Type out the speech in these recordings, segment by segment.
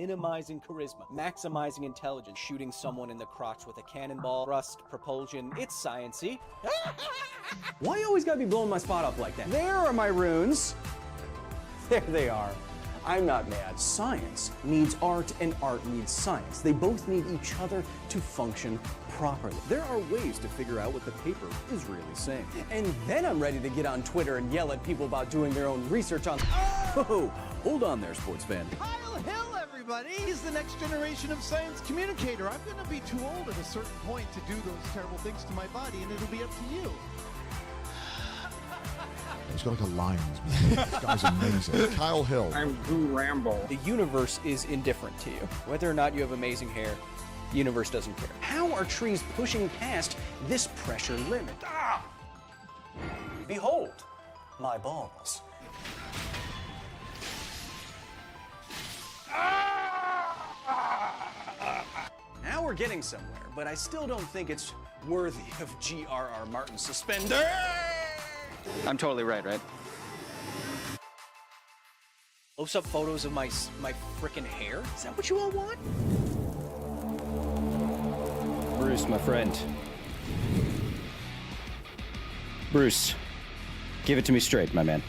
minimizing charisma, maximizing intelligence, shooting someone in the crotch with a cannonball, thrust, propulsion. It's science-y. Why you always gotta be blowing my spot up like that? There are my runes. There they are. I'm not mad. Science needs art and art needs science. They both need each other to function properly. There are ways to figure out what the paper is really saying. And then I'm ready to get on Twitter and yell at people about doing their own research on... Oh, hold on there, sports fan. Kyle Hill, everybody! He's the next generation of science communicator. I'm gonna be too old at a certain point to do those terrible things to my body, and it'll be up to you. He's got like a lion's mane. This guy's amazing. Kyle Hill. I'm Boo Rambo. The universe is indifferent to you. Whether or not you have amazing hair, the universe doesn't care. How are trees pushing past this pressure limit? Ah! Behold, my balls. Now we're getting somewhere, but I still don't think it's worthy of G.R.R. Martin's suspender. I'm totally right? Close up photos of my frickin' hair? Is that what you all want? Bruce, my friend. Bruce, give it to me straight, my man.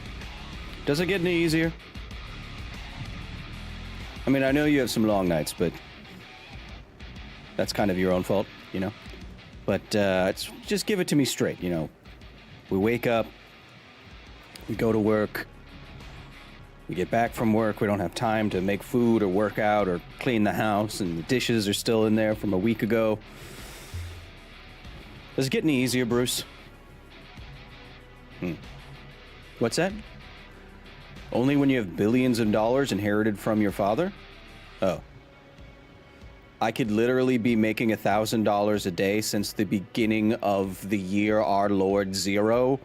Does it get any easier? I mean, I know you have some long nights, but that's kind of your own fault, you know? But just give it to me straight, you know? We wake up, we go to work, we get back from work, we don't have time to make food or work out or clean the house, and the dishes are still in there from a week ago. Does it get any easier, Bruce? What's that? Only when you have billions of dollars inherited from your father? Oh. I could literally be making $1,000 a day since the beginning of the year our Lord Zero,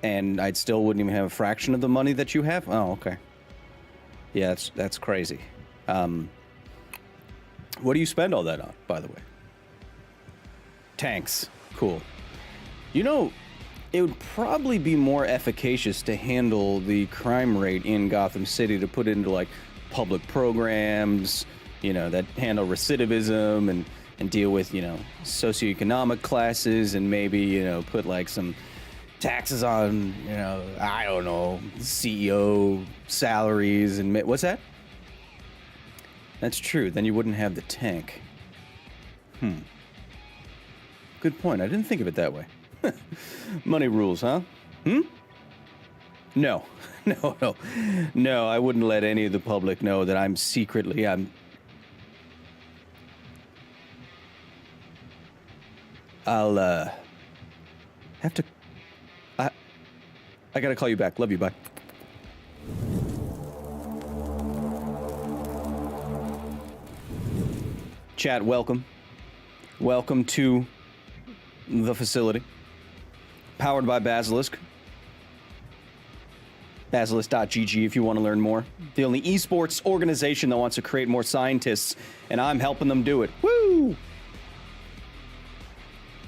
and I still wouldn't even have a fraction of the money that you have? Oh, okay. Yeah, that's crazy. What do you spend all that on, by the way? Tanks. Cool. You know, it would probably be more efficacious to handle the crime rate in Gotham City to put into, like, public programs, you know, that handle recidivism and deal with, you know, socioeconomic classes, and maybe, you know, put, like, some taxes on, you know, I don't know, CEO salaries and... What's that? That's true. Then you wouldn't have the tank. Good point. I didn't think of it that way. Money rules, huh? No. No, I wouldn't let any of the public know that I'm secretly... I'll have to... I gotta call you back. Love you, bye. Chat, welcome. Welcome to the facility. Powered by Basilisk. Basilisk.gg if you want to learn more. The only esports organization that wants to create more scientists, and I'm helping them do it. Woo!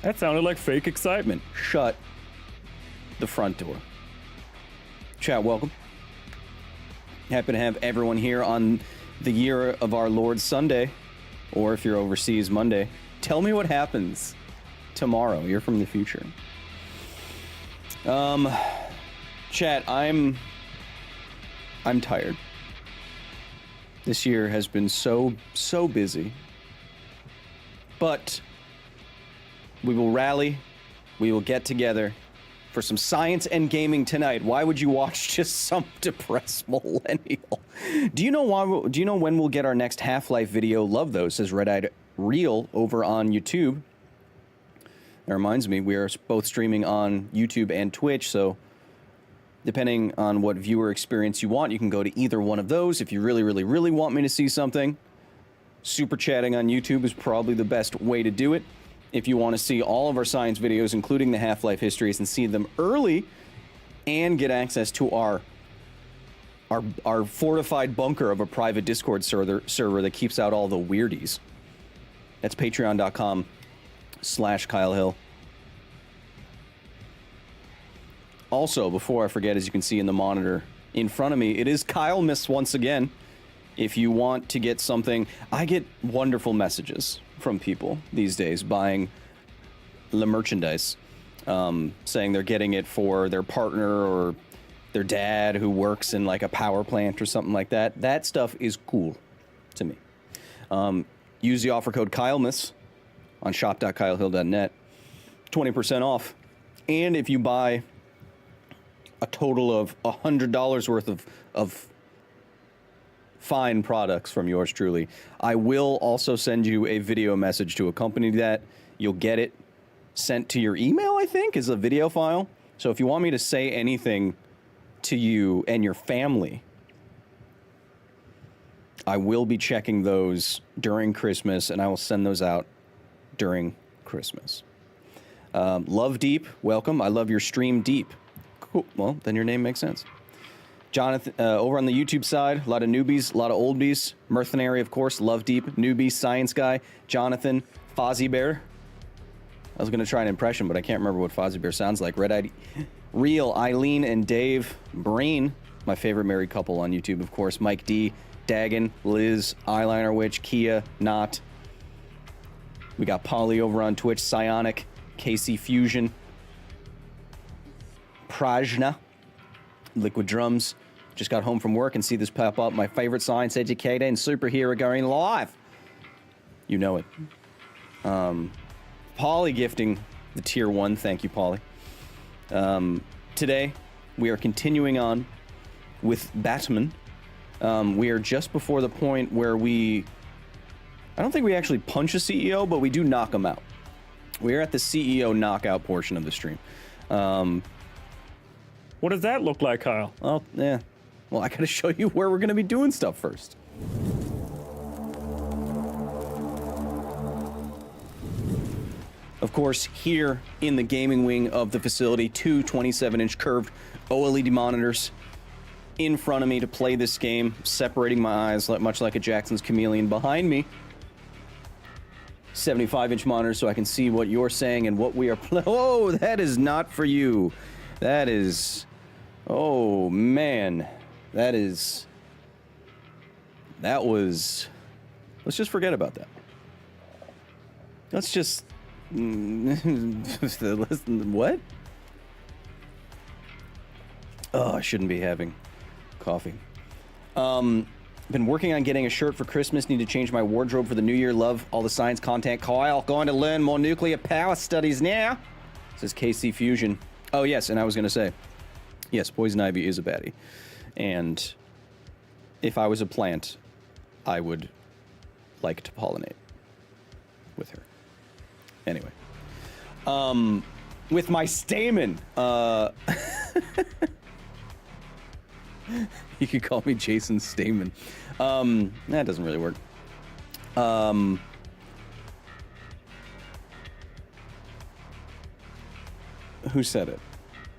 That sounded like fake excitement. Shut the front door. Chat, welcome. Happy to have everyone here on the year of our Lord Sunday, or if you're overseas, Monday. Tell me what happens tomorrow. You're from the future. Chat, I'm tired. This year has been so busy. But we will rally. We will get together for some science and gaming tonight. Why would you watch just some depressed millennial? Do you know when we'll get our next Half-Life video? Love those, says Red-Eyed Real over on YouTube. That reminds me, we are both streaming on YouTube and Twitch, so depending on what viewer experience you want, you can go to either one of those. If you really want me to see something, super chatting on YouTube is probably the best way to do it. If you want to see all of our science videos, including the Half-Life histories, and see them early and get access to our fortified bunker of a private Discord server that keeps out all the weirdies. That's patreon.com/Kyle Hill. Also, before I forget, as you can see in the monitor in front of me, it is Kyle Miss once again. If you want to get something, I get wonderful messages from people these days buying the merchandise, saying they're getting it for their partner or their dad who works in like a power plant or something like that. That stuff is cool to me. Use the offer code KyleMiss on shop.kylehill.net, 20% off. And if you buy a total of $100 worth of fine products from yours truly, I will also send you a video message to accompany that. You'll get it sent to your email, I think, is a video file. So if you want me to say anything to you and your family, I will be checking those during Christmas, and I will send those out during Christmas. Love Deep, welcome. I love your stream deep. Cool. Well, then your name makes sense. Jonathan, over on the YouTube side, a lot of newbies, a lot of oldbies. Mercenary, of course, Love Deep, newbie, Science Guy, Jonathan, Fozzie Bear. I was going to try an impression, but I can't remember what Fozzie Bear sounds like. Red Eyed Real, Eileen and Dave, Brain, my favorite married couple on YouTube, of course, Mike D, Dagon, Liz, Eyeliner Witch, Kia, Not. We got Polly over on Twitch, Psionic, KC Fusion, Prajna, Liquid Drums. Just got home from work and see this pop up. My favorite science educator and superhero going live. You know it. Polly gifting the tier 1. Thank you, Polly. Today, we are continuing on with Batman. We are just before the point where I don't think we actually punch a CEO, but we do knock him out. We are at the CEO knockout portion of the stream. What does that look like, Kyle? Oh, yeah. Well, I gotta show you where we're gonna be doing stuff first. Of course, here in the gaming wing of the facility, two 27-inch curved OLED monitors in front of me to play this game, separating my eyes much like a Jackson's Chameleon behind me. 75-inch monitor so I can see what you're saying and what we are playing. Oh, that is not for you. That is... Oh, man. That was... Let's just forget about that. Let's just... What? Oh, I shouldn't be having coffee. Been working on getting a shirt for Christmas. Need to change my wardrobe for the new year. Love all the science content. Kyle, going to learn more nuclear power studies now. Says KC Fusion. Oh, yes, and I was going to say, yes, Poison Ivy is a baddie. And if I was a plant, I would like to pollinate with her. Anyway. With my stamen. You could call me Jason Stamen. That doesn't really work. Who said it?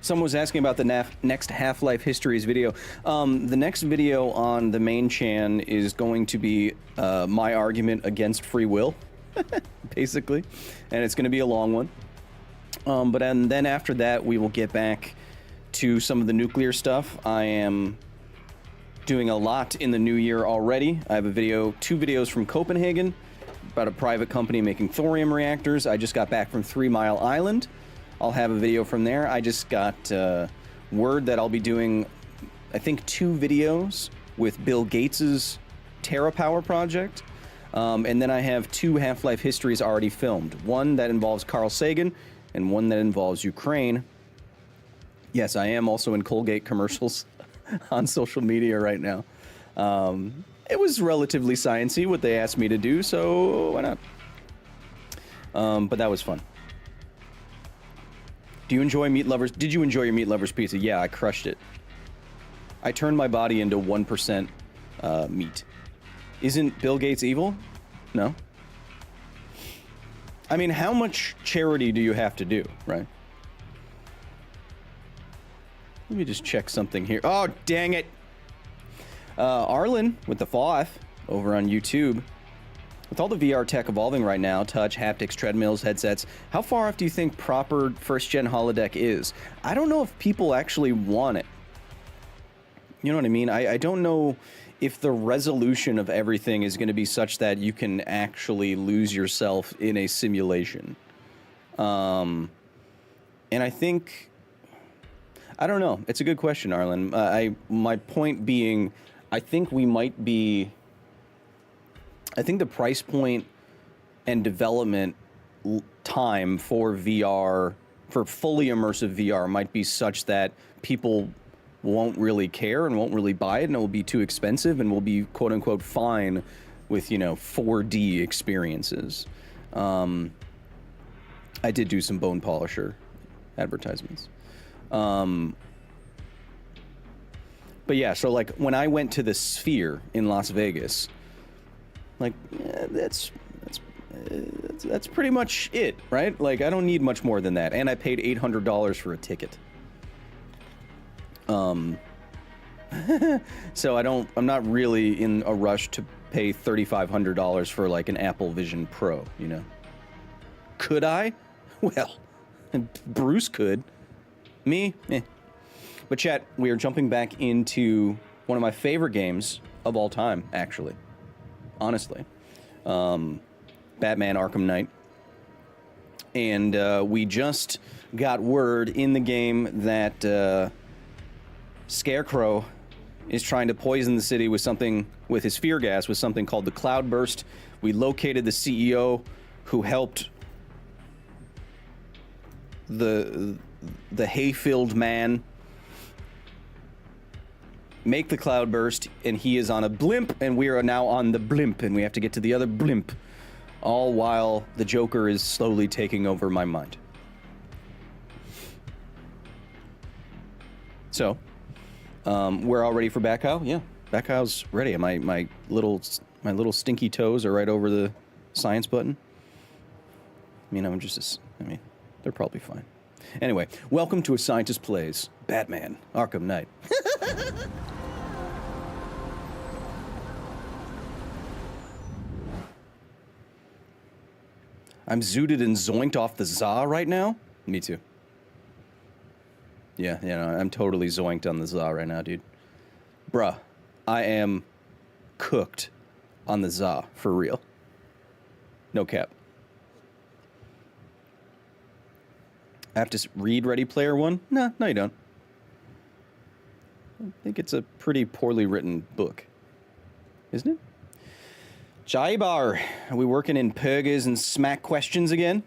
Someone was asking about the next Half-Life Histories video. The next video on the main chan is going to be my argument against free will, basically. And it's going to be a long one. And then after that, we will get back to some of the nuclear stuff. I am doing a lot in the new year already. I have two videos from Copenhagen about a private company making thorium reactors. I just got back from 3 Mile Island. I'll have a video from there. I just got word that I'll be doing, I think, 2 videos with Bill Gates's TerraPower project. And then I have 2 Half-Life Histories already filmed. One that involves Carl Sagan and one that involves Ukraine. Yes, I am also in Colgate commercials on social media right now. It was relatively sciencey what they asked me to do, so why not? But that was fun. Do you enjoy Meat Lovers? Did you enjoy your Meat Lovers pizza? Yeah, I crushed it. I turned my body into 1% meat. Isn't Bill Gates evil? No. I mean, how much charity do you have to do, right? Let me just check something here. Oh, dang it. Arlen with the 5 over on YouTube. With all the VR tech evolving right now, touch, haptics, treadmills, headsets, how far off do you think proper first-gen holodeck is? I don't know if people actually want it. You know what I mean? I don't know if the resolution of everything is going to be such that you can actually lose yourself in a simulation. And I think, I don't know. It's a good question, Arlen. My point being, I think we might be, I think the price point and development time for VR, for fully immersive VR, might be such that people won't really care and won't really buy it, and it will be too expensive, and will be quote unquote fine with, you know, 4D experiences. I did do some bone polisher advertisements. But yeah, so like when I went to the Sphere in Las Vegas, like that's pretty much it, right? Like I don't need much more than that, and I paid $800 for a ticket. So I'm not really in a rush to pay $3,500 for like an Apple Vision Pro, you know? Could I? Well, Bruce could. Me? Eh. But chat, we are jumping back into one of my favorite games of all time, actually. Honestly. Batman Arkham Knight. And we just got word in the game that Scarecrow is trying to poison the city with something, with his fear gas, with something called the Cloudburst. We located the CEO who helped the hay-filled man make the Cloudburst, and he is on a blimp, and we are now on the blimp, and we have to get to the other blimp, all while the Joker is slowly taking over my mind. So, we're all ready for Batcow? Yeah, Batcow's ready. My little stinky toes are right over the science button. I mean, they're probably fine. Anyway, welcome to A Scientist Plays Batman Arkham Knight. I'm zooted and zoinked off the za right now. Me too. Yeah, you know, I'm totally zoinked on the za right now, dude. Bruh, I am cooked on the za, for real. No cap. I have to read Ready Player One? No, you don't. I think it's a pretty poorly written book. Isn't it? Jaibar, are we working in purgas and smack questions again?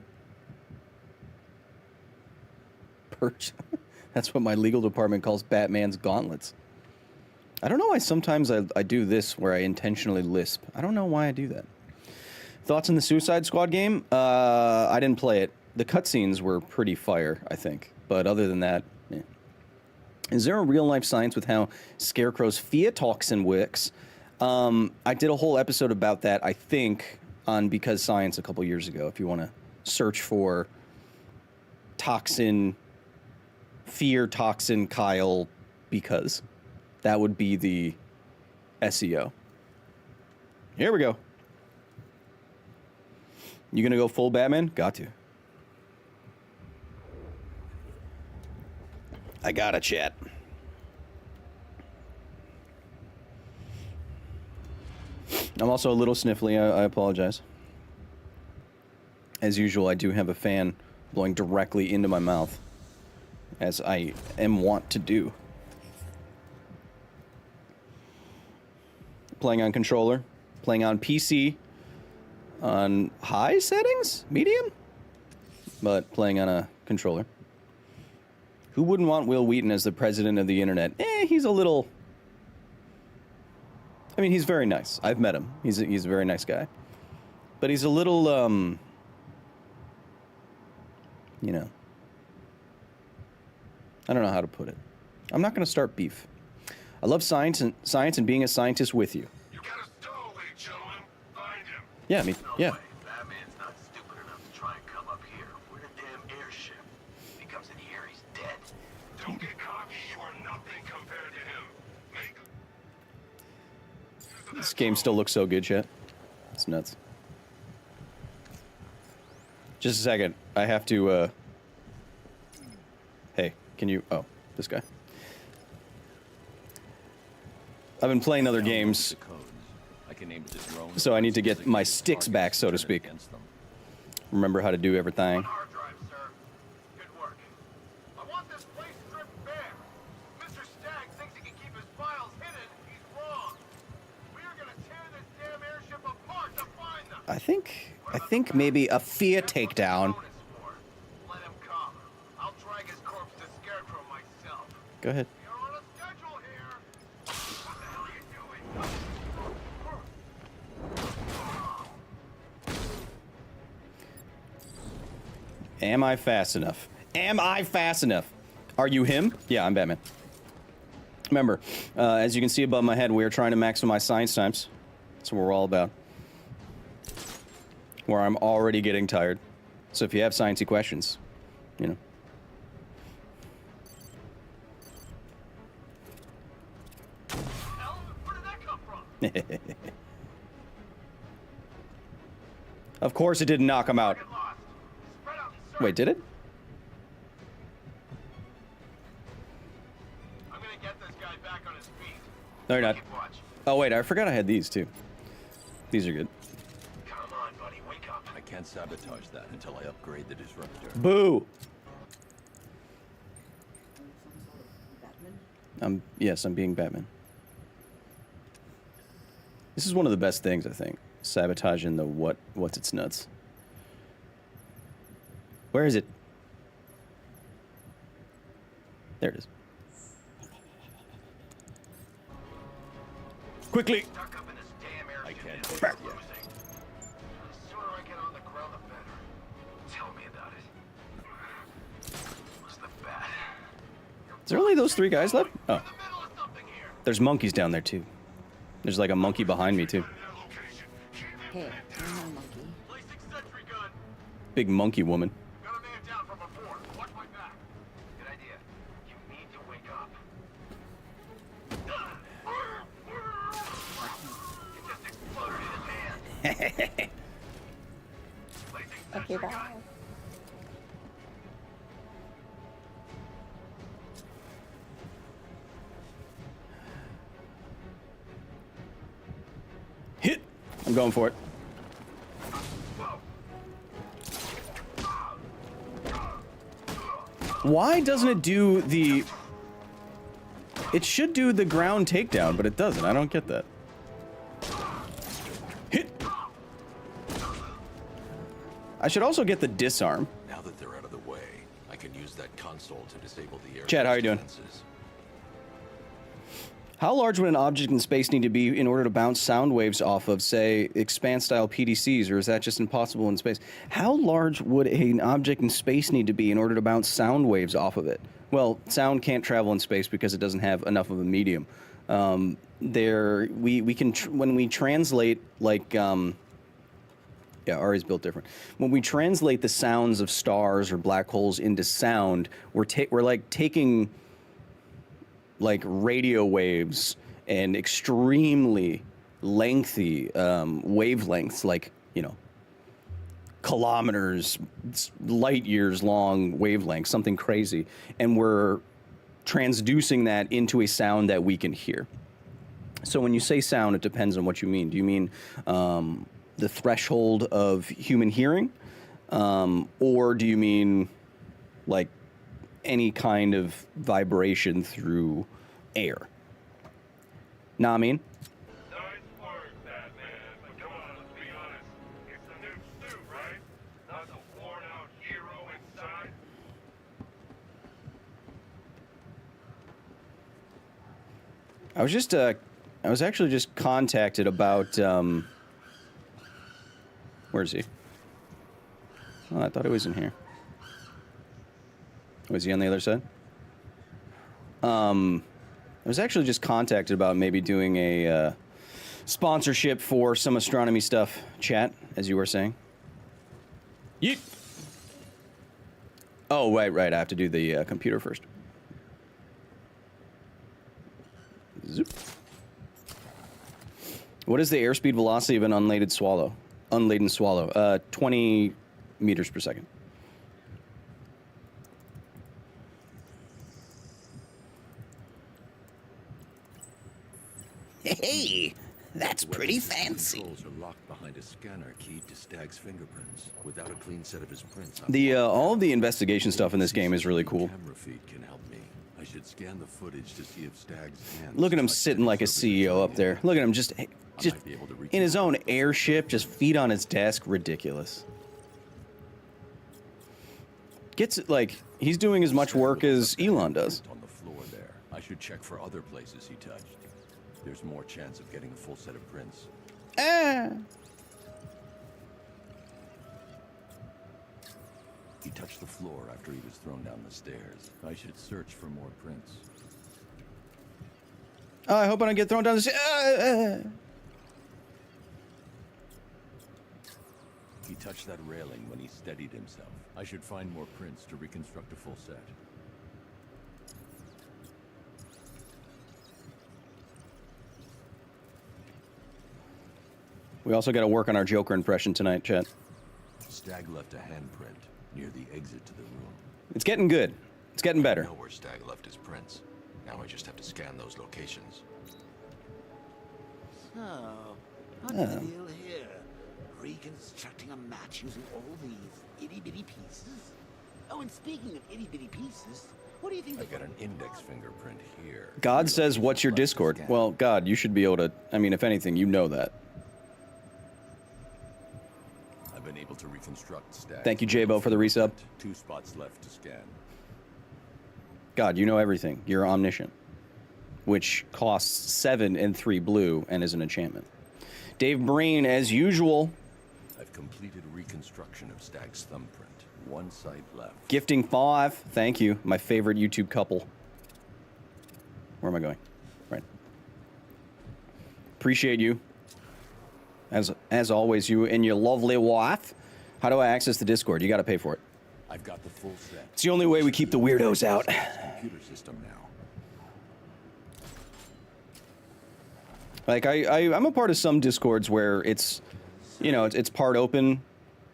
That's what my legal department calls Batman's gauntlets. I don't know why sometimes I do this where I intentionally lisp. I don't know why I do that. Thoughts on the Suicide Squad game? I didn't play it. The cutscenes were pretty fire, I think. But other than that, eh. Is there a real-life science with how Scarecrow's fear toxin works? I did a whole episode about that, I think, on Because Science a couple years ago, if you want to search for fear toxin Kyle, because that would be the SEO. Here we go. You gonna go full Batman? Got to. I gotta chat. I'm also a little sniffly. I apologize. As usual, I do have a fan blowing directly into my mouth, as I am wont to do. Playing on controller, playing on PC, on high settings, medium, but playing on a controller. Who wouldn't want Will Wheaton as the president of the internet? He's a little... I mean, he's very nice. I've met him. He's a very nice guy. But he's a little, you know... I don't know how to put it. I'm not going to start beef. I love science and being a scientist with you. You got a stowaway, gentlemen. Find him. Yeah, I mean, yeah. Batman's not stupid enough to try and come up here. We're a damn airship. If he comes in here, he's dead. Don't get cocky. You are nothing compared to him. This game still looks so good, chat. It's nuts. Just a second. I have to, Hey, can you... Oh, this guy. I've been playing other games, so I need to get my sticks back, so to speak. Remember how to do everything. Hard drive, sir. Good work. I want this place stripped bare. Mr. Stagg thinks he can keep his files hidden. He's wrong. We are gonna tear this damn airship apart to find them. I think maybe a fear takedown. Let him come. I'll drag his corpse to Scarecrow myself. Go ahead. You're on a schedule here. What the hell are you doing? Am I fast enough? Am I fast enough? Are you him? Yeah, I'm Batman. Remember, as you can see above my head, we are trying to maximize science times. That's what we're all about. Where I'm already getting tired. So if you have sciencey questions, you know. Hell, where did that come from? Of course it didn't knock him out. Get lost. Spread out and search. Wait, did it? I'm gonna get this guy back on his feet. No, you're not. Keep watch. Oh, wait, I forgot I had these, too. These are good. Come on, buddy, wake up. I can't sabotage that until I upgrade the disruptor. Boo! Yes, I'm being Batman. This is one of the best things, I think. Sabotaging the what's its nuts. Where is it? There it is. Quickly! Stuck up in this damn airship. I can't and take we're it yet. losing. The sooner I get on the ground, the better. Tell me about it. What's the bat? Is there only those 3 guys left? Oh, In the middle of something here. there's monkeys down there, too. There's like a monkey behind me, too. Hey, I'm no monkey. Placing sentry gun. Big monkey woman. Got a man down from before. Watch my back. Good idea. You need to wake up. It just exploded in his hand. Placing Okay, sentry bye. gun. Hit! I'm going for it. Why doesn't it do the... It should do the ground takedown, but it doesn't. I don't get that. Hit! I should also get the disarm. Now that they're out of the way, I can use that console to disable the air. Chad, how you doing? How large would an object in space need to be in order to bounce sound waves off of, say, expand-style PDCs, or is that just impossible in space? How large would an object in space need to be in order to bounce sound waves off of it? Well, sound can't travel in space because it doesn't have enough of a medium. We can when we translate, like, yeah, Ari's built different. When we translate the sounds of stars or black holes into sound, we're like taking like radio waves and extremely lengthy wavelengths, like, you know, kilometers, light years long wavelengths, something crazy, and we're transducing that into a sound that we can hear. So when you say sound, it depends on what you mean. Do you mean the threshold of human hearing, or do you mean like any kind of vibration through air? Nah, I mean. Nice work, Batman. But come on, let's be honest. It's the new suit, right? Not the worn-out hero inside. I was actually just contacted about, where is he? Oh, I thought he was in here. Was he on the other side? I was actually just contacted about maybe doing a sponsorship for some astronomy stuff, chat, as you were saying. Yeet. Oh, right. I have to do the computer first. Zoop. What is the airspeed velocity of an unladen swallow? 20 meters per second. Hey, that's pretty fancy. Controls are locked behind a scanner keyed to Stag's fingerprints. Without a clean set of his prints, All of the investigation stuff in this game is really cool. Camera feed can help me. I should scan the footage to see if Stag's hands. Look at him sitting like a CEO up there. Look at him just in his own airship, just feet on his desk. Ridiculous. Gets it like he's doing as much work as Elon does. On the floor there. I should check for other places he touched. There's more chance of getting a full set of prints. He touched the floor after he was thrown down the stairs. I should search for more prints. Oh, I hope I don't get thrown down the stairs. He touched that railing when he steadied himself. I should find more prints to reconstruct a full set. We also got to work on our Joker impression tonight, chat. Stag left a handprint near the exit to the room. It's getting good. It's getting I better. know where Stag left his prints. Now I just have to scan those locations. So, what's the deal here? Reconstructing a match using all these itty-bitty pieces? Oh, and speaking of itty-bitty pieces, what do you think? I got an index fingerprint here. God says, what's your Discord? Well, God, you should be able to, I mean, if anything, you know that. I've been able to reconstruct Stag. Thank you, J-Bo, for the resub. 2 spots left to scan. God, you know everything. You're omniscient. Which costs 7 and 3 blue and is an enchantment. Dave Breen, as usual. I've completed reconstruction of Stag's thumbprint. 1 site left. Gifting 5. Thank you. My favorite YouTube couple. Where am I going? Right. Appreciate you. As always, you and your lovely wife. How do I access the Discord? You got to pay for it. I've got the full set. It's the only way we keep the weirdos out. Computer system now. Like I'm a part of some Discords where it's, you know, it's part open,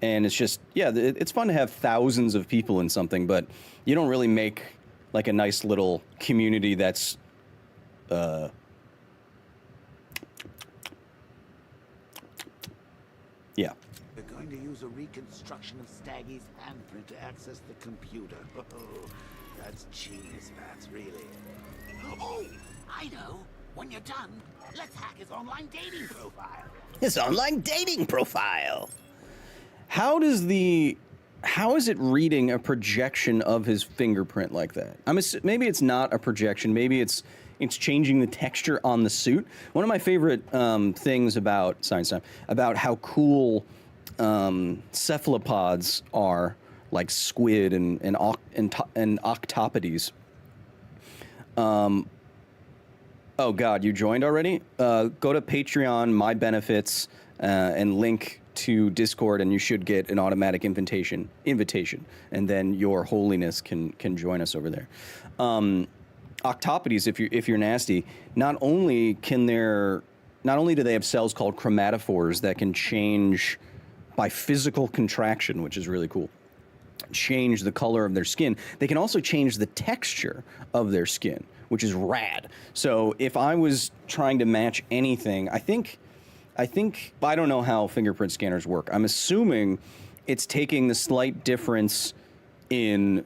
and it's just, yeah, it's fun to have thousands of people in something, but you don't really make like a nice little community that's, yeah. We're going to use a reconstruction of Staggy's handprint to access the computer. Oh, that's genius, Bats, really. Oh, I know. When you're done, let's hack his online dating profile. His online dating profile. How is it reading a projection of his fingerprint like that? Maybe it's not a projection. Maybe it's changing the texture on the suit. One of my favorite things about Science Time, about how cool cephalopods are, like squid and octopodes. Oh God, you joined already? Go to Patreon, My Benefits, and link to Discord, and you should get an automatic invitation, and then Your Holiness can join us over there. Octopodes, if you're nasty, not only do they have cells called chromatophores that can change by physical contraction, which is really cool, change the color of their skin, they can also change the texture of their skin, which is rad. So if I was trying to match anything, I don't know how fingerprint scanners work. I'm assuming it's taking the slight difference in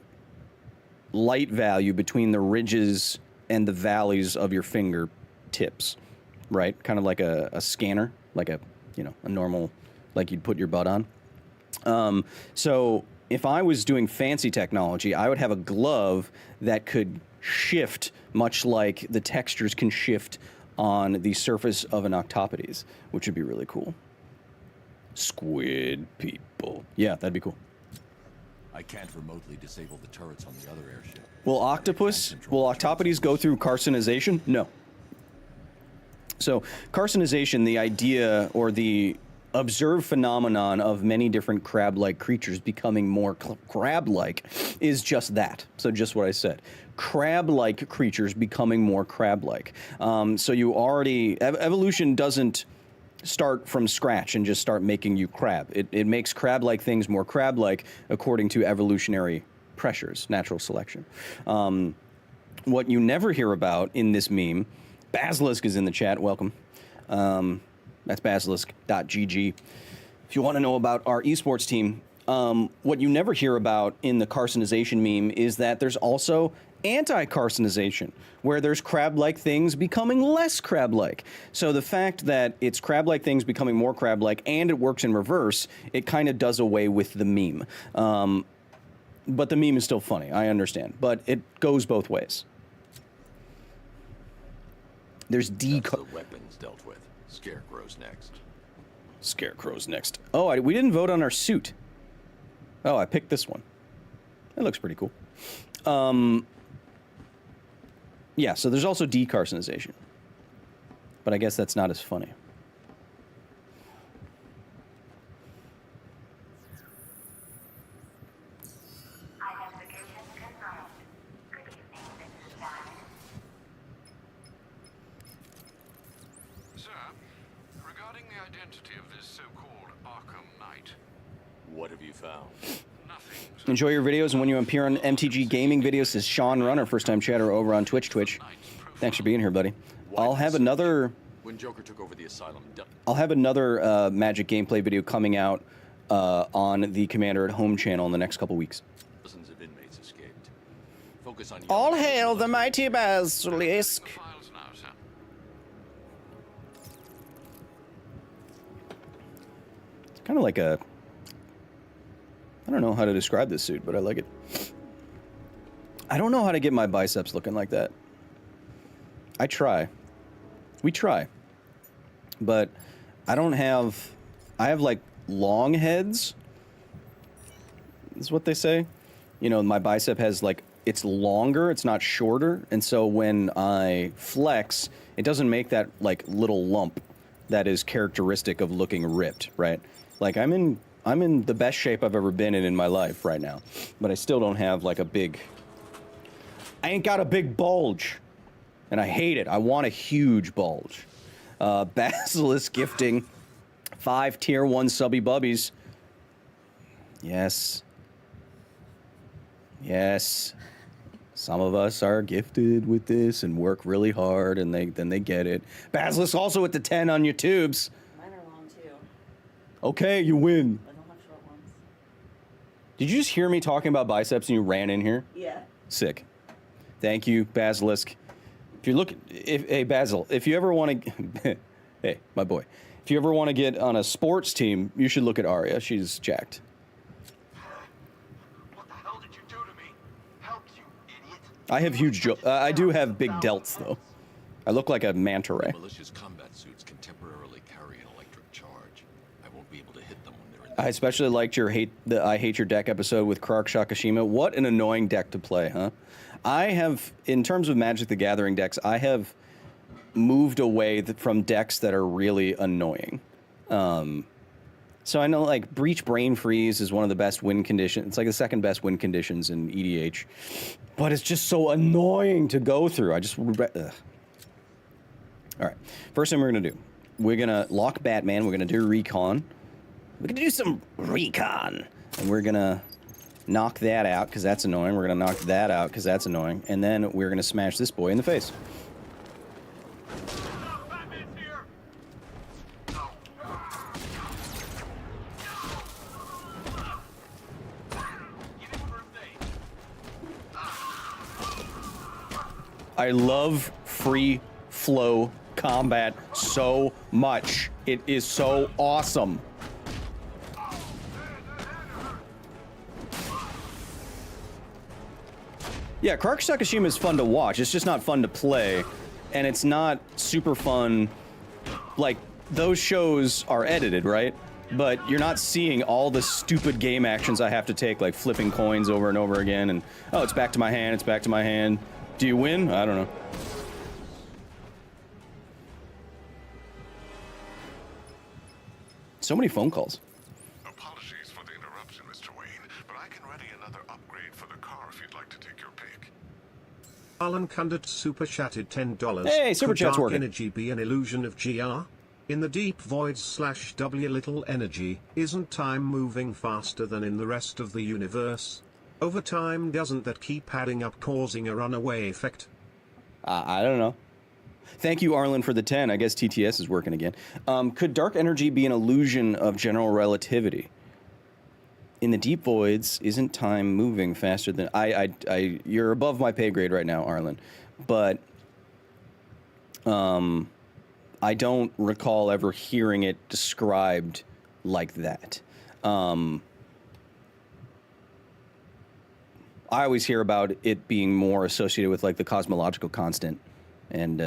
light value between the ridges and the valleys of your fingertips, right? Kind of like a scanner, like a normal, like you'd put your butt on. So if I was doing fancy technology, I would have a glove that could shift, much like the textures can shift on the surface of an octopodes, which would be really cool. Squid people. Yeah, that'd be cool. I can't remotely disable the turrets on the other airship. Will octopodes go through carcinization? No. So carcinization, the idea or the observed phenomenon of many different crab-like creatures becoming more crab-like is just that. So just what I said. Crab-like creatures becoming more crab-like. So you already... Evolution doesn't start from scratch and just start making you crab. It makes crab-like things more crab-like according to evolutionary pressures, natural selection. What you never hear about in this meme... Basilisk is in the chat, welcome. That's basilisk.gg. If you want to know about our esports team, what you never hear about in the carcinization meme is that there's also anti-carcinization, where there's crab-like things becoming less crab-like. So the fact that it's crab-like things becoming more crab-like and it works in reverse, it kind of does away with the meme. But the meme is still funny, I understand. But it goes both ways. There's That's the weapons dealt with. Scarecrow's next. Scarecrow's next. Oh, we didn't vote on our suit. Oh, I picked this one. That looks pretty cool. Yeah, so there's also decarcinization. But I guess that's not as funny. Sir, regarding the identity of this so-called Arkham Knight, What have you found? nothing. Enjoy your videos, and when you appear on MTG Gaming videos, says Sean Runner, first-time chatter over on Twitch. Thanks for being here, buddy. I'll have another... When Joker took over the asylum, I'll have another Magic gameplay video coming out on the Commander at Home channel in the next couple weeks. dozens of inmates escaped. Focus on All hail the mighty Basilisk. Files now, sir. It's kind of like a... I don't know how to describe this suit, but I like it. I don't know how to get my biceps looking like that. I try. We try. But I don't have... I have, like, long heads. Is what they say. You know, my bicep has, like... It's longer, it's not shorter. And so when I flex, it doesn't make that, like, little lump that is characteristic of looking ripped, right? Like, I'm in the best shape I've ever been in my life right now. But I still don't have, like, a big... I ain't got a big bulge. And I hate it. I want a huge bulge. Basilisk gifting 5 tier 1 subby bubbies. Yes. Yes. Some of us are gifted with this and work really hard, and then they get it. Basilisk also with the 10 on your tubes. Mine are long too. Okay, you win. I don't have short ones. Did you just hear me talking about biceps and you ran in here? Yeah. Sick. Thank you, Basilisk. If you're looking, hey Basil, if you ever want to, hey, my boy, if you ever want to get on a sports team, you should look at Arya. She's jacked. What the hell did you do to me? Help, you idiot. I have huge, I do have big delts though. I look like a manta ray. malicious combat suits can temporarily carry an electric charge. I won't be able to hit them when they're in the I especially liked your I hate your deck episode with Kark Shakashima. What an annoying deck to play, huh? I have, in terms of Magic the Gathering decks, I have moved away from decks that are really annoying. So I know, like, Breach Brain Freeze is one of the best win conditions. It's like the second best win conditions in EDH. But it's just so annoying to go through. I just... Ugh. All right. First thing we're going to do, we're going to lock Batman. We're going to do recon. We're going to do some recon. And we're going to knock that out, because that's annoying. We're going to knock that out, because that's annoying. And then we're going to smash this boy in the face. Batman's here. Give him birthday. I love free flow combat so much. It is so awesome. Yeah, Kark Shakashima is fun to watch. It's just not fun to play. And it's not super fun. Like, those shows are edited, right? But you're not seeing all the stupid game actions I have to take, like flipping coins over and over again. And, oh, it's back to my hand, it's back to my hand. Do you win? I don't know. So many phone calls. Apologies for the interruption, Mr. Wayne, but I can ready another upgrade for the car if you'd like to take your pick. Alan Kundert super chatted $10. Hey, super Could chat's dark working. energy be an illusion of GR? In the deep voids / W little energy, isn't time moving faster than in the rest of the universe? Over time, doesn't that keep adding up, causing a runaway effect? I don't know. Thank you, Arlen, for the 10. I guess TTS is working again. Could dark energy be an illusion of general relativity? In the deep voids, isn't time moving faster than... You're above my pay grade right now, Arlen. But I don't recall ever hearing it described like that. I always hear about it being more associated with, like, the cosmological constant and,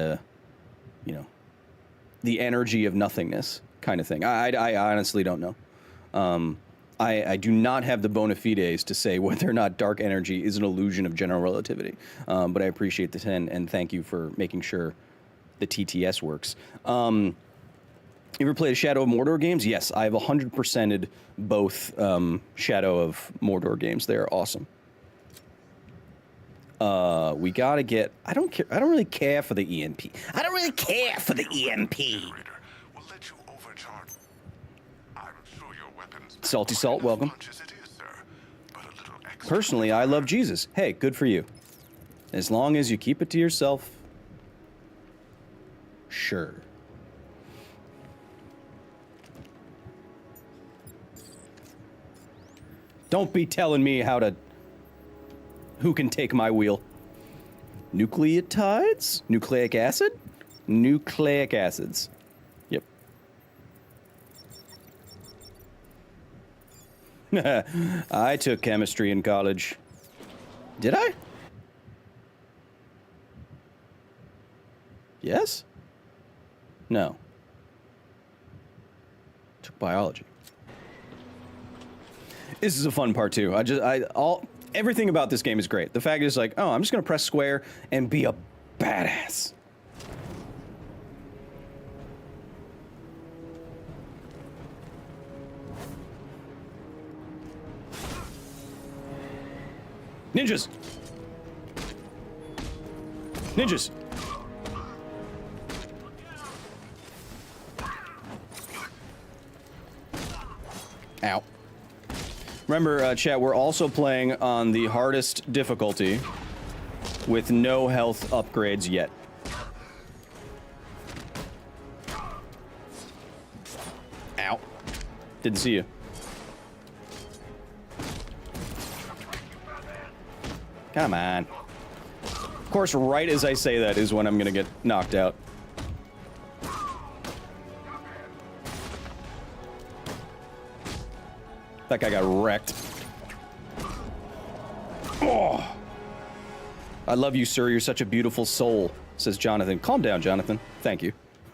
you know, the energy of nothingness kind of thing. I honestly don't know. I do not have the bona fides to say whether or not dark energy is an illusion of general relativity, but I appreciate the 10, and thank you for making sure the TTS works. You ever played Shadow of Mordor games? Yes, I've 100%ed both Shadow of Mordor games. They are awesome. We gotta get... I don't care. I don't really care for the EMP. I don't really care for the EMP. Salty Salt, welcome. Personally, I love Jesus. Hey, good for you. As long as you keep it to yourself, sure. Don't be telling me who can take my wheel. Nucleotides? Nucleic acid? Nucleic acids. Yep. I took chemistry in college. Did I? Yes? No. Took biology. This is a fun part too. Everything about this game is great. The fact is, like, oh, I'm just gonna press square and be a badass. Ninjas! Ninjas! Ow. Remember, chat, we're also playing on the hardest difficulty with no health upgrades yet. Ow. Didn't see you. Come on. Of course, right as I say that is when I'm gonna get knocked out. That guy got wrecked. Oh! I love you, sir. You're such a beautiful soul, says Jonathan. Calm down, Jonathan. Thank you.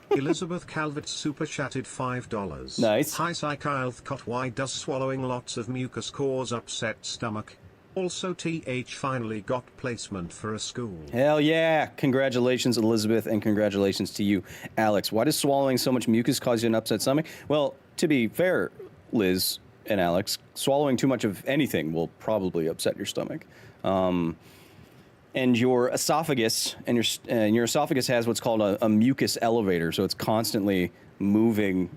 Elizabeth Calvert super chatted $5. Nice. Hi, Kyle Hill. Why does swallowing lots of mucus cause upset stomach? Also, TH finally got placement for a school. Hell yeah. Congratulations, Elizabeth, and congratulations to you, Alex. Why does swallowing so much mucus cause you an upset stomach? Well, to be fair, Liz and Alex, swallowing too much of anything will probably upset your stomach. And your esophagus, and your esophagus has what's called a mucus elevator, so it's constantly moving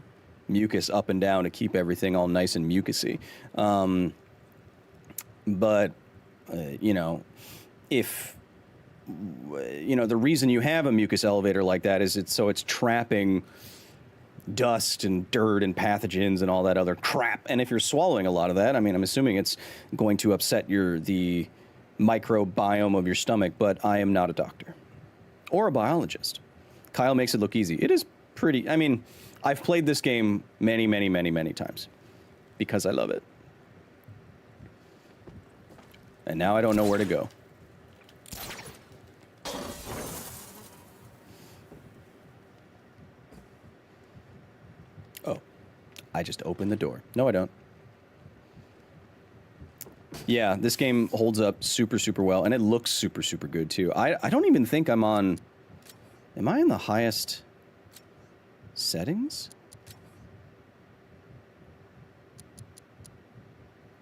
mucus up and down to keep everything all nice and mucusy. But, you know, if, you know, the reason you have a mucus elevator like that is it's trapping dust and dirt and pathogens and all that other crap. And if you're swallowing a lot of that, I mean, I'm assuming it's going to upset the microbiome of your stomach, but I am not a doctor or a biologist. Kyle makes it look easy. It is pretty, I mean, I've played this game many, many, many, many times because I love it. And now I don't know where to go. Oh, I just opened the door. No, I don't. Yeah, this game holds up super, super well, and it looks super, super good, too. I don't even think I'm on... Am I in the highest settings?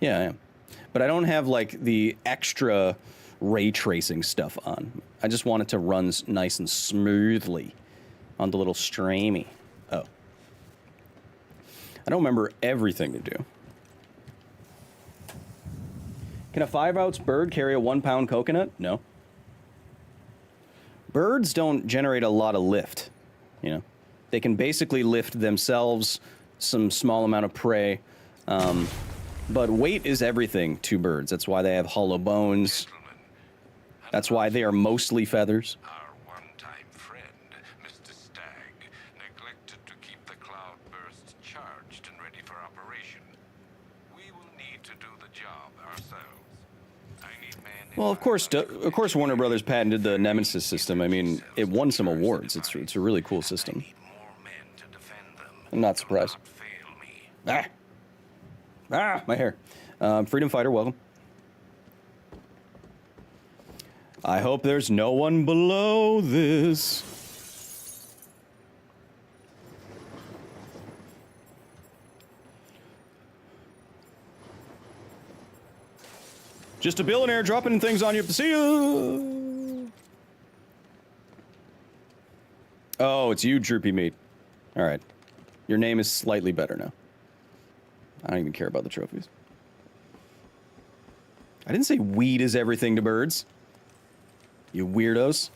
Yeah, I am. But I don't have, like, the extra ray tracing stuff on. I just want it to run nice and smoothly on the little streamy. Oh. I don't remember everything to do. Can a 5-ounce bird carry a 1-pound coconut? No. birds don't generate a lot of lift. You know, they can basically lift themselves, some small amount of prey, but weight is everything to birds. That's why they have hollow bones. That's why they are mostly feathers. Our one-time friend, Mr. Stagg, neglected to keep the cloudburst charged and ready for operation. We will need to do the job ourselves. I need man. Well, of course, Warner Brothers patented the Nemesis system. I mean, it won some awards. It's a really cool system. I'm not surprised. My hair. Freedom Fighter, welcome. I hope there's no one below this. Just a billionaire dropping things on you. See ya. Oh, it's you, Droopy Meat. All right. Your name is slightly better now. I don't even care about the trophies. I didn't say weed is everything to birds. You weirdos.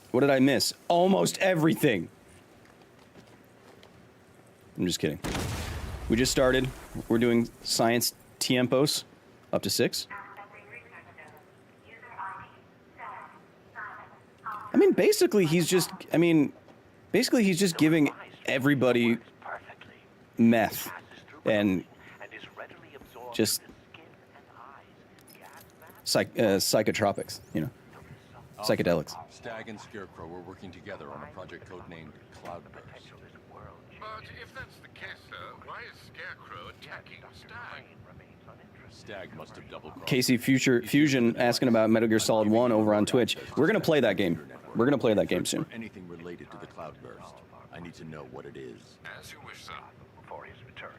What did I miss? Almost everything. I'm just kidding. We just started. We're doing science tiempos up to 6. I mean, basically he's just giving everybody meth and just psychotropics, you know, psychedelics. Stag and Scarecrow were working together on a project codenamed Cloudburst. But if that's the case, sir, why is Scarecrow attacking Stag? Stag must have double-crossed. Casey Fusion asking about Metal Gear Solid 1 over on Twitch. We're gonna play that game. We're gonna play that game soon. Anything related to the Cloudburst, I need to know what it is. As you wish, sir. Before his return.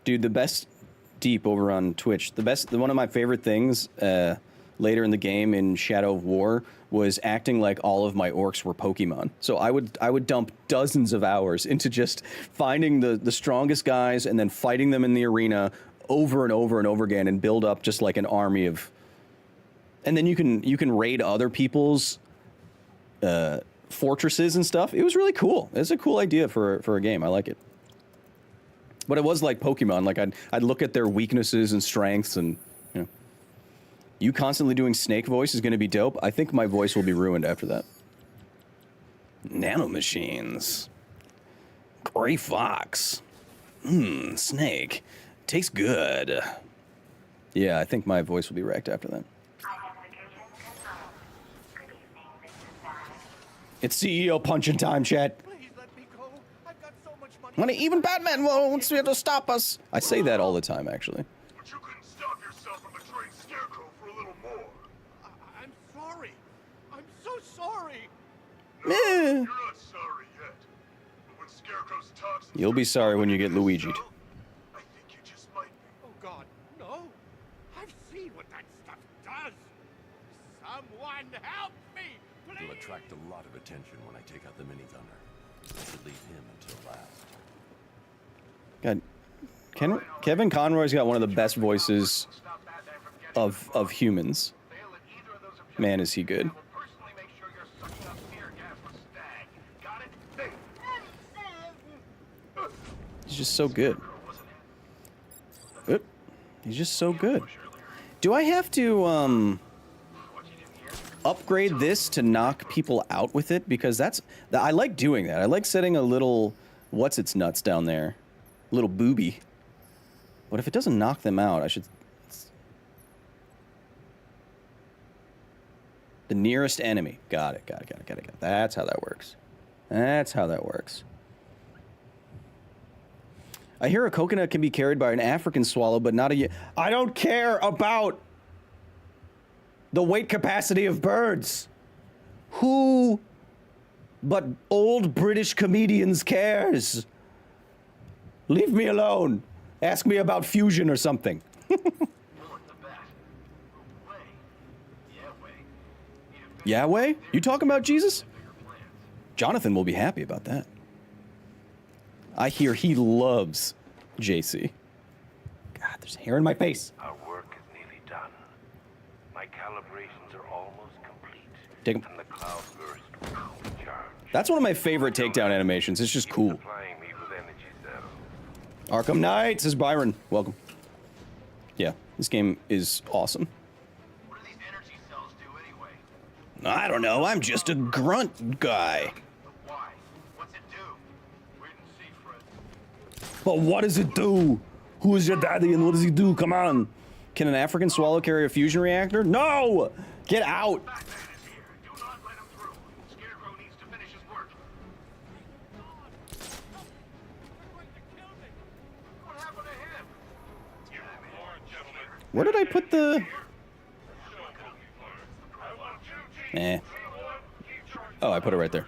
Dude, the best deep over on Twitch. One of my favorite things later in the game in Shadow of War was acting like all of my orcs were Pokemon. So I would dump dozens of hours into just finding the strongest guys and then fighting them in the arena over and over and over again and build up just like an army of. And then you can raid other people's fortresses and stuff. It was really cool. It's a cool idea for a game. I like it. But it was like Pokemon. Like I'd look at their weaknesses and strengths, and you know, you constantly doing Snake voice is going to be dope. I think my voice will be ruined after that. Nanomachines. Gray Fox. Snake. Tastes good. Yeah, I think my voice will be wrecked after that. It's CEO punching time, chat. When even Batman won't be able to stop us. I say that all the time, actually. But you couldn't stop yourself from betraying Scarecrow for a little more. I'm sorry. I'm so sorry. You're not sorry yet. But when Scarecrow's toxins... You'll be sorry when you get Luigi'd. I think you just might be. Oh, God, no. I've seen what that stuff does. Someone help me, please. It'll attract a lot of attention when I take out the mini gunner. I should leave him until last. God, Kevin Conroy's got one of the best voices of humans. Man, is he good. He's just so good. He's just so good. Do I have to upgrade this to knock people out with it? Because I like doing that. I like setting a little what's its nuts down there. Little booby. But if it doesn't knock them out, I should... The nearest enemy. Got it. That's how that works. That's how that works. I hear a coconut can be carried by an African swallow, but not a... I don't care about the weight capacity of birds. Who but old British comedians cares? Leave me alone. Ask me about fusion or something. Yahweh? You talking about Jesus? Jonathan will be happy about that. I hear he loves JC. God, there's hair in my face. Our work is nearly done. My calibrations are almost complete. Take 'em. And the cloudburst will be charged. That's one of my favorite takedown animations. It's just cool. Supplying me with energy cells. Arkham Knight, says Byron. Welcome. Yeah, this game is awesome. What do these energy cells do anyway? I don't know. I'm just a grunt guy. But why? What's it do? Wait and see, Fred. But what does it do? Who is your daddy and what does he do? Come on. Can an African swallow carry a fusion reactor? No! Get out! Batman is here. Do not let him through. Scarecrow needs to finish his work. What happened to him? Where did I put the... Eh. Oh, I put it right there.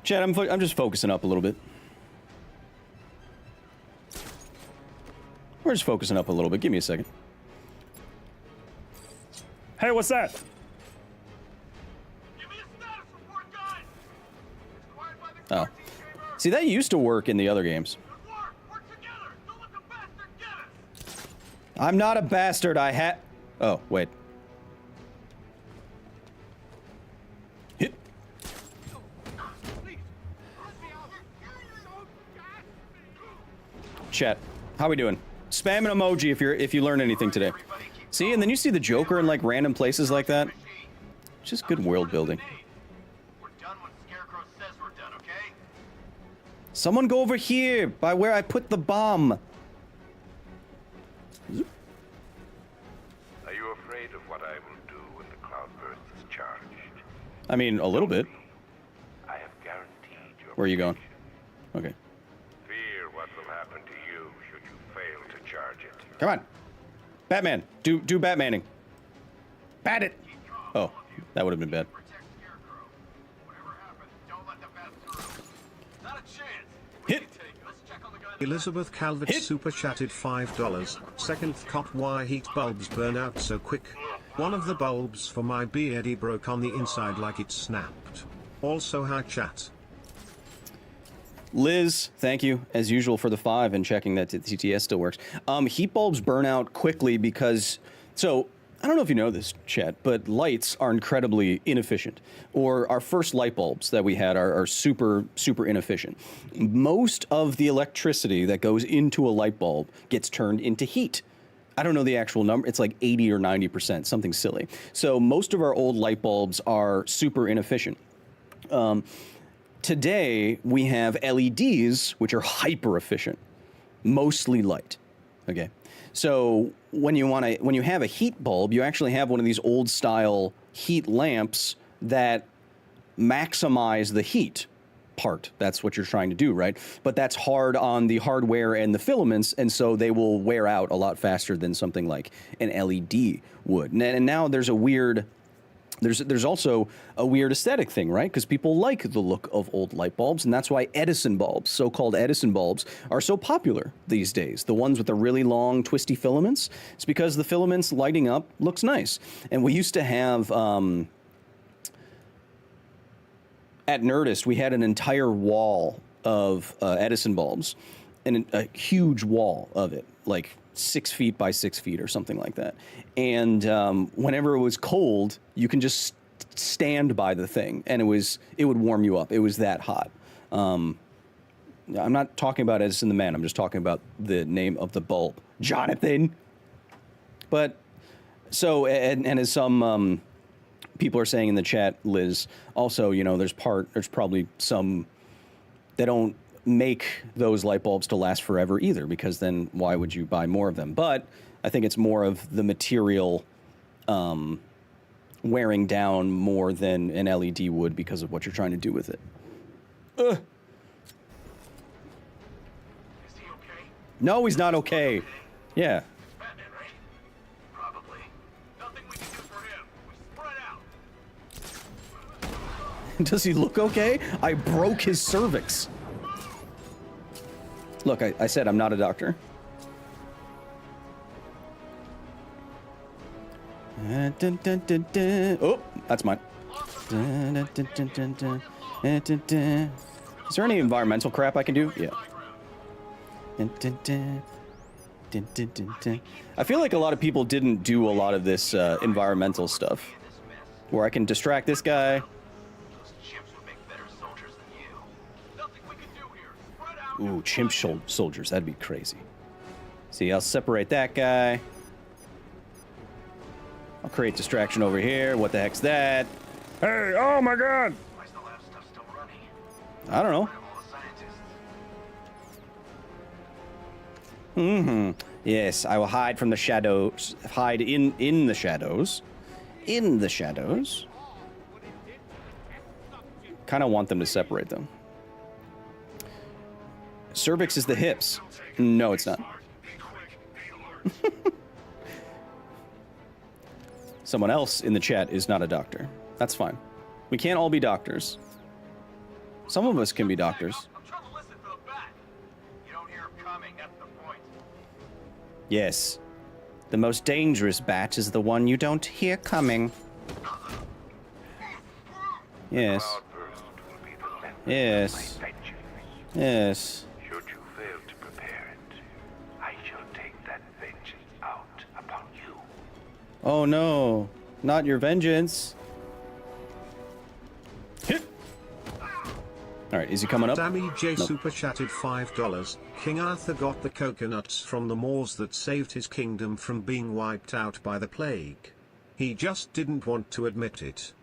Chad, I'm just focusing up a little bit. We're just focusing up a little bit. Give me a second. Hey, what's that? Give me a status report, guys. It's quiet by the Oh. quarantine chamber. See, that used to work in the other games. Good work. Work together. Don't let the bastard get us. I'm not a bastard. I had... Oh, wait. Hit. Chat, how we doing? Spam an emoji if you learn anything today. See, and then you see the Joker in like random places like that. It's just good world building. We're done when Scarecrow says we're done, okay? Someone go over here by where I put the bomb. Are you afraid of what I will do when the cloudburst is charged? I mean, a little bit. I have guaranteed your Where are you going? protection. Okay. Fear what will happen to you should you fail to charge it. Come on. Batman. Do Batmaning. Bat it. Oh, that would have been bad. Protect Scarecrow. Whatever happens, don't let the best through. Not a chance. Hit. Let's check on the guy. Elizabeth Calvert Hit. super chatted $5. Second cop, why heat bulbs burn out so quick? One of the bulbs for my beardy broke on the inside like it snapped. Also hi chat. Liz, thank you, as usual, for the 5 and checking that the TTS still works. Heat bulbs burn out quickly because... So, I don't know if you know this, chat, but lights are incredibly inefficient. Or our first light bulbs that we had are super, super inefficient. Most of the electricity that goes into a light bulb gets turned into heat. I don't know the actual number. It's like 80 or 90%, something silly. So most of our old light bulbs are super inefficient. Today, we have LEDs, which are hyper efficient, mostly light. Okay, so when you have a heat bulb, you actually have one of these old style heat lamps that maximize the heat part. That's what you're trying to do, right? But that's hard on the hardware and the filaments, and so they will wear out a lot faster than something like an LED would. And now there's a weird... There's also a weird aesthetic thing, right? Because people like the look of old light bulbs, and that's why Edison bulbs, so-called Edison bulbs, are so popular these days. The ones with the really long, twisty filaments. It's because the filaments lighting up looks nice. And we used to have, at Nerdist, we had an entire wall of Edison bulbs, and a huge wall of it, like 6 feet by 6 feet or something like that. And whenever it was cold, you can just stand by the thing, and it would warm you up. It was that hot. I'm not talking about Edison the man. I'm just talking about the name of the bulb, Jonathan. But so, and as some people are saying in the chat, Liz, also, you know, there's probably some they don't make those light bulbs to last forever either, because then why would you buy more of them? But I think it's more of the material wearing down more than an LED would because of what you're trying to do with it. Is he okay? No, he's not okay. Yeah. Batman, right? Probably. Nothing we can do for him. We spread out. Does he look okay? I broke his cervix. Look, I said I'm not a doctor. Oh, that's mine. Is there any environmental crap I can do? Yeah. Dun, dun, dun, dun. I feel like a lot of people didn't do a lot of this environmental stuff. Where I can distract this guy. Ooh, chimp soldiers. That'd be crazy. See, I'll separate that guy. I'll create distraction over here. What the heck's that? Hey, oh my god! I don't know. Yes, I will hide from the shadows. Hide in the shadows. In the shadows. Kind of want them to separate them. Cervix is the hips. No, it's not. Someone else in the chat is not a doctor. That's fine. We can't all be doctors. Some of us can be doctors. Yes. The most dangerous bat is the one you don't hear coming. Yes. Yes. Yes. Should you fail to prepare it, I shall take that vengeance out upon you. Oh no. Not your vengeance. Hit. Alright, is he coming up? Sammy J Nope. super chatted $5. King Arthur got the coconuts from the Moors that saved his kingdom from being wiped out by the plague. He just didn't want to admit it.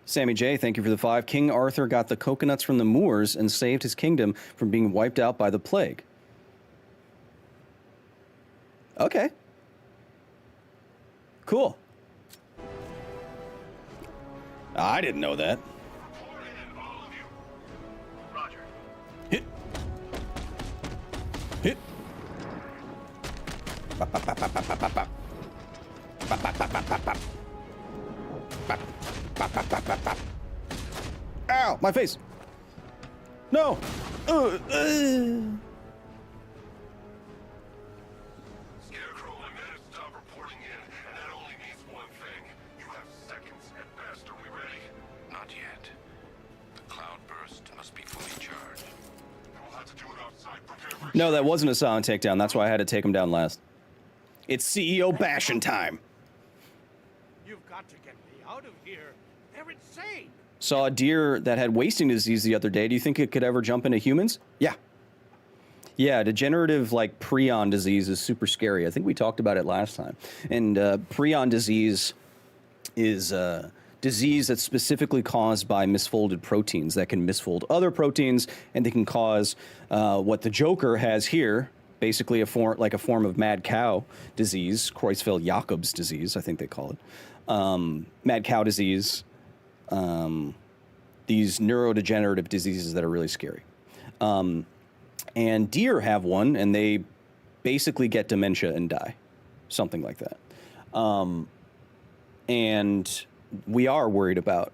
Sammy J, thank you for the 5. King Arthur got the coconuts from the Moors and saved his kingdom from being wiped out by the plague. Okay. Cool. I didn't know that. Hit. Hit. Bop, bop, bop, bop, bop, bop, bop. Bop, bop, bop, bop, bop, bop. Bop, bop, bop, bop, bop, bop. Ow, my face. No. Scarecrow, my men have stopped reporting in, and that only means one thing. You have seconds at best. Are we ready? Not yet. The cloud burst must be fully charged. We'll have to do it outside. Prepare for No, that wasn't a silent takedown. That's why I had to take him down last. It's CEO bashing time. You've got to get me out of here. They're insane. Saw a deer that had wasting disease the other day. Do you think it could ever jump into humans? Yeah. Yeah, degenerative, like, prion disease is super scary. I think we talked about it last time. And prion disease is a disease that's specifically caused by misfolded proteins that can misfold other proteins, and they can cause what the Joker has here, basically a form of mad cow disease, Creutzfeldt-Jakob's disease, I think they call it. Mad cow disease, these neurodegenerative diseases that are really scary. And deer have one, and they basically get dementia and die, something like that. And we are worried about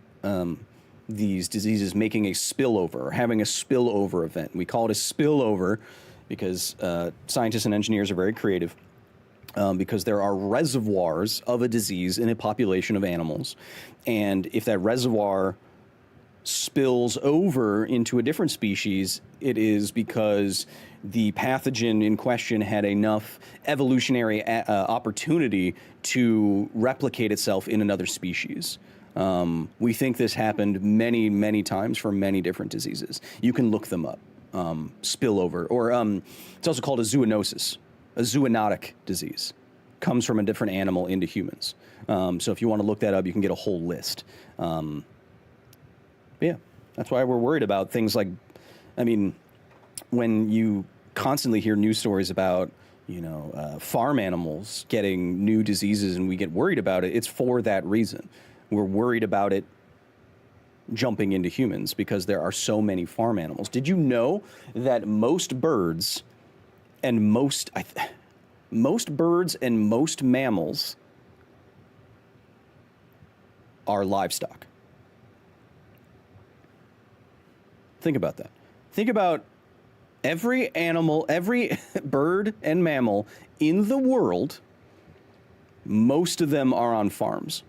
these diseases making a spillover, or having a spillover event. We call it a spillover because scientists and engineers are very creative, because there are reservoirs of a disease in a population of animals. And if that reservoir spills over into a different species, it is because the pathogen in question had enough evolutionary opportunity to replicate itself in another species. We think this happened many, many times for many different diseases. You can look them up. Spillover, or it's also called a zoonosis, a zoonotic disease. Comes from a different animal into humans. So if you want to look that up, you can get a whole list. But yeah, that's why we're worried about things like, I mean, when you constantly hear news stories about, farm animals getting new diseases and we get worried about it, it's for that reason. We're worried about it jumping into humans because there are so many farm animals. Did you know that most birds and most mammals are livestock? Think about that. Think about every animal, every bird and mammal in the world, most of them are on farms.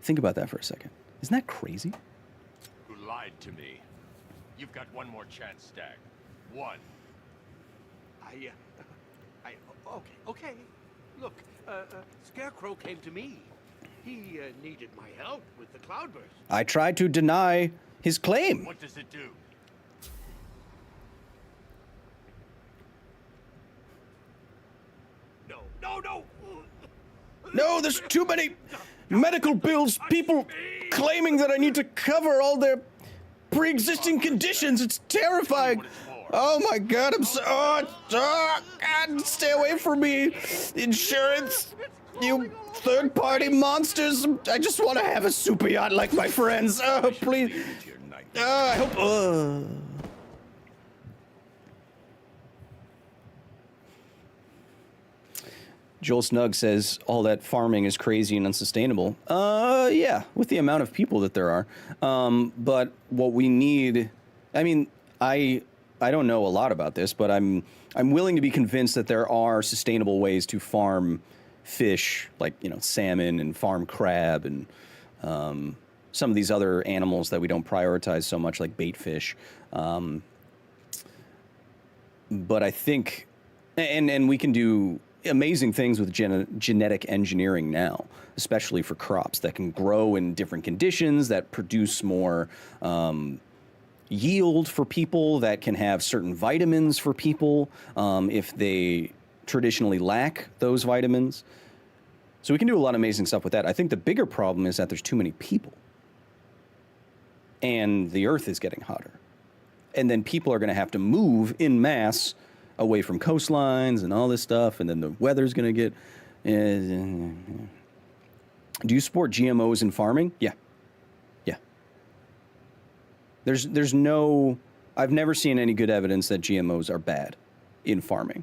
Think about that for a second. Isn't that crazy? Who lied to me? You've got one more chance, Stag. One. Okay. Look, Scarecrow came to me. He needed my help with the cloudburst. I tried to deny his claim. What does it do? No! No, there's too many medical bills, people claiming that I need to cover all their pre-existing conditions. It's terrifying. Oh my God, I'm so... God, stay away from me. Insurance, you third-party monsters. I just want to have a super yacht like my friends. Oh, please. I hope... Joel Snug says all that farming is crazy and unsustainable. Yeah, with the amount of people that there are. But what we need, I mean, I don't know a lot about this, but I'm willing to be convinced that there are sustainable ways to farm fish, like, you know, salmon, and farm crab, and some of these other animals that we don't prioritize so much, like bait fish. But I think, and we can do amazing things with genetic engineering now, especially for crops that can grow in different conditions, that produce more yield for people, that can have certain vitamins for people if they traditionally lack those vitamins. So we can do a lot of amazing stuff with that. I think the bigger problem is that there's too many people. And the earth is getting hotter. And then people are going to have to move en masse away from coastlines and all this stuff, and then the weather's going to get... Do you support GMOs in farming? Yeah. There's no... I've never seen any good evidence that GMOs are bad in farming.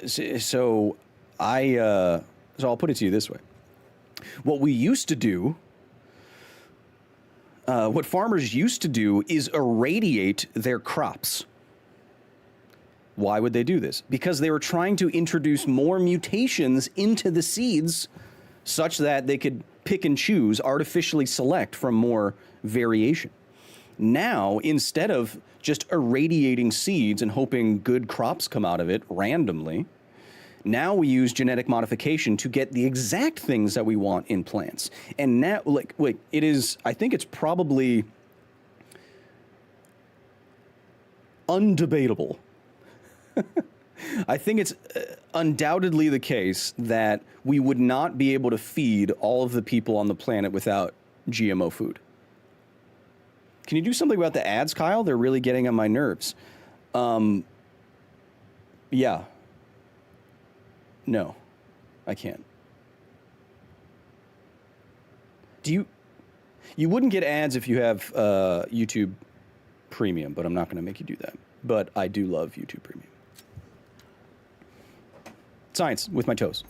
So I'll put it to you this way. What we used to do... what farmers used to do is irradiate their crops. Why would they do this? Because they were trying to introduce more mutations into the seeds such that they could pick and choose, artificially select from more variation. Now, instead of just irradiating seeds and hoping good crops come out of it randomly, now we use genetic modification to get the exact things that we want in plants. And now, it is, I think it's probably undebatable. I think it's undoubtedly the case that we would not be able to feed all of the people on the planet without GMO food. Can you do something about the ads, Kyle? They're really getting on my nerves. Yeah. No, I can't. You wouldn't get ads if you have YouTube Premium, but I'm not going to make you do that. But I do love YouTube Premium. Science with my toes.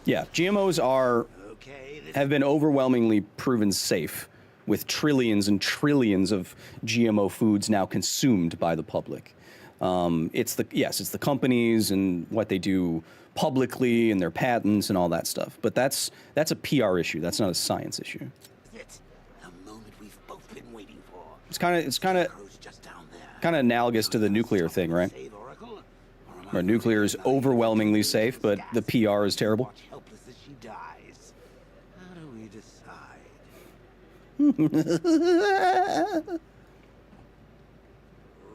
Yeah, GMOs have been overwhelmingly proven safe, with trillions and trillions of GMO foods now consumed by the public. It's the companies and what they do publicly and their patents and all that stuff. But that's a PR issue. That's not a science issue. It's the moment we've both been waiting for. It's kind of analogous to the nuclear thing, right? Where nuclear is overwhelmingly safe, but the PR is terrible. Helpless as she dies. How do we decide?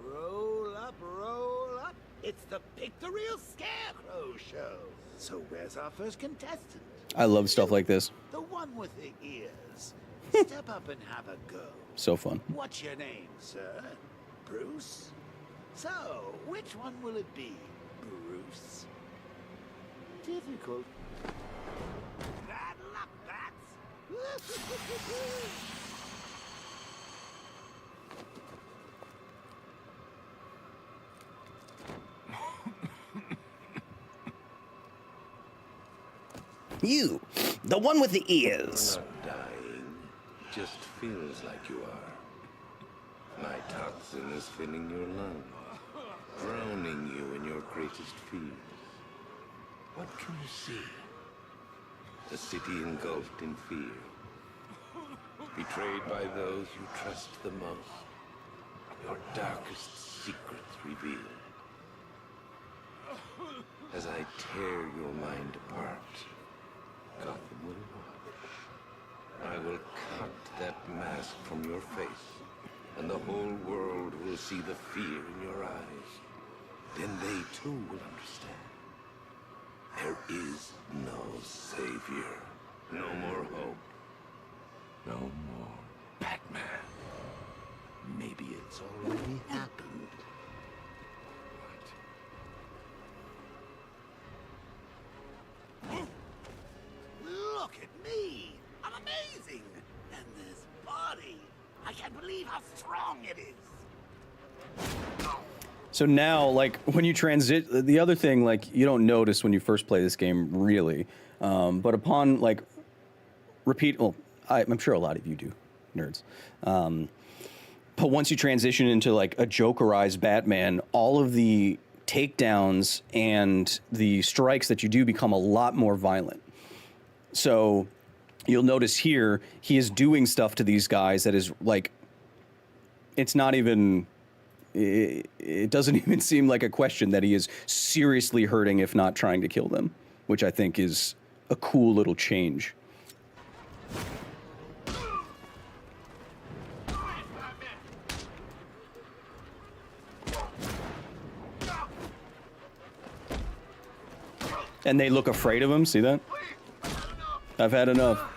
Roll up. It's the Pick the Real Scarecrow show. So where's our first contestant? I love stuff like this. The one with the ears. Step up and have a go. So fun. What's your name, sir? Bruce? So, which one will it be, Bruce? Difficult. Bad luck, bats. You, the one with the ears. You're not dying. Just feels like you are. My toxin is filling your lungs, drowning you in your greatest fears. What can you see? A city engulfed in fear. Betrayed by those you trust the most. darkest secrets revealed. As I tear your mind apart, Gotham will watch. I will cut that mask from your face, and the whole world will see the fear in your eyes. Then they too will understand. There is no savior, no more hope, no more Batman. Maybe it's already happened. Look at me! I'm amazing! And this body! I can't believe how strong it is! So now, like, when you transit, the other thing, like, you don't notice when you first play this game, really. But upon, like, well, I'm sure a lot of you do, nerds. But once you transition into, like, a Jokerized Batman, all of the takedowns and the strikes that you do become a lot more violent. So you'll notice here, he is doing stuff to these guys that is, like, it's not even... It doesn't even seem like a question that he is seriously hurting, if not trying to kill them, which I think is a cool little change. And they look afraid of him, see that? I've had enough.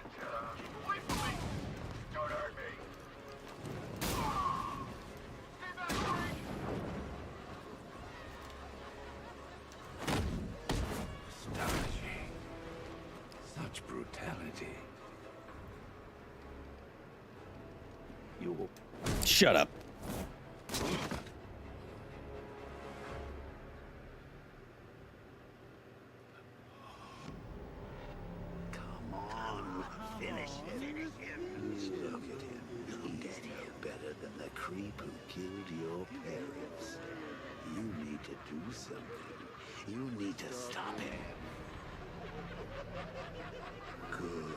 Shut up. Come on, finish him. Look at him. He'll get here better than the creep who killed your parents. You need to do something. You need to stop him. Good.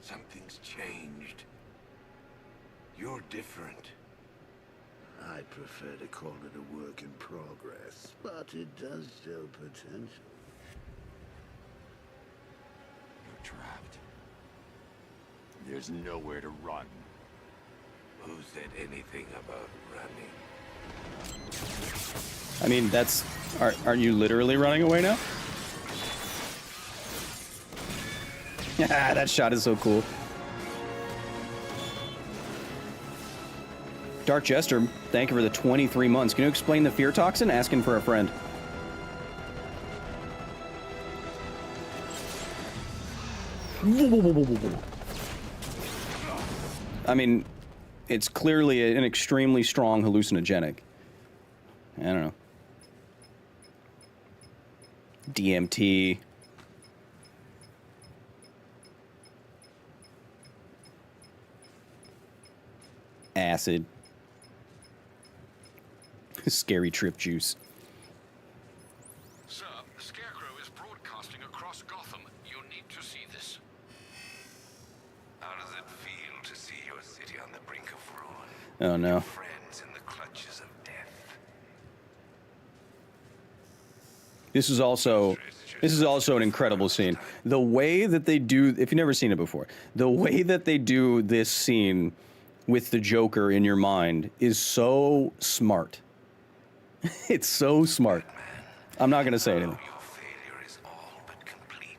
Something's changed. You're different. I'd prefer to call it a work in progress, but it does show potential. You're trapped. There's nowhere to run. Who said anything about running? I mean, that's... Aren't you literally running away now? That shot is so cool. Dark Jester, thank you for the 23 months. Can you explain the fear toxin? Asking for a friend. I mean, it's clearly an extremely strong hallucinogenic. I don't know. DMT. Acid. Scary trip juice. Sir, the Scarecrow is broadcasting across Gotham. You need to see this. How does it feel to see your city on the brink of ruin? Oh no. Your friends in the clutches of death. This is also an incredible scene. The way that they do, if you've never seen it before, the way that they do this scene with the Joker in your mind is so smart. It's so smart. I'm not going to say anything. Your failure is all but complete.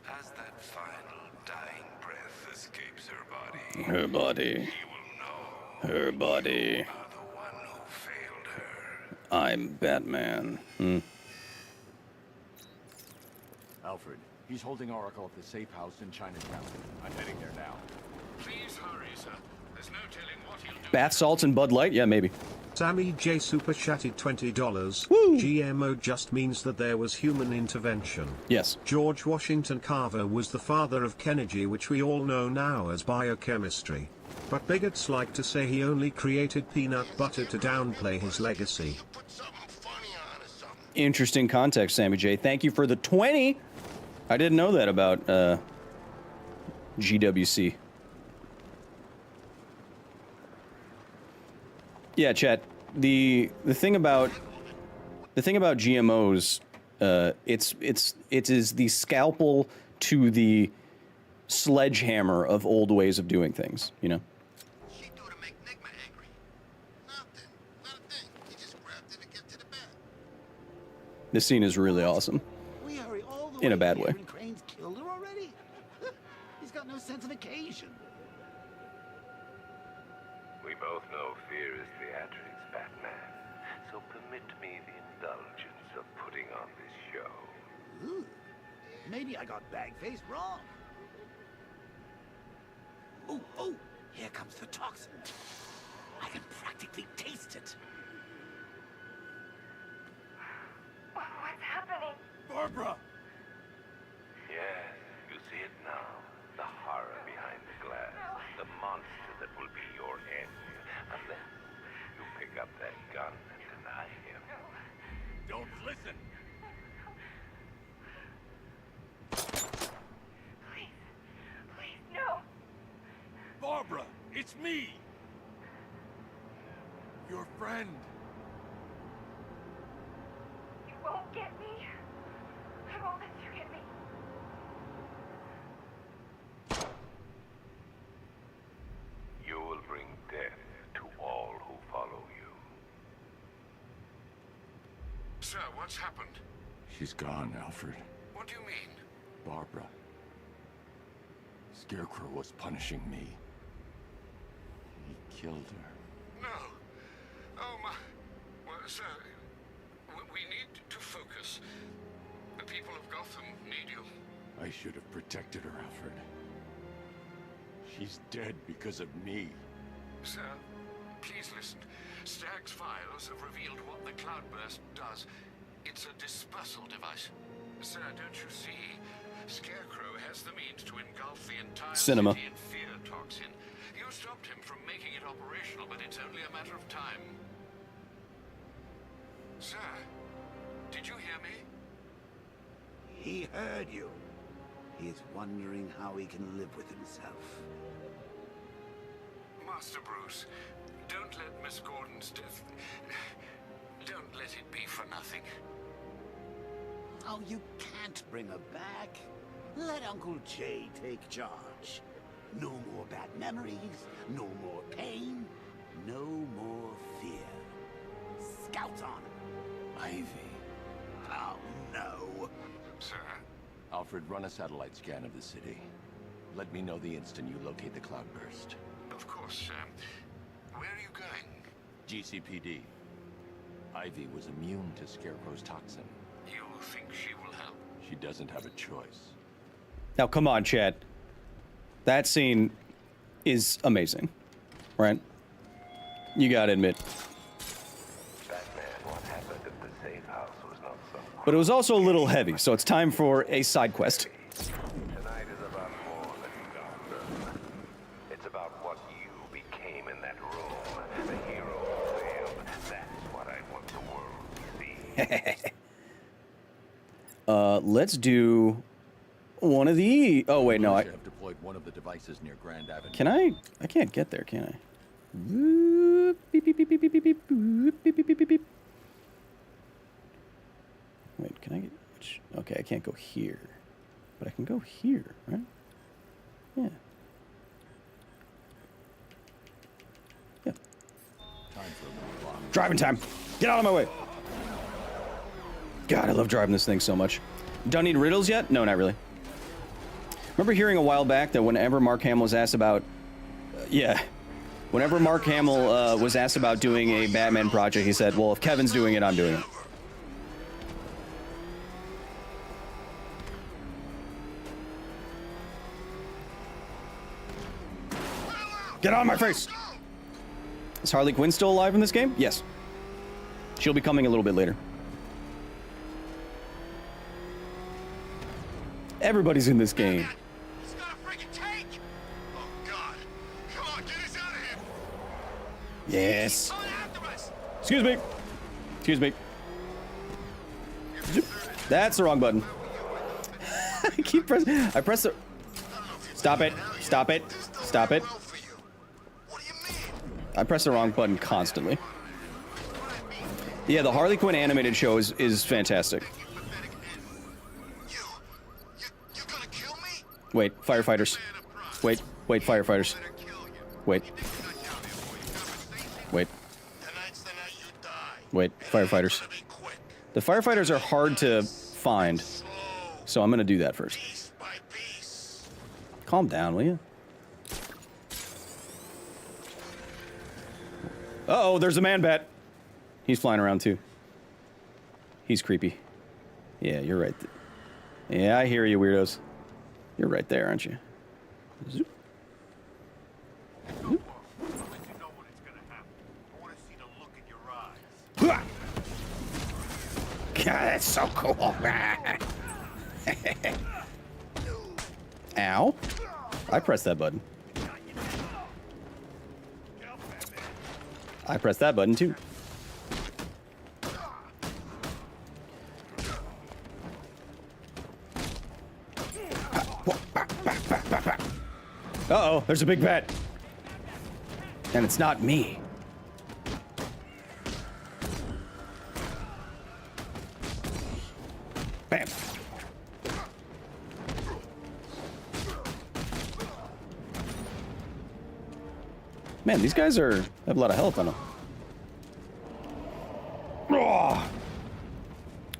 As that final dying breath escapes her body, Her body. she will know Her body. you are the one who failed her. I'm Batman. Alfred, he's holding Oracle at the safe house in Chinatown. I'm heading there now. Please hurry, sir. There's no telling what he'll do. Bath salts and Bud Light? Yeah, maybe. Sammy J super chatted $20. Woo! GMO just means that there was human intervention. Yes. George Washington Carver was the father of Kennedy, which we all know now as biochemistry. But bigots like to say he only created peanut butter to downplay his legacy. Interesting context, Sammy J. Thank you for the 20. I didn't know that about GWC. Yeah, chat. The thing about GMOs, it is the scalpel to the sledgehammer of old ways of doing things. You know. This scene is really awesome. We hurry all the In a way bad here way. and Crane's killed her already? He's got no sense of occasion. We both know fear is theatrics, Batman. So permit me the indulgence of putting on this show. Ooh, maybe I got bag-faced wrong. Oh, here comes the toxin. I can practically taste it. What's happening? Barbara! Yes, you see it now. The horror behind the glass. The monster that will be your end. Unless you pick up that gun and deny him. Don't listen! Please, no. Barbara, it's me! Your friend. You won't get me. I won't let you get me. You will bring death to all who follow you. Sir, what's happened? She's gone, Alfred. What do you mean? Barbara. Scarecrow was punishing me. He killed her. No. Oh, my... Well, sir, we need to focus. The people of Gotham need you. I should have protected her, Alfred. She's dead because of me. Sir, please listen. Stagg's files have revealed what the cloudburst does. It's a dispersal device. Sir, don't you see? Scarecrow has the means to engulf the entire Cinema. city in fear toxin. You stopped him from making it operational, but it's only a matter of time. Sir, did you hear me? He heard you. He's wondering how he can live with himself. Master Bruce, don't let Miss Gordon's death... Don't let it be for nothing. Oh, you can't bring her back. Let Uncle Jay take charge. No more bad memories, no more pain, no more fear. Scouts on her. Ivy. Oh, no. Sir? Alfred, run a satellite scan of the city. Let me know the instant you locate the cloudburst. Of course, sir. Where are you going? GCPD. Ivy was immune to Scarecrow's toxin. You think she will help? She doesn't have a choice. Now, come on, Chad. That scene is amazing, right? You gotta admit. Batman, what happened at the safe house was not some... But it was also a little heavy, so it's time for a side quest. Tonight is about more than Gotham. It's about what you became in that room. The hero who failed. That's what I want the world to see. Let's do one of the... Oh, wait, no, I... have deployed one of the devices near Grand Avenue. Can I? I can't get there, can I? Boop, beep, beep, beep, beep, beep, beep, beep, boop, beep, beep, beep, beep, beep. Wait, can I get... Which, okay, I can't go here. But I can go here, right? Yeah. Yeah. Time for a little long. Driving time. Get out of my way. God, I love driving this thing so much. Don't need riddles yet? No, not really. Remember hearing a while back that whenever Mark Hamill was asked about... Whenever Mark Hamill was asked about doing a Batman project, he said, well, if Kevin's doing it, I'm doing it. Get out of my face! Is Harley Quinn still alive in this game? Yes. She'll be coming a little bit later. Everybody's in this game. He's got a freaking tank! Oh God! Come on, get us out of here! Yes. He's coming after us! Excuse me. Excuse me. That's the wrong button. I keep pressing. I press the. Stop it. Stop it. Stop it. I press the wrong button constantly. Yeah, the Harley Quinn animated show is fantastic. Wait, firefighters. Wait, firefighters. Wait. Wait. Wait, firefighters. The firefighters are hard to find, so I'm gonna do that first. Calm down, will you? Uh-oh, there's a man-bat. He's flying around, too. He's creepy. Yeah, you're right. Yeah, I hear you, weirdos. You're right there, aren't you? Zoop. Zoop. God, that's so cool. Ow. I pressed that button. I pressed that button too. Uh-oh, there's a big bat. And it's not me. Bam. Man, these guys have a lot of health on them. Oh.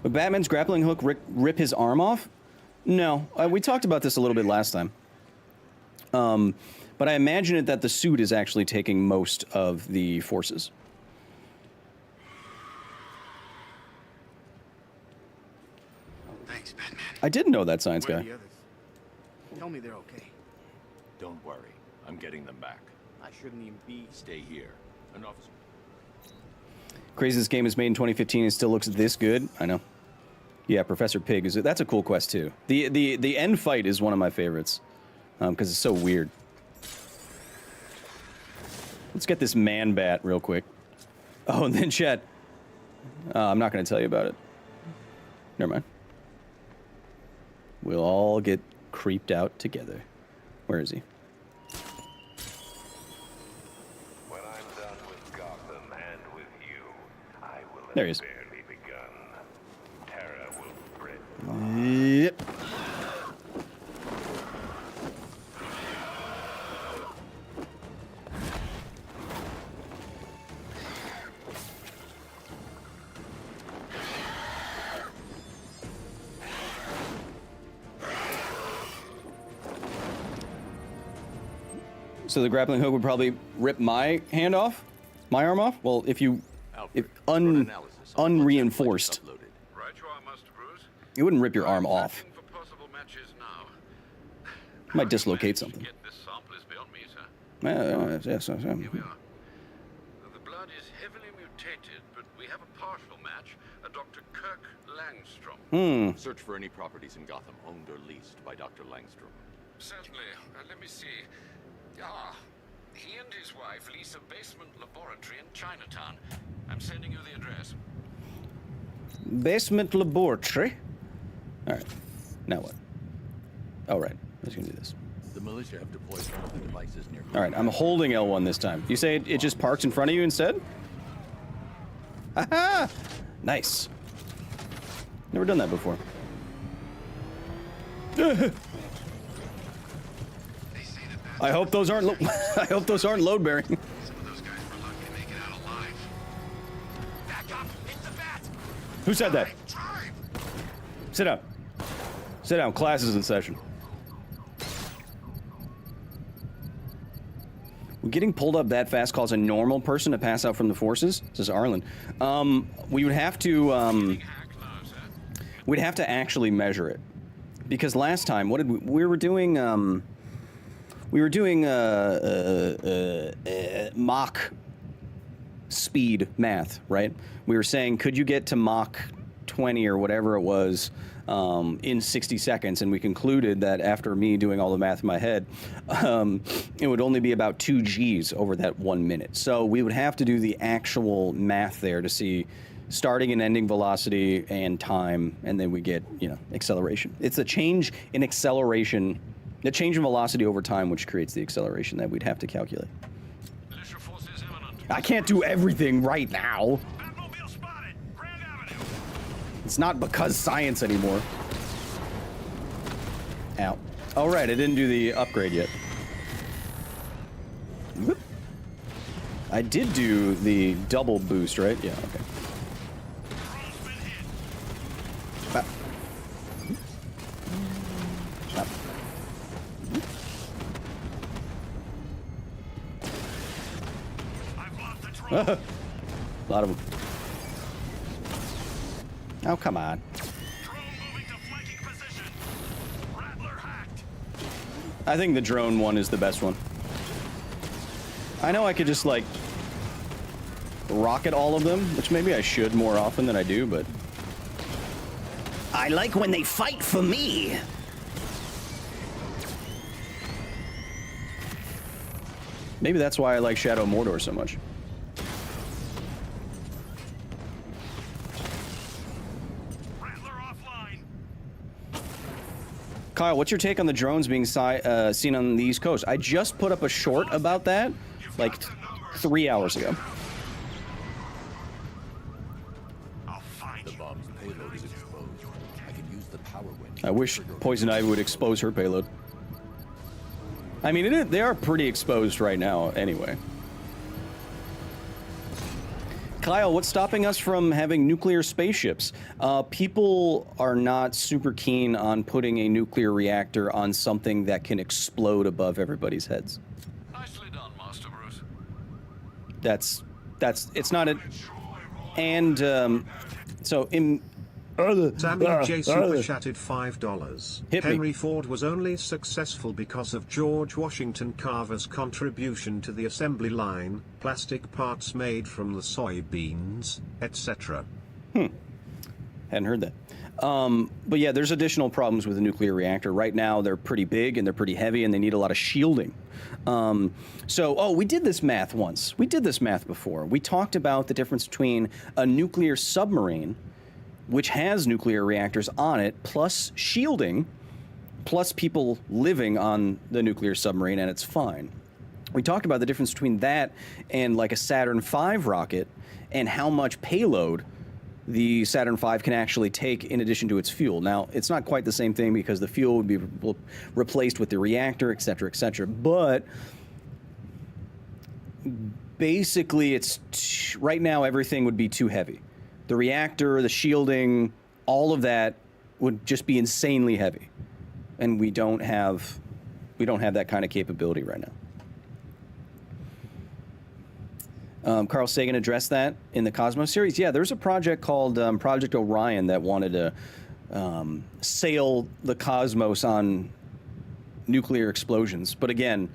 Would Batman's grappling hook rip his arm off? No. We talked about this a little bit last time. But I imagine it that the suit is actually taking most of the forces. Thanks, Batman. I didn't know that science Where are guy. the others? Tell me they're okay. Don't worry. I'm getting them back. I shouldn't even be. Stay here. An officer. Crazy this game is made in 2015 and still looks this good. I know. Yeah, Professor Pig that's a cool quest too. The end fight is one of my favorites because it's so weird. Let's get this man bat real quick. Oh, and then chat. I'm not going to tell you about it. Never mind. We'll all get creeped out together. Where is he? When I'm done with Gotham and with you, I will have There he is. barely begun. Terror will spread. Yep. So the grappling hook would probably rip my hand off? My arm off? Well, if unreinforced. Right you are, Master Bruce. It wouldn't rip your arm off. For possible matches now. Might dislocate something. Get this sample is beyond me, sir. Yes. Here we are. The blood is heavily mutated, but we have a partial match, a Dr. Kirk Langstrom. Search for any properties in Gotham owned or leased by Dr. Langstrom. Certainly. Let me see. Ah, he and his wife lease a basement laboratory in Chinatown. I'm sending you the address. Basement laboratory. All right. Now what? Oh, right. I was going to do this. The militia have deployed one of the devices near. All right. I'm holding L1 this time. You say it just parks in front of you instead? Haha! Nice. Never done that before. I hope those aren't. I hope those aren't load bearing. Some of those guys were lucky to make it out alive. Back up! Hit the bat! Who said that? Drive! Sit down. Sit down. Class is in session. Would getting pulled up that fast cause a normal person to pass out from the forces? Says Arlen. We would have to. We'd have to actually measure it, because last time, what did we were doing? We were doing mock speed math, right? We were saying, could you get to Mach 20 or whatever it was in 60 seconds? And we concluded that after me doing all the math in my head, it would only be about 2 Gs over that 1 minute. So we would have to do the actual math there to see starting and ending velocity and time, and then we get, you know, acceleration. It's a change in acceleration, the change in velocity over time, which creates the acceleration that we'd have to calculate. I can't do everything right now. It's not because science anymore. Ow. All right, I didn't do the upgrade yet. Whoop. I did do the double boost, right? Yeah, okay. Ah. Ah. A lot of them. Oh, come on. I think the drone one is the best one. I know I could just, like, rocket all of them, which maybe I should more often than I do, but... I like when they fight for me! Maybe that's why I like Shadow Mordor so much. Kyle, what's your take on the drones being seen on the East Coast? I just put up a short about that, like 3 hours ago. The bomb's payload is exposed. I can use the power winch. I wish Poison Ivy would expose her payload. I mean, they are pretty exposed right now, anyway. Kyle, what's stopping us from having nuclear spaceships? People are not super keen on putting a nuclear reactor on something that can explode above everybody's heads. Nicely done, Master Bruce. It's not a... And, so, in... Sammy J. Super chatted $5. Hit me. Henry Ford was only successful because of George Washington Carver's contribution to the assembly line, plastic parts made from the soybeans, etc. Hadn't heard that. But yeah, there's additional problems with a nuclear reactor. Right now, they're pretty big and they're pretty heavy and they need a lot of shielding. We did this math once. We did this math before. We talked about the difference between a nuclear submarine, which has nuclear reactors on it, plus shielding, plus people living on the nuclear submarine, and it's fine. We talked about the difference between that and like a Saturn V rocket and how much payload the Saturn V can actually take in addition to its fuel. Now, it's not quite the same thing because the fuel would be replaced with the reactor, et cetera, but basically right now everything would be too heavy. The reactor, the shielding, all of that would just be insanely heavy. And we don't have that kind of capability right now. Carl Sagan addressed that in the Cosmos series. Yeah, there's a project called Project Orion that wanted to sail the cosmos on nuclear explosions. But again,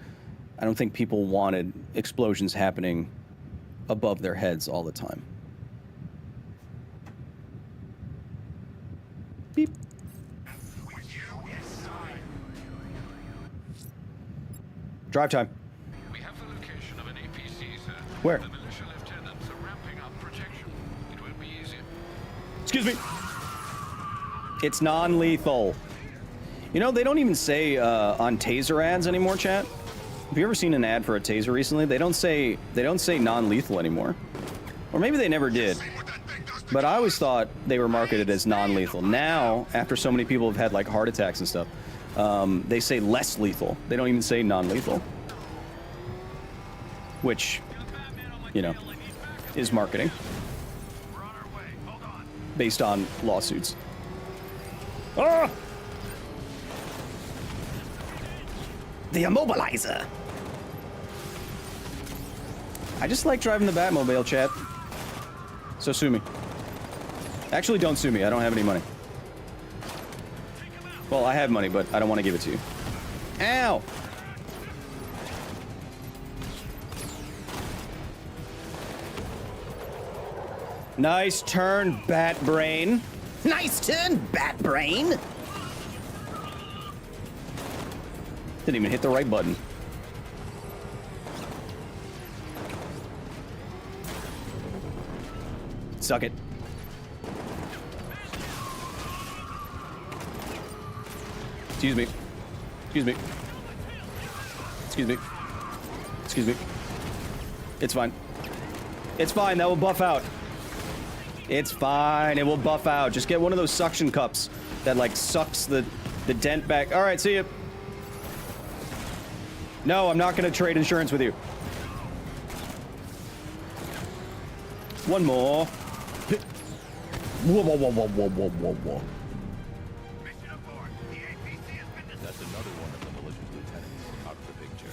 I don't think people wanted explosions happening above their heads all the time. Beep. Drive time. We have the location of an APC, sir. Where? The militia lieutenants are ramping up protection. It will be easier. Excuse me. It's non-lethal. You know, they don't even say on taser ads anymore, chat. Have you ever seen an ad for a taser recently? They don't say non-lethal anymore. Or maybe they never did. But I always thought they were marketed as non-lethal. Now, after so many people have had like heart attacks and stuff, they say less lethal. They don't even say non-lethal. Which, you know, is marketing. Based on lawsuits. Ah! The immobilizer! I just like driving the Batmobile, chat. So sue me. Actually, don't sue me. I don't have any money. Well, I have money, but I don't want to give it to you. Ow! Nice turn, Bat Brain. Nice turn, Bat Brain. Didn't even hit the right button. Suck it. Excuse me. Excuse me. Excuse me. Excuse me. It's fine. It's fine. That will buff out. It's fine. It will buff out. Just get one of those suction cups that, like, sucks the dent back. All right, see you. No, I'm not going to trade insurance with you. One more. Whoa, whoa, whoa, whoa, whoa, whoa, whoa, whoa. That's another one of the malicious lieutenants out of the picture.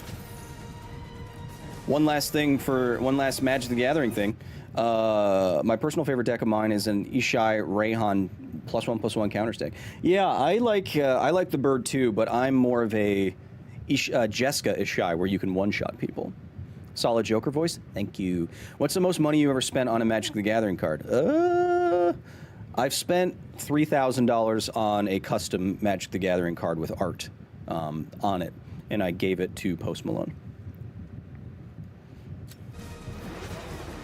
One last thing for one last Magic the Gathering thing. My personal favorite deck of mine is an Ishai Rayhan +1/+1 counter deck. Yeah, I like the bird too, but I'm more of a Jessica Ishai where you can one-shot people. Solid Joker voice. Thank you. What's the most money you ever spent on a Magic the Gathering card? I've spent $3,000 on a custom Magic the Gathering card with art on it, and I gave it to Post Malone.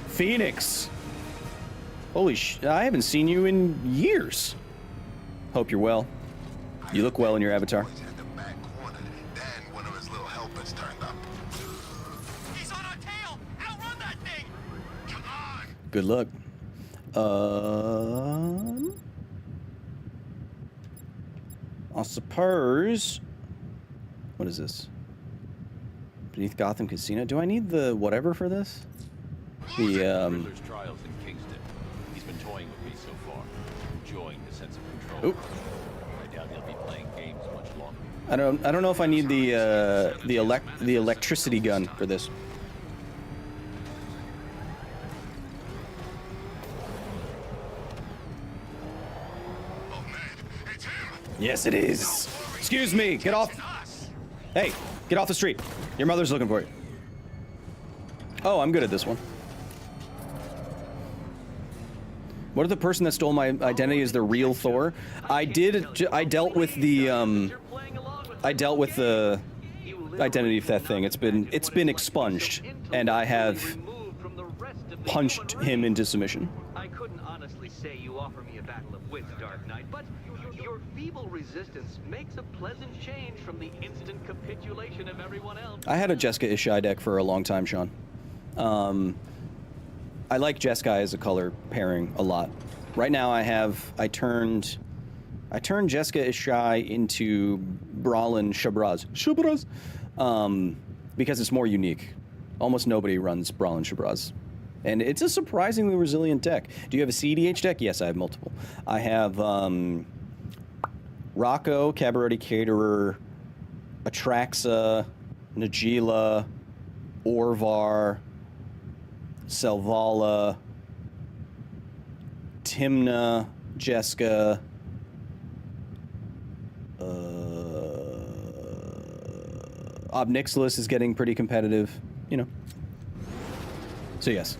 Phoenix. Holy I haven't seen you in years. Hope you're well. You look well in your avatar. Good luck. I suppose. What is this? Beneath Gotham Casino. Do I need the whatever for this? The Riddler's trials in Kingston. He's been toying with me so far, enjoying the sense of control. Oop. I doubt he'll be playing games much longer. I don't know if I need the electricity gun for this. Yes, it is. Excuse me. Get off. Hey, get off the street. Your mother's looking for you. Oh, I'm good at this one. What if the person that stole my identity is the real Thor? I dealt with the identity theft thing. It's been expunged, and I have punched him into submission. I couldn't honestly say you offer me a battle of wits, Dark Knight, but your feeble resistance makes a pleasant change from the instant capitulation of everyone else. I had a Jessica Ishai deck for a long time, Sean. I like Jessica as a color pairing a lot. Right now I turned Jessica Ishai into Brawlin Shabraz. Because it's more unique. Almost nobody runs Brawlin Shabraz. And it's a surprisingly resilient deck. Do you have a CDH deck? Yes, I have multiple. I have Rocco, Cabaret Caterer, Atraxa, Najila, Orvar, Selvala, Timna, Jessica, Obnixilis is getting pretty competitive, you know. So yes,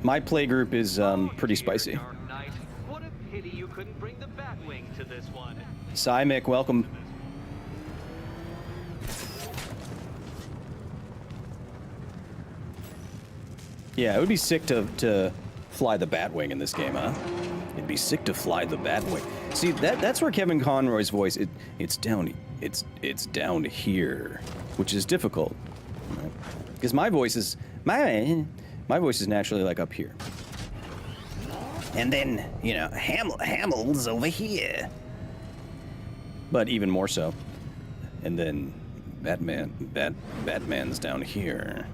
my play group is pretty spicy. What a pity you couldn't bring the Batwing to this one. Cymic, welcome. Yeah, it would be sick to fly the Batwing in this game, huh? It'd be sick to fly the Batwing. See, that's where Kevin Conroy's voice it's down here, which is difficult, right? Because my voice is naturally like up here. And then, you know, Hamill's over here. But even more so. And then Batman's down here.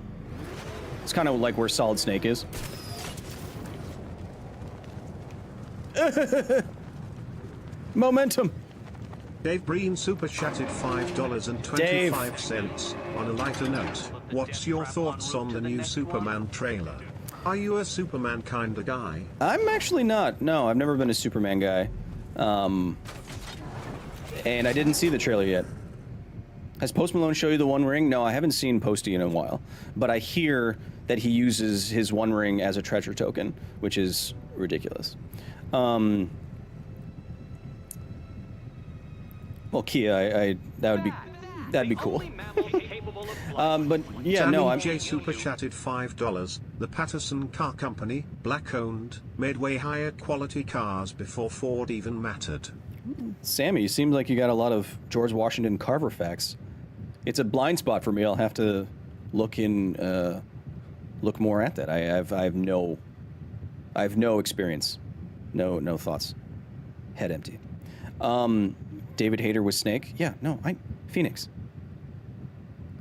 It's kind of like where Solid Snake is. Momentum. Dave Breen super chatted $5.25. On a lighter note, what's your thoughts on the new Superman trailer? Are you a Superman kinda guy? I'm actually not. No, I've never been a Superman guy. And I didn't see the trailer yet. Has Post Malone show you the One Ring? No, I haven't seen Posty in a while, but I hear that he uses his One Ring as a treasure token, which is ridiculous. Well, Kia, that'd be cool. But yeah, no, I'm. J super chatted $5. The Patterson Car Company, black-owned, made way higher quality cars before Ford even mattered. Sammy, you seem like you got a lot of George Washington Carver facts. It's a blind spot for me. I'll have to look more at that. I have no experience, no thoughts. Head empty. David Hayter was Snake. Yeah, no, Phoenix.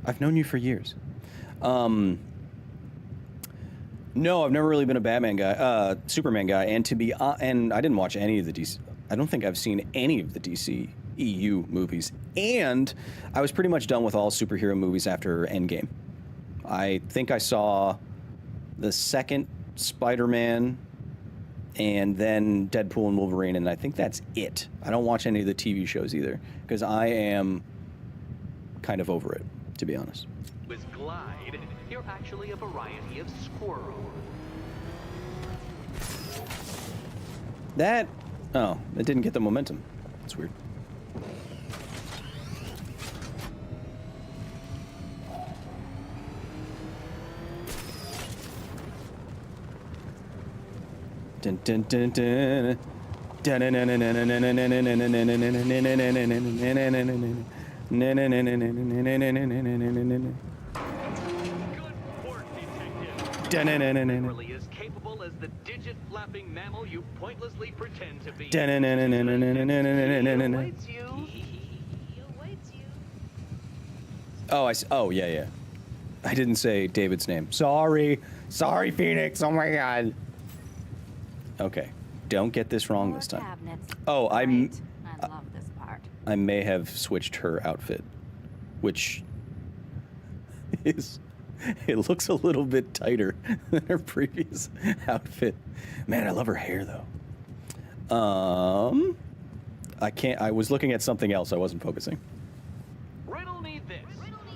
I've known you for years. No, I've never really been a Batman guy, Superman guy, and I didn't watch any of the DC. I don't think I've seen any of the DC EU movies, and I was pretty much done with all superhero movies after Endgame. I think I saw the second Spider-Man, and then Deadpool and Wolverine, and I think that's it. I don't watch any of the TV shows either, because I am kind of over it, to be honest. With Glide, you're actually a variety of squirrel. It didn't get the momentum. That's weird. Dun dun dun dun. Really as capable as the digit-flapping mammal you pointlessly pretend to be. He awaits you. Oh, yeah. I didn't say David's name. Sorry, Phoenix. Oh my God. Okay, don't get this wrong this time. Oh, I love this part. I may have switched her outfit, which is, it looks a little bit tighter than her previous outfit. Man, I love her hair though. I was looking at something else. I wasn't focusing. Riddle me this.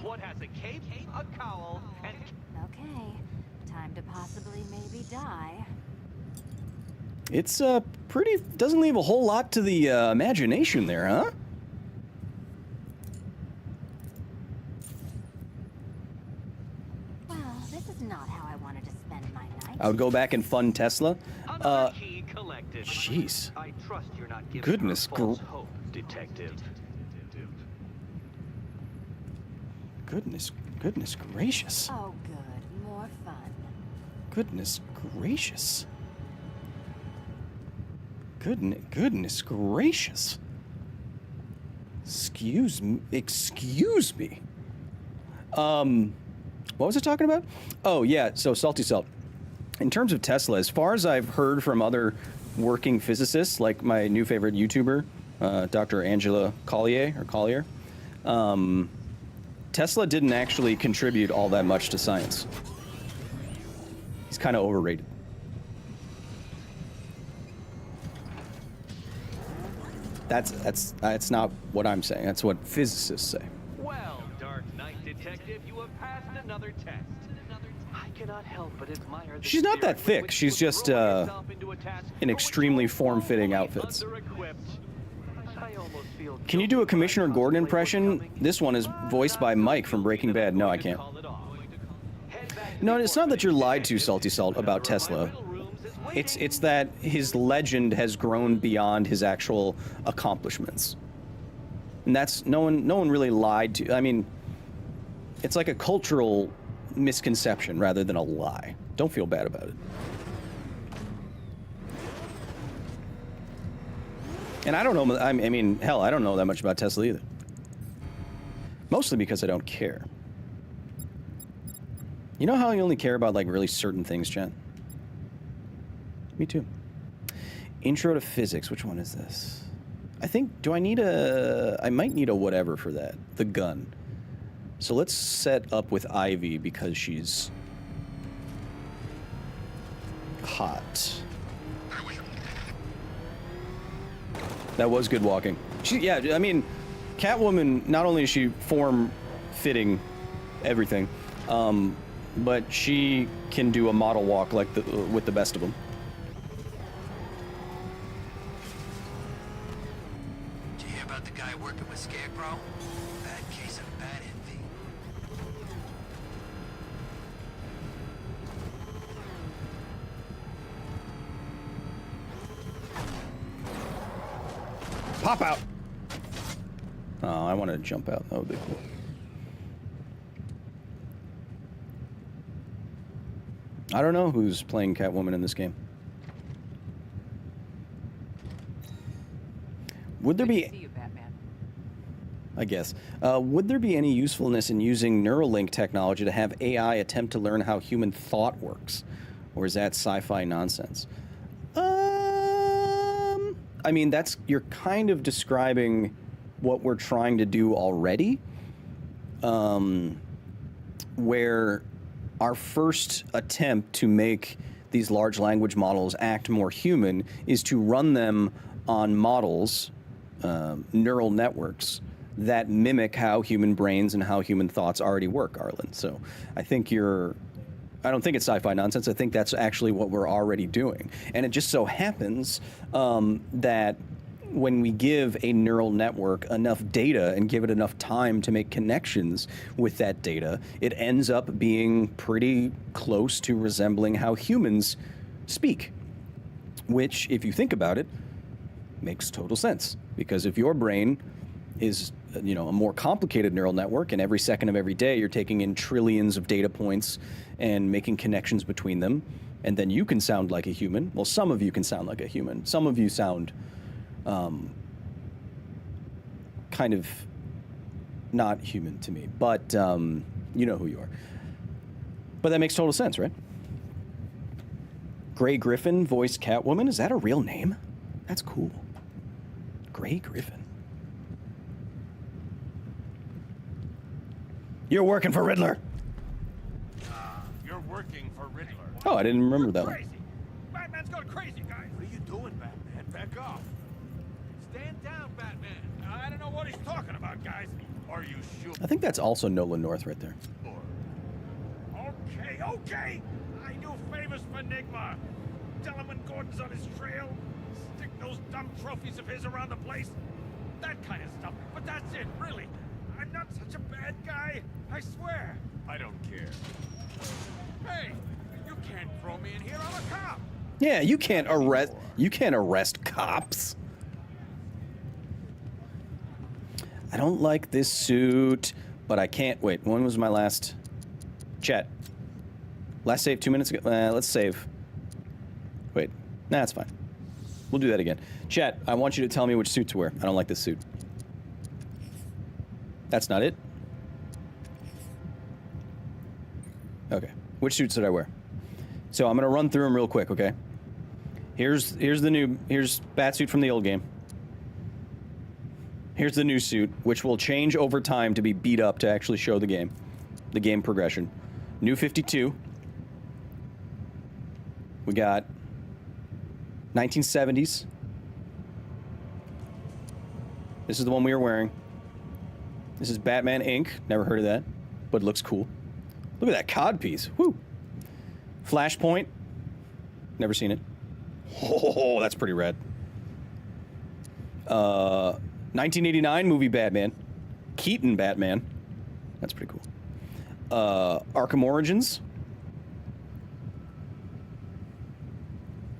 What has a cape, a cowl, and... Okay, time to possibly maybe die. It's doesn't leave a whole lot to the imagination there, huh? Well, this is not how I wanted to spend my night. I would go back and fund Tesla. Key collected. Jeez. I trust you're not giving Goodness her false hope, detective. Goodness gracious. Oh, good. More fun. Goodness gracious. Goodness gracious. Excuse me. What was I talking about? Oh, yeah, so Salty Salt. In terms of Tesla, as far as I've heard from other working physicists, like my new favorite YouTuber, Dr. Angela Collier, Tesla didn't actually contribute all that much to science. He's kind of overrated. That's not what I'm saying. That's what physicists say. Well, Dark Knight detective, you have passed another test. I cannot help but admire the She's not that thick. She's just in extremely form-fitting outfits. Can you do a Commissioner Gordon impression? This one is voiced by Mike from Breaking Bad. No, I can't. No, it's not that you're lied to, Salty Salt, about Tesla. It's that his legend has grown beyond his actual accomplishments. And that's no one really lied to. I mean, it's like a cultural misconception rather than a lie. Don't feel bad about it. And I don't know, I mean, hell, I don't know that much about Tesla either. Mostly because I don't care. You know how you only care about, like, really certain things, Jen? Me too. Intro to Physics, which one is this? I think, I might need a whatever for that. The gun. So let's set up with Ivy because she's hot. That was good walking. Yeah, I mean, Catwoman, not only is she form-fitting everything, but she can do a model walk like with the best of them. Did you hear about the guy working with Scarecrow? Bad case of bad envy. Pop out! Oh, I want to jump out. That would be cool. I don't know who's playing Catwoman in this game. Would there be... See you, Batman. I guess. Would there be any usefulness in using Neuralink technology to have AI attempt to learn how human thought works? Or is that sci-fi nonsense? I mean, that's... You're kind of describing what we're trying to do already. Where our first attempt to make these large language models act more human is to run them on models, neural networks, that mimic how human brains and how human thoughts already work, Arlen. So I think you're... I don't think it's sci-fi nonsense. I think that's actually what we're already doing. And it just so happens that when we give a neural network enough data and give it enough time to make connections with that data, it ends up being pretty close to resembling how humans speak. Which, if you think about it, makes total sense. Because if your brain is, you know, a more complicated neural network, and every second of every day you're taking in trillions of data points and making connections between them, and then you can sound like a human. Well, some of you can sound like a human. Some of you sound kind of not human to me, but you know who you are. But that makes total sense, right? Gray Griffin voiced Catwoman. Is that a real name? That's cool. Gray Griffin. You're working for Riddler. You're working for Riddler. Oh, I didn't remember that one. Crazy. Batman's gone crazy, guys. What are you doing, Batman? Back off. Stand down, Batman. I don't know what he's talking about, guys. Are you sure? I think that's also Nolan North right there. Okay. I do favors for Enigma. Tell him when Gordon's on his trail. Stick those dumb trophies of his around the place. That kind of stuff. But that's it, really. I'm not such a bad guy. I swear. I don't care. Hey, you can't throw me in here. I'm a cop. Yeah, you can't arrest cops. I don't like this suit, but I can't wait. When was my last chat? Last save 2 minutes ago. Let's save. Wait, nah, that's fine. We'll do that again. Chat, I want you to tell me which suit to wear. I don't like this suit. That's not it. Okay, which suits did I wear? So I'm gonna run through them real quick, okay? Here's Batsuit from the old game. Here's the new suit, which will change over time to be beat up to actually show the game progression. New 52. We got 1970s. This is the one we were wearing. This is Batman Inc. Never heard of that, but it looks cool. Look at that codpiece. Woo! Flashpoint. Never seen it. Oh, that's pretty rad. 1989 movie Batman. Keaton Batman. That's pretty cool. Arkham Origins.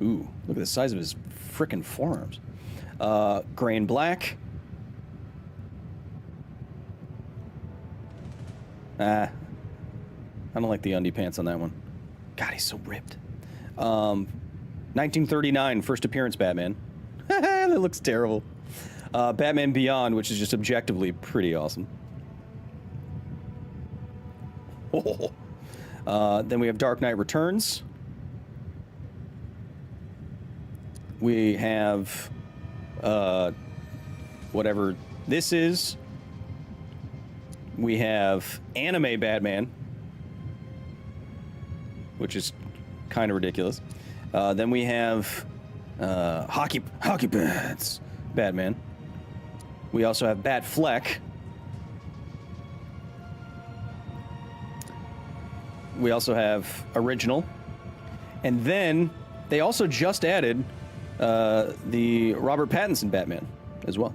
Ooh, look at the size of his frickin' forearms. Gray and black. I don't like the undie pants on that one. God, he's so ripped. 1939, first appearance Batman. That looks terrible. Batman Beyond, which is just objectively pretty awesome. Then we have Dark Knight Returns. We have whatever this is. We have anime Batman, which is kind of ridiculous. Then we have hockey pads Batman. We also have Batfleck. We also have Original. And then they also just added the Robert Pattinson Batman as well.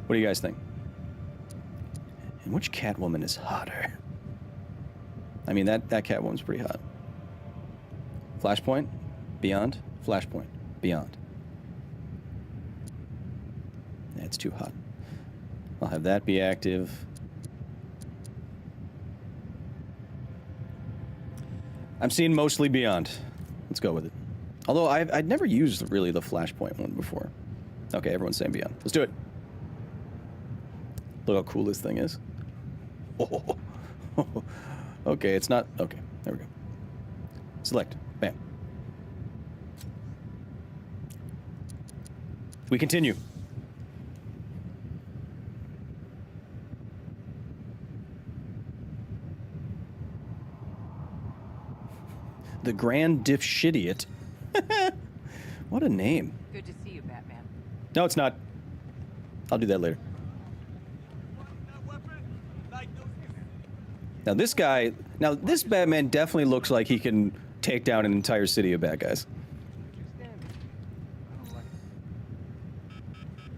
What do you guys think? And which Catwoman is hotter? I mean, that Catwoman's pretty hot. Flashpoint, Beyond, Flashpoint, Beyond. Yeah, it's too hot. I'll have that be active. I'm seeing mostly Beyond. Let's go with it. Although I'd never used really the Flashpoint one before. Okay, everyone's saying Beyond. Let's do it. Look how cool this thing is. Oh. Okay, it's not. Okay, there we go. Select. Bam. We continue. The Grand Diffshitiot. What a name. Good to see you, Batman. No, it's not. I'll do that later. Now this guy, this Batman definitely looks like he can take down an entire city of bad guys.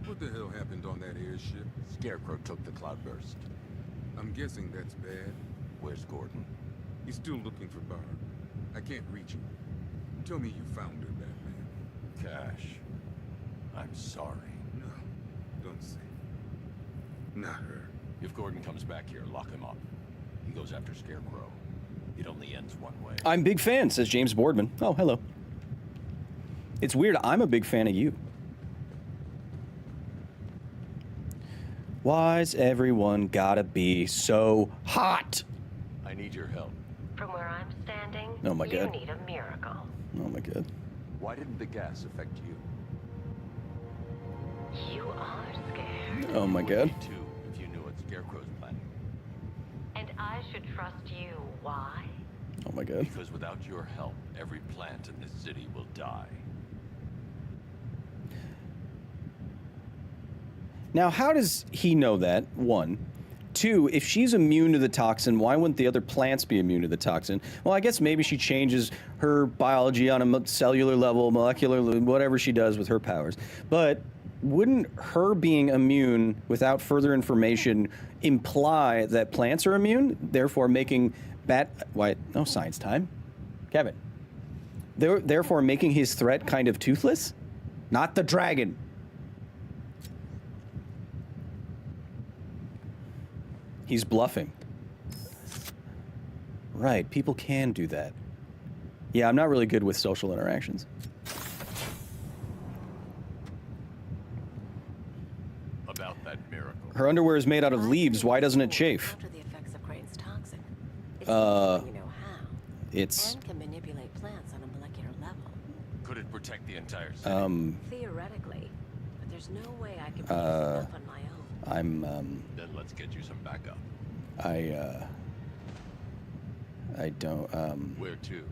What the hell happened on that airship? Scarecrow took the cloudburst. I'm guessing that's bad. Where's Gordon? He's still looking for Barb. I can't reach him. Tell me you found her, Batman. Cash. I'm sorry. No, don't say. Not her. If Gordon comes back here, lock him up. He goes after Scarecrow. It only ends one way. I'm a big fan, says James Boardman. Oh, hello. It's weird, I'm a big fan of you. Why's everyone gotta be so hot? I need your help. From where I'm standing, Oh my God. you need a miracle. Oh my God. Why didn't the gas affect you? You are scared. Oh my God. Me too, if you knew what Scarecrow's planning. And I should trust you. Why? Oh my God. Because without your help, every plant in this city will die. Now, how does he know that? One. Two, if she's immune to the toxin, why wouldn't the other plants be immune to the toxin? Well, I guess maybe she changes her biology on a cellular level, molecular, whatever she does with her powers. But wouldn't her being immune without further information imply that plants are immune, therefore making no science time. Kevin. Therefore making his threat kind of toothless? Not the dragon. He's bluffing. Right, people can do that. Yeah, I'm not really good with social interactions. About that miracle. Her underwear is made out of leaves. Why doesn't it chafe? The effects of Crane's toxin. It's You know how. It's And can manipulate plants on a molecular level. Could it protect the entire city? Theoretically, but there's no way I can produce enough on my own. Then let's get you some backup. I don't, Where to?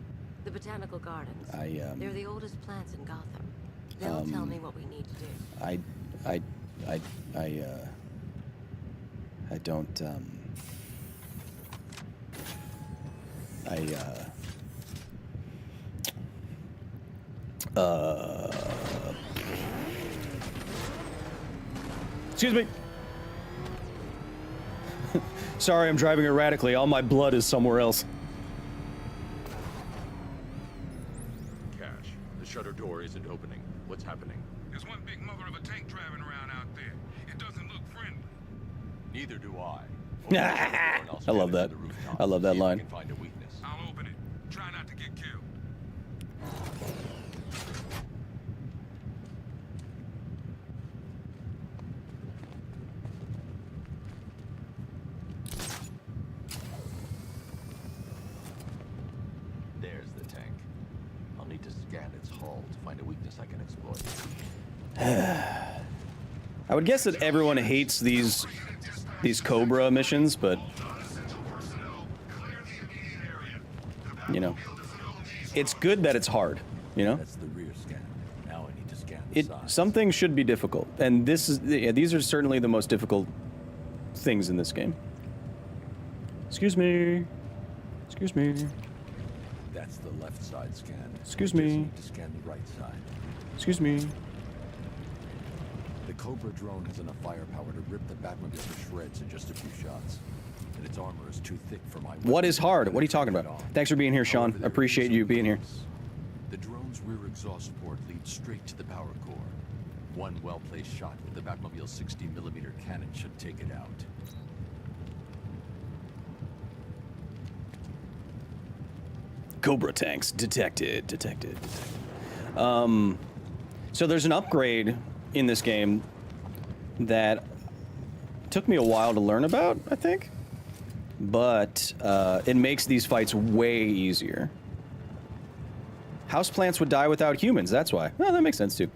The botanical gardens. They're the oldest plants in Gotham. They'll tell me what we need to do. I don't, excuse me. Sorry, I'm driving erratically. All my blood is somewhere else. Cash, the shutter door isn't opening. What's happening? There's one big mother of a tank driving around out there. It doesn't look friendly. Neither do I. I love that. I love that line. Find a weakness. I'll open it. Try not to get killed. There's the tank. I'll need to scan its hull to find a weakness I can exploit. I would guess that everyone hates these Cobra missions, but you know, it's good that it's hard. You know. That's the rear scan. Now I need to scan Some things should be difficult, and these are certainly the most difficult things in this game. Excuse me. Excuse me. That's the left side scan. Excuse We me. just need to scan the right side. Excuse me. The Cobra drone has enough firepower to rip the Batmobile to shreds in just a few shots. And its armor is too thick for my... What is hard? What are you talking about? Thanks for being here, Sean. Appreciate you being here. The drone's rear exhaust port leads straight to the power core. One well-placed shot with the Batmobile's 60mm cannon should take it out. Cobra tanks detected. Detected. So there's an upgrade in this game that took me a while to learn about, I think, but it makes these fights way easier. Houseplants would die without humans. That's why. Oh, that makes sense too.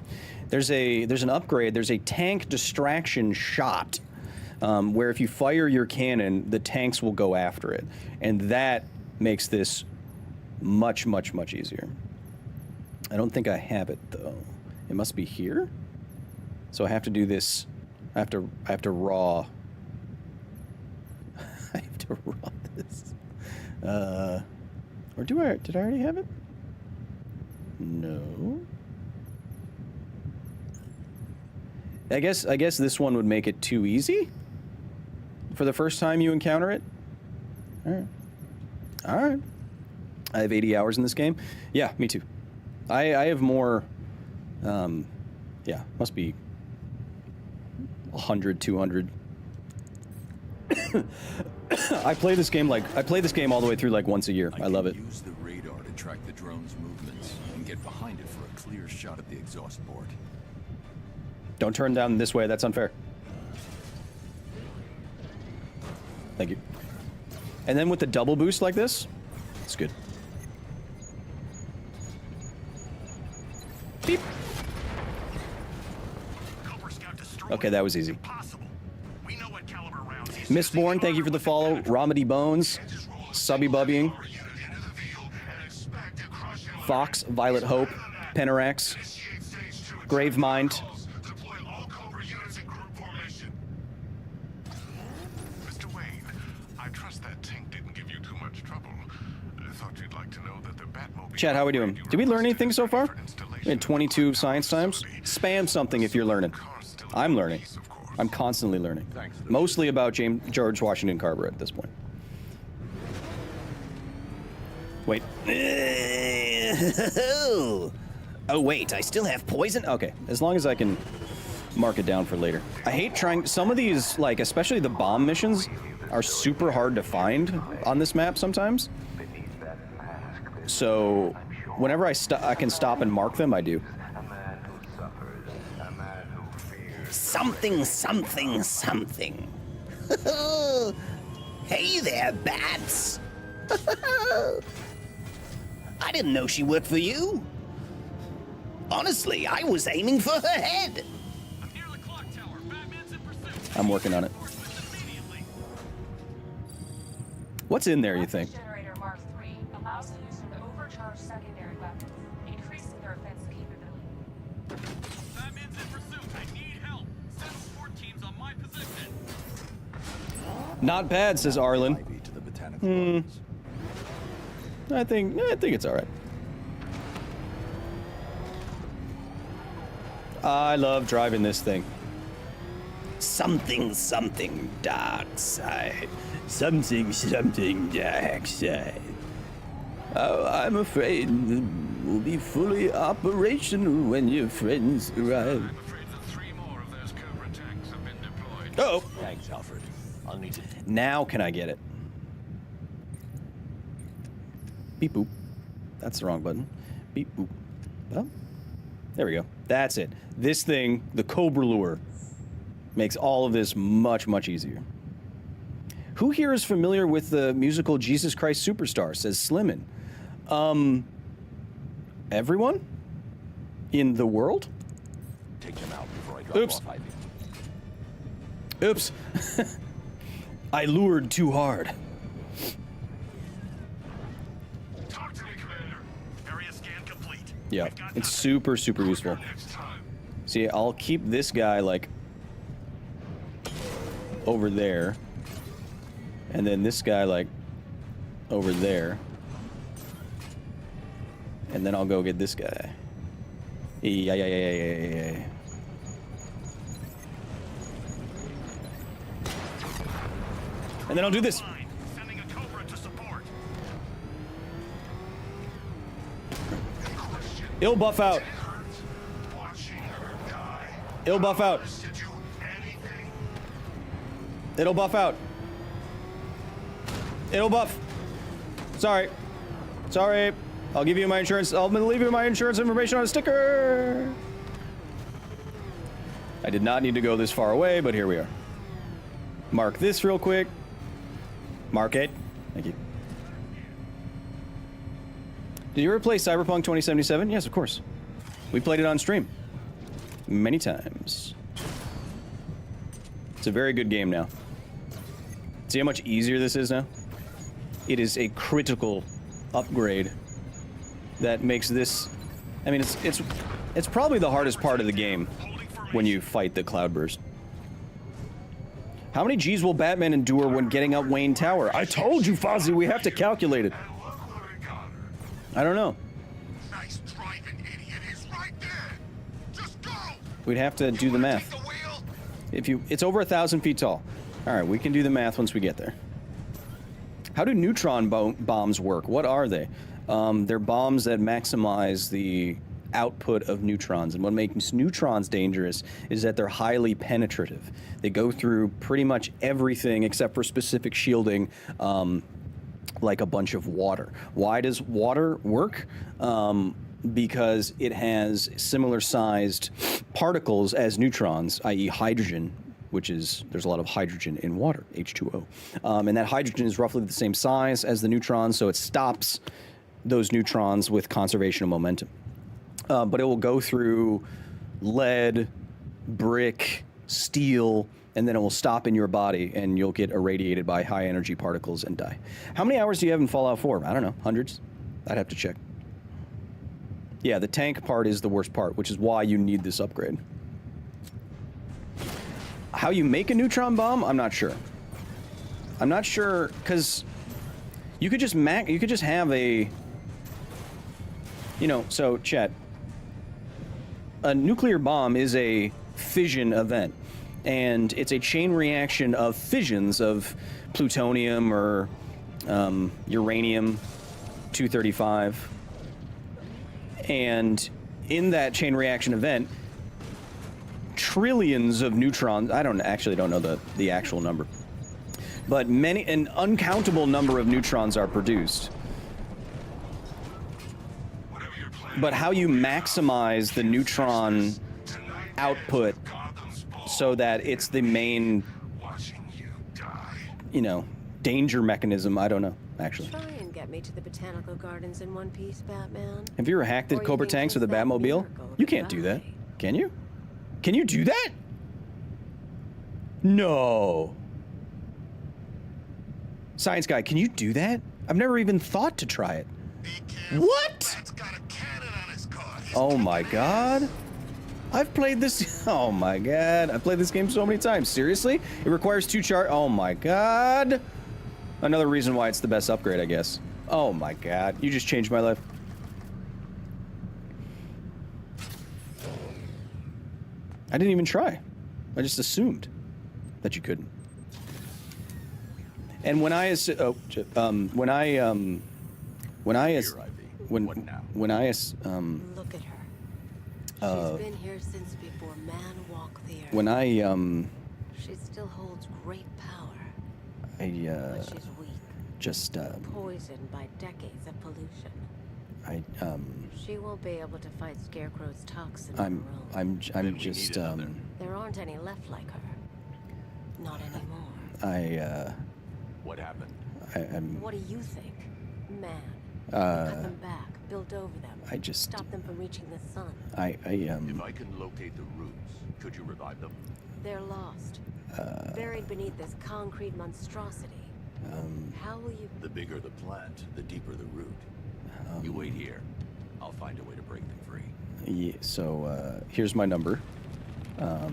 There's an upgrade. There's a tank distraction shot where if you fire your cannon, the tanks will go after it, and that makes this much, much, much easier. I don't think I have it though. It must be here. So I have to do this. I have to raw. I have to raw this. Or did I already have it? No. I guess this one would make it too easy for the first time you encounter it. All right. I have 80 hours in this game. Yeah, me too. I have more. Yeah, must be 100, 200. I play this game all the way through like once a year. I love it. Use the radar to track the drone's movements and get behind it for a clear shot at the exhaust port. Don't turn down this way. That's unfair. Thank you. And then with the double boost like this, it's good. Beep. Okay, that was easy. Mistborn, thank you for the follow. Romedy Bones, Subby Bubbying, Fox, Violet Hope, Penarax, Gravemind. Mr. Wayne, I trust that tank didn't give you too much trouble. I thought you'd like to know that the Batmobile... Chat, how we doing? Did we learn anything so far? We had 22 science times. Spam something if you're learning. I'm learning. I'm constantly learning. Mostly about George Washington Carver at this point. Wait. Oh, wait, I still have poison? Okay, as long as I can mark it down for later. I hate trying... Some of these, like, especially the bomb missions, are super hard to find on this map sometimes. So, whenever I can stop and mark them, I do. Something, something, something. Hey there, bats. I didn't know she worked for you. Honestly, I was aiming for her head. I'm working on it. What's in there, you think? Generator Mark III allows the use of overcharged secondary weapons, increasing their offensive capability. Batman's in pursuit. I need help. Send support teams on my position. Not bad, says Arlen. I think it's all right. I love driving this thing. Something, something, dark side. Something, something, dark side. Oh, I'm afraid we'll be fully operational when your friends arrive. Oh! Thanks, Alfred. I'll need to... Now can I get it? Beep boop. That's the wrong button. Beep boop. Well, there we go. That's it. This thing, the Cobra Lure, makes all of this much, much easier. Who here is familiar with the musical Jesus Christ Superstar, says Slimmin. Everyone? In the world? Take them out before I drop Oops. off Ivy. Oops. I lured too hard. Talk to me, Commander. Area scan complete. Yeah, it's super, super useful. See, I'll keep this guy, like, over there. And then this guy, like, over there. And then I'll go get this guy. Yeah. And then I'll do this. It'll buff out. It'll buff out. It'll buff out. It'll buff. Sorry. Sorry. I'll give you my insurance. I'll leave you my insurance information on a sticker. I did not need to go this far away, but here we are. Mark this real quick. Mark it. Thank you. Did you ever play Cyberpunk 2077? Yes, of course. We played it on stream. Many times. It's a very good game now. See how much easier this is now? It is a critical upgrade that makes this... I mean, it's probably the hardest part of the game when you fight the Cloudburst. How many G's will Batman endure when getting up Wayne Tower? I told you, Fozzie, we have to calculate it. I don't know. Nice driving, idiot. It's right there. Just go. We'd have to do the math. It's over 1,000 feet tall. All right, we can do the math once we get there. How do neutron bombs work? What are they? They're bombs that maximize the output of neutrons, and what makes neutrons dangerous is that they're highly penetrative. They go through pretty much everything except for specific shielding, like a bunch of water. Why does water work? Because it has similar sized particles as neutrons, i.e. hydrogen, which is, there's a lot of hydrogen in water, H2O. And that hydrogen is roughly the same size as the neutrons, so it stops those neutrons with conservation of momentum. But it will go through lead, brick, steel, and then it will stop in your body, and you'll get irradiated by high energy particles and die. How many hours do you have in Fallout 4? I don't know, hundreds? I'd have to check. Yeah, the tank part is the worst part, which is why you need this upgrade. How you make a neutron bomb? I'm not sure. I'm not sure, because you could just have a... You know, so, chat. A nuclear bomb is a fission event, and it's a chain reaction of fissions of plutonium or uranium-235. And in that chain reaction event, trillions of neutrons, I don't know the actual number, but an uncountable number of neutrons are produced. But how you maximize the neutron output so that it's the main, you know, danger mechanism, I don't know, actually. Try and get me to the botanical gardens in one piece, Batman. Have you ever hacked the Cobra tanks with a Batmobile? You can't do that. Can you? Can you do that? No. Science guy, can you do that? I've never even thought to try it. What? Oh my god. I've played this. Oh my god. I've played this game so many times. Seriously? It requires 2 charge. Oh my god. Another reason why it's the best upgrade, I guess. Oh my god. You just changed my life. I didn't even try. I just assumed that you couldn't. And when I Here, Ivy. Look at her. She's been here since before man walked the earth. When I She still holds great power. but she's weak. Just Poisoned by decades of pollution. She won't be able to fight Scarecrow's toxin on her own. I'm just There aren't any left like her. Not anymore. What happened? What do you think? Man. Cut them back, build over them. Stop them from reaching the sun. If I can locate the roots, could you revive them? They're lost. Buried beneath this concrete monstrosity. How will you... The bigger the plant, the deeper the root. You wait here. I'll find a way to break them free. Yeah, so here's my number. Oh,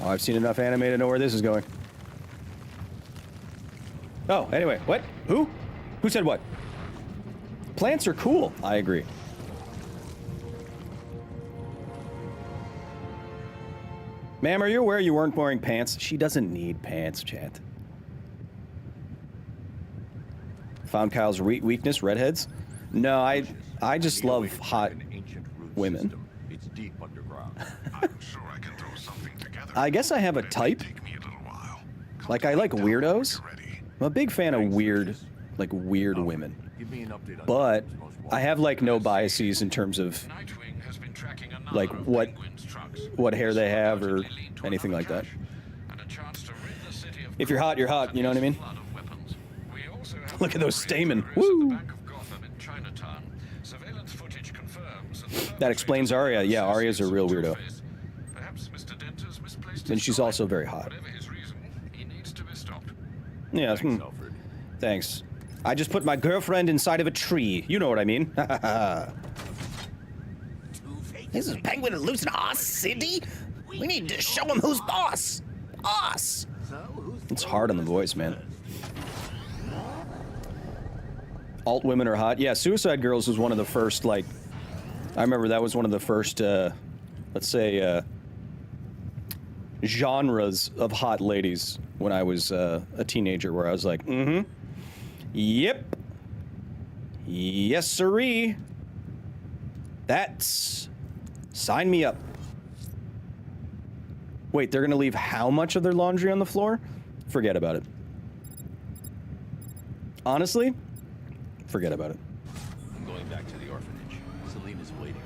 I've seen enough anime to know where this is going. Oh, anyway, what? Who? Who said what? Plants are cool. I agree. Ma'am, are you aware you weren't wearing pants? She doesn't need pants, chat. Found Kyle's weakness, redheads? No, I just love hot women. It's deep underground. I guess I have a type. Like, I like weirdos. I'm a big fan of weird women. But I have, like, no biases in terms of, like, what hair they have or anything like that. If you're hot, you're hot, you know what I mean? Look at those stamen. Woo! That explains Arya. Yeah, Arya's a real weirdo. And she's also very hot. Yeah, thanks. I just put my girlfriend inside of a tree. You know what I mean. This is Penguin and Loose in our city? We need to show him who's boss. Us. It's hard on the voice, man. Alt women are hot. Yeah, Suicide Girls was one of the first, like, I remember that was one of the first, let's say, genres of hot ladies when I was a teenager, where I was like, yep, yes siree, that's, sign me up. Wait, they're gonna leave how much of their laundry on the floor? Forget about it. Honestly, forget about it. I'm going back to the orphanage. Celine is waiting.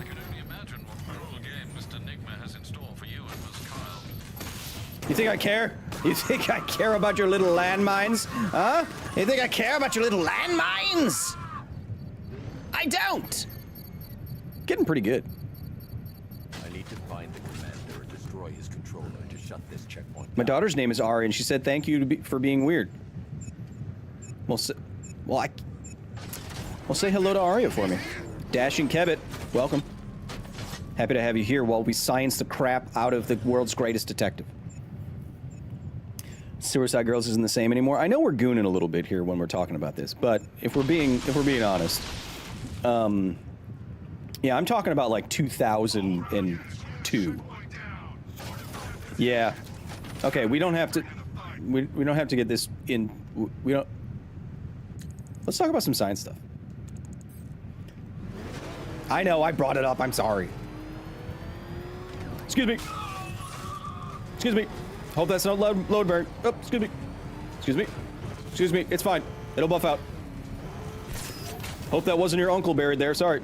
I can only imagine what cruel game Mr. Nigma has in store for you and Miss Kyle. You think I care? You think I care about your little landmines? Huh? You think I care about your little landmines? I don't! Getting pretty good. I need to find the commander and destroy his controller to shut this checkpoint. My daughter's name is Ari, and she said thank you for being weird. Well, say hello to Arya for me. Dashing Kebbit, welcome. Happy to have you here while we science the crap out of the world's greatest detective. Suicide Girls isn't the same anymore. I know we're gooning a little bit here when we're talking about this, but if we're being honest, yeah, I'm talking about like 2002. Yeah. Okay, we don't have to. We don't have to get this in. We don't. Let's talk about some science stuff. I know, I brought it up. I'm sorry. Excuse me. Excuse me. Hope that's not load burn. Oh, excuse me. Excuse me. Excuse me. It's fine. It'll buff out. Hope that wasn't your uncle buried there. Sorry.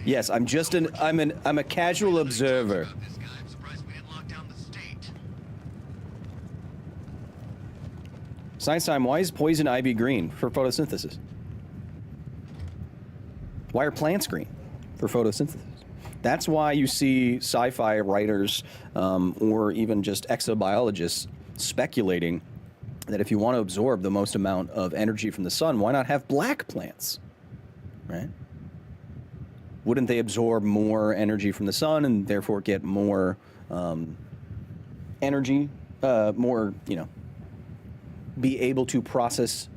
Yes, I'm just I'm a casual observer. Science time, why is poison ivy green? For photosynthesis. Why are plants green? For photosynthesis. That's why you see sci-fi writers or even just exobiologists speculating that if you want to absorb the most amount of energy from the sun, why not have black plants? Right? Wouldn't they absorb more energy from the sun and therefore get more energy, more, you know, be able to process,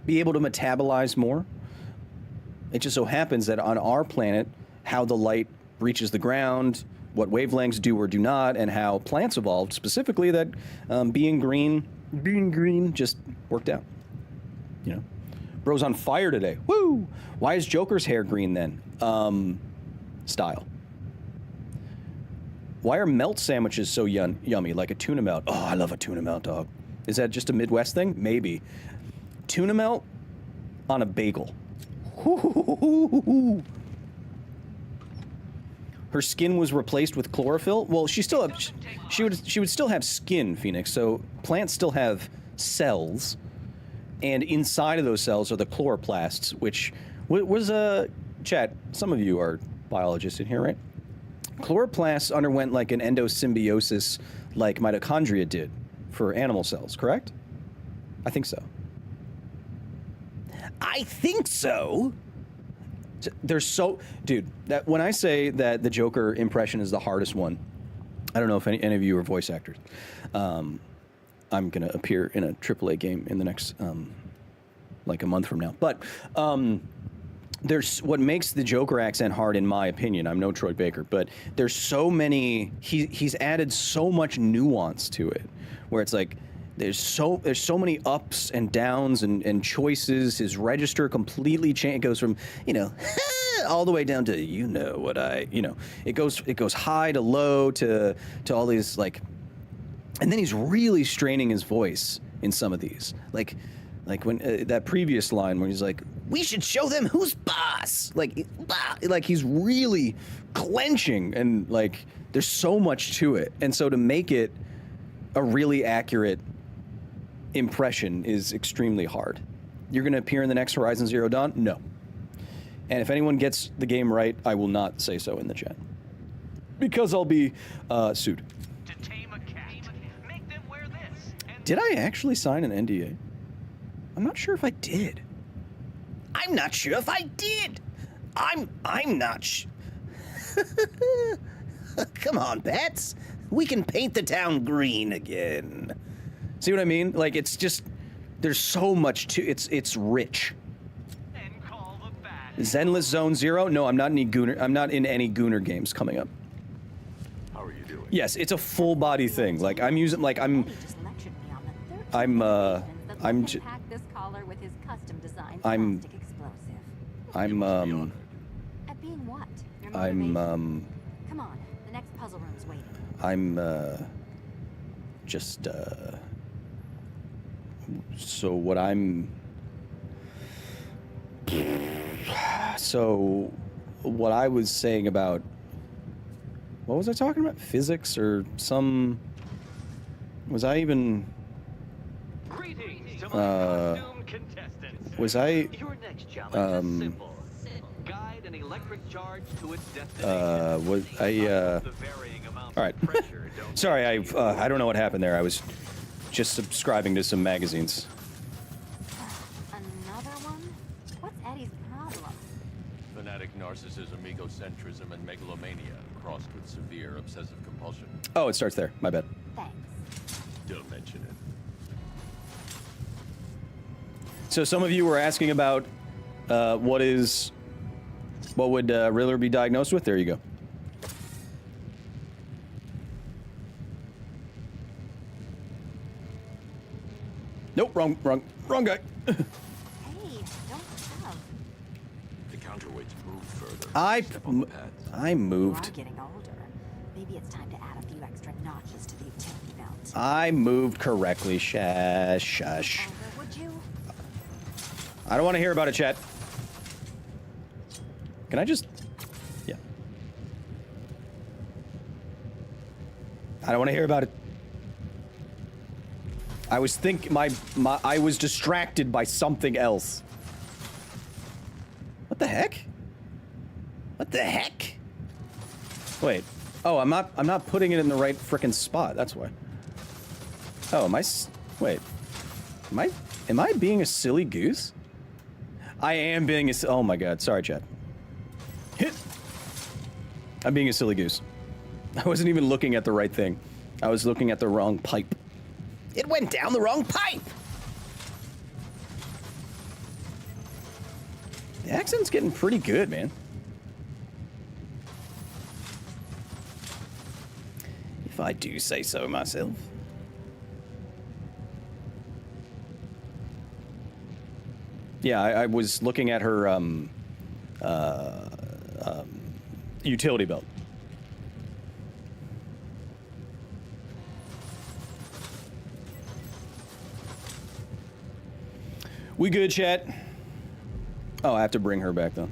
be able to metabolize more? It just so happens that on our planet, how the light reaches the ground, what wavelengths do or do not, and how plants evolved, specifically that being green just worked out. You know, bro's on fire today. Woo! Why is Joker's hair green then? Style. Why are melt sandwiches so yummy, like a tuna melt? Oh, I love a tuna melt, dog. Is that just a Midwest thing? Maybe. Tuna melt on a bagel. Her skin was replaced with chlorophyll. Well, she would still have skin, Phoenix. So plants still have cells, and inside of those cells are the chloroplasts, which was chat. Some of you are biologists in here, right? Chloroplasts underwent like an endosymbiosis, like mitochondria did, for animal cells, correct? I think so. I think so. There's so, dude, that when I say that the Joker impression is the hardest one, I don't know if any of you are voice actors. I'm gonna appear in a AAA game in the next like a month from now. But there's what makes the Joker accent hard, in my opinion. I'm no Troy Baker, but there's so many. He's added so much nuance to it, where it's like there's so many ups and downs and choices. His register completely changed. It goes from all the way down to what I It goes high to low to all these like, and then he's really straining his voice in some of these like when that previous line where he's like, "We should show them who's boss." Like he's really clenching, and like there's so much to it, and so to make it a really accurate impression is extremely hard. You're going to appear in the next Horizon Zero Dawn? No. And if anyone gets the game right, I will not say so in the chat, because I'll be sued. To tame a cat, make them wear this. Did I actually sign an NDA? I'm not sure if I did. I'm not sure if I did. I'm not Come on, Bats. We can paint the town green again. See what I mean? Like, it's just, there's so much to it's rich. Zenless Zone Zero? No, I'm not in any Gooner games coming up. How are you doing? Yes, it's a full body thing. Like I'm using, like I'm pack this collar with his custom designed plastic explosive. At being what? Your motivation? Come on, the next puzzle room's waiting. So what I was saying about, what was I talking about? Physics or some, was I even, was I, Your next challenge is simple. Guide an electric charge to its destination. was I, all right. Sorry, I don't know what happened there. I was just subscribing to some magazines. Another one? What's Eddie's problem? Fanatic narcissism, egocentrism, and megalomania crossed with severe obsessive compulsion. Oh, it starts there. My bad. Thanks. Don't mention it. So some of you were asking about what would Riddler be diagnosed with? There you go. Nope, wrong guy. Hey, don't shove. The counterweights move further. I moved. You are getting older. Maybe it's time to add a few extra notches to the utility belt. I moved correctly. Shush. Would you? I don't want to hear about it, chat. Can I just... Yeah. I don't want to hear about it. I was I was distracted by something else. What the heck? What the heck? Wait. Oh, I'm not putting it in the right frickin' spot. That's why. Oh, wait. Am I being a silly goose? I am being oh my god. Sorry, Chad. I'm being a silly goose. I wasn't even looking at the right thing. I was looking at the wrong pipe. It went down the wrong pipe. The accent's getting pretty good, man. If I do say so myself. Yeah, I was looking at her utility belt. We good, chat? Oh, I have to bring her back, though.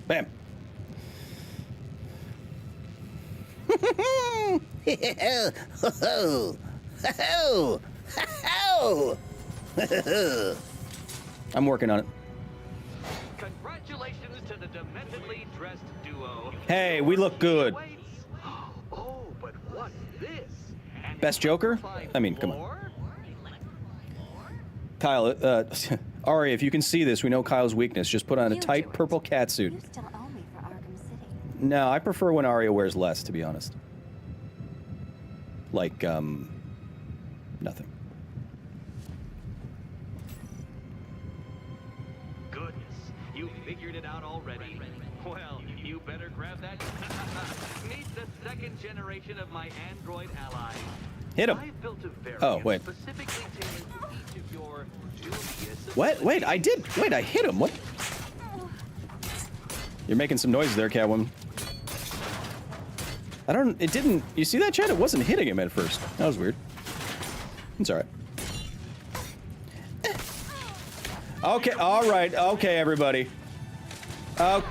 Bam. I'm working on it. Congratulations to the dementedly dressed duo. Hey, we look good. Oh, but what's this? Best Joker? I mean, come on. Kyle, Ari, if you can see this, we know Kyle's weakness. Just put on a tight purple catsuit. You still owe me for Arkham City. No, I prefer when Arya wears less, to be honest. Like, nothing. Goodness, you figured it out already. Well, you better grab that. Meet the second generation of my android allies. Hit him. I've built a variant Oh, wait. specifically tailored to each of your dubious. What? Wait, I did. Wait, I hit him. What? You're making some noises there, Catwoman. I don't. It didn't. You see that, Chad? It wasn't hitting him at first. That was weird. It's alright. Okay, alright. Okay, everybody. Okay,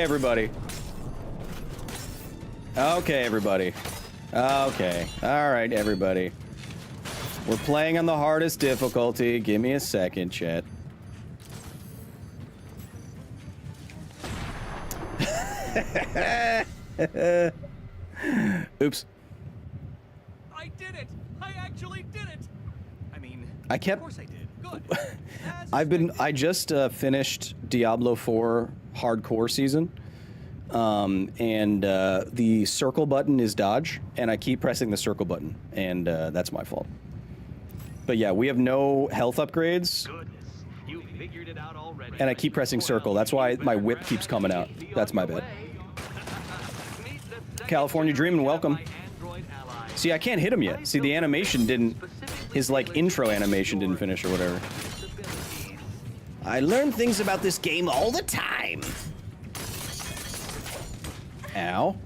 everybody. Okay, everybody. Okay. Alright, everybody. We're playing on the hardest difficulty. Give me a second, chat. Oops. I did it! I actually did it! I mean, I kept. of course I did. Good. I just finished Diablo 4 hardcore season. And the circle button is dodge, and I keep pressing the circle button, and that's my fault. But yeah, we have no health upgrades. You figured it out already. And I keep pressing circle. That's why my whip keeps coming out. That's my bad. California Dreamin', welcome. See, I can't hit him yet. See, the animation didn't... His, like, intro animation didn't finish or whatever. I learn things about this game all the time. Ow.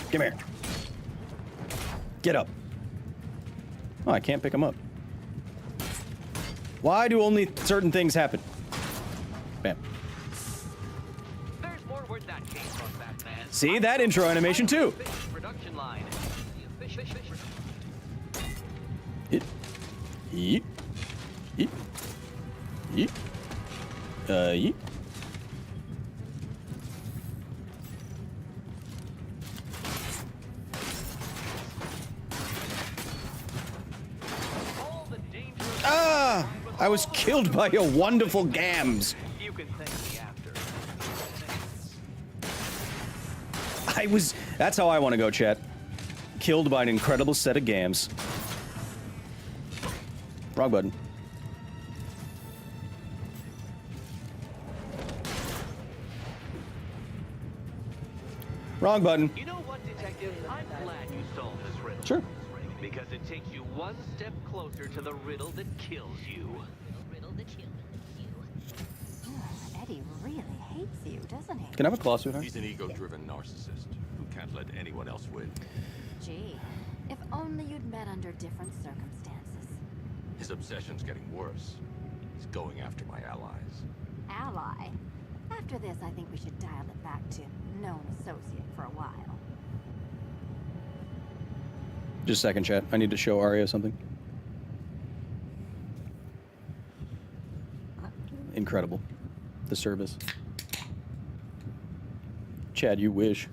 Come here. Get up. Oh, I can't pick him up. Why do only certain things happen? Bam. See, that intro animation too. Yeet. Yeet. Yeet. Yeet. Yeet. Ah! I was killed by a wonderful Gams. You can thank me after. That's how I want to go, chat. Killed by an incredible set of Gams. Wrong button. Wrong button. You know what, Detective? I'm glad you solved this riddle. Sure. Because it takes you one step closer to the riddle that kills you. Eddie really hates you, doesn't he? Can I have a claw, sweetheart? He's an ego-driven narcissist who can't let anyone else win. Gee, if only you'd met under different circumstances. His obsession's getting worse. He's going after my allies. Ally? After this, I think we should dial it back to known associate for a while. Just a second, chat. I need to show Arya something. Incredible. The service. Chad, you wish.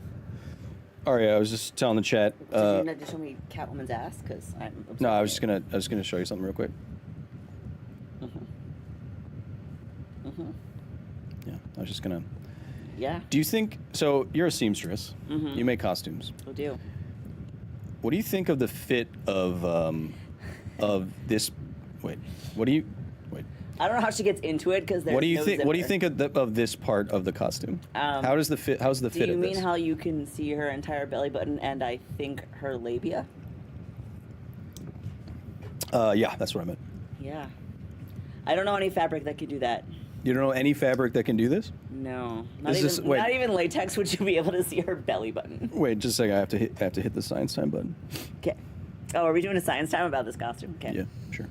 Arya, I was just telling the chat. Did you need to show me Catwoman's ass? Because I'm obsessed. No, I was just gonna show you something real quick. Yeah, I was just gonna. Yeah. Do you think so? You're a seamstress. You make costumes. I do. What do you think of the fit of this? Wait, what do you? Wait. I don't know how she gets into it because there's What do you no think? What do you zipper. think of this part of the costume? How does the fit? How's the fit Do you of mean this? how you can see her entire belly button and I think her labia? Yeah, that's what I meant. Yeah. I don't know any fabric that could do that. You don't know any fabric that can do this? No. Wait. Not even latex would you be able to see her belly button. Wait, just a second. I have to hit the science time button. Okay. Oh, are we doing a science time about this costume? Okay. Yeah, sure.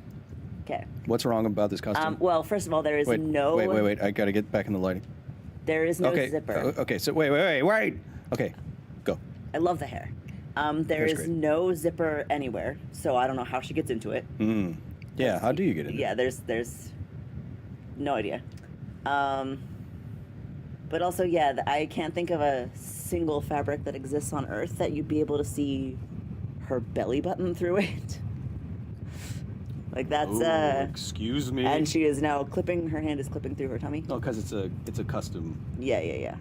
Okay. What's wrong about this costume? Well, first of all, there is no... Wait. I gotta get back in the lighting. There is no okay. zipper. Okay, so wait. Okay, go. I love the hair. There is no zipper anywhere, so I don't know how she gets into it. Yeah, how do you get into it? Yeah, there's no idea. But also, yeah, I can't think of a single fabric that exists on Earth that you'd be able to see her belly button through it. Like that's Ooh, excuse me. And she is now clipping. Her hand is clipping through her tummy. Oh, because it's a custom. Yeah.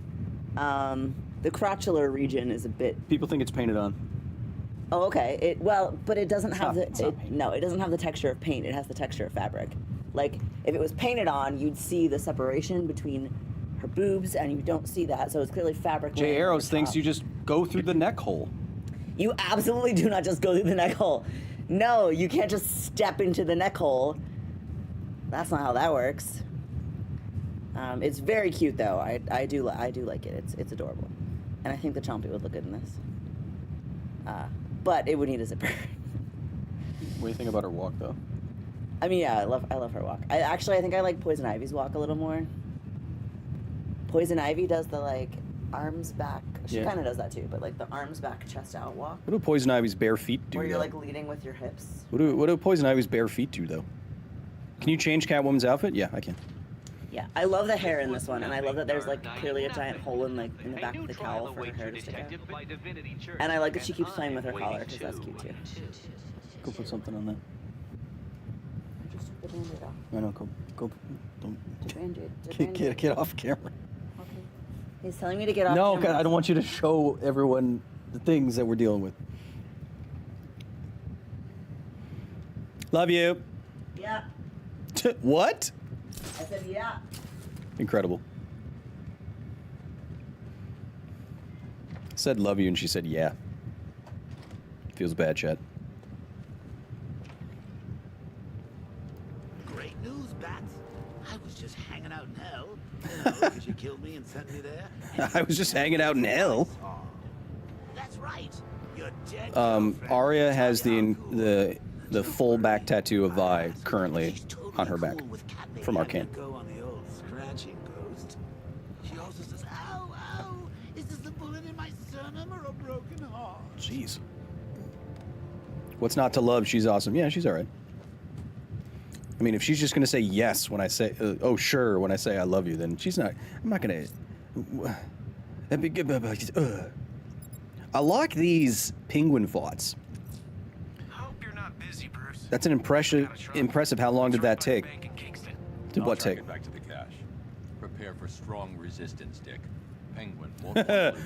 The crotchular region is a bit. People think it's painted on. Oh, okay. But it doesn't have it doesn't have the texture of paint. It has the texture of fabric. Like if it was painted on, you'd see the separation between her boobs, and you don't see that. So it's clearly fabric. Jay Arrows thinks you just go through the neck hole. You absolutely do not just go through the neck hole. No, you can't just step into the neck hole. That's not how that works. It's very cute though. I do like it. It's adorable, and I think the Chompy would look good in this. But it would need a zipper. What do you think about her walk though? I mean, yeah, I love her walk. I think I like Poison Ivy's walk a little more. Poison Ivy does the like arms back. She kind of does that too, but like the arms back, chest out walk. What do Poison Ivy's bare feet do? Where you're like leading with your hips. What do Poison Ivy's bare feet do though? Can you change Catwoman's outfit? Yeah, I can. Yeah, I love the hair in this one, and I love that there's like clearly a giant hole in the back of the cowl for her hair to stick out. And I like that she keeps playing with her collar because that's cute too. Go put something on that. I just took the Band-Aid off. I know. Go. Don't. The Band-Aid. Get off camera. Okay. He's telling me to get off. No, camera. God, I don't want you to show everyone the things that we're dealing with. Love you. Yeah. What? I said yeah. Incredible. Said love you and she said yeah. Feels bad, chat. Great news, Bats. I was just hanging out in hell. Because you killed me and sent me there. I was just hanging out in hell. That's right. You're dead. Arya has the full back tattoo of Vi currently on her back from Arcane. Go on the old scratching ghost. She also says, "Ow, ow! Is this a bullet in my sternum or a broken heart?" Jeez. What's not to love? She's awesome. Yeah, she's all right. I mean, if she's just gonna say yes when I say, oh sure, when I say I love you, then she's not. I'm not gonna. I like these penguin fights. Hope you're not busy, Bruce. That's an impressive. How long did that take? Did what take? Get back to the cache. Prepare for strong resistance, Dick. Penguin.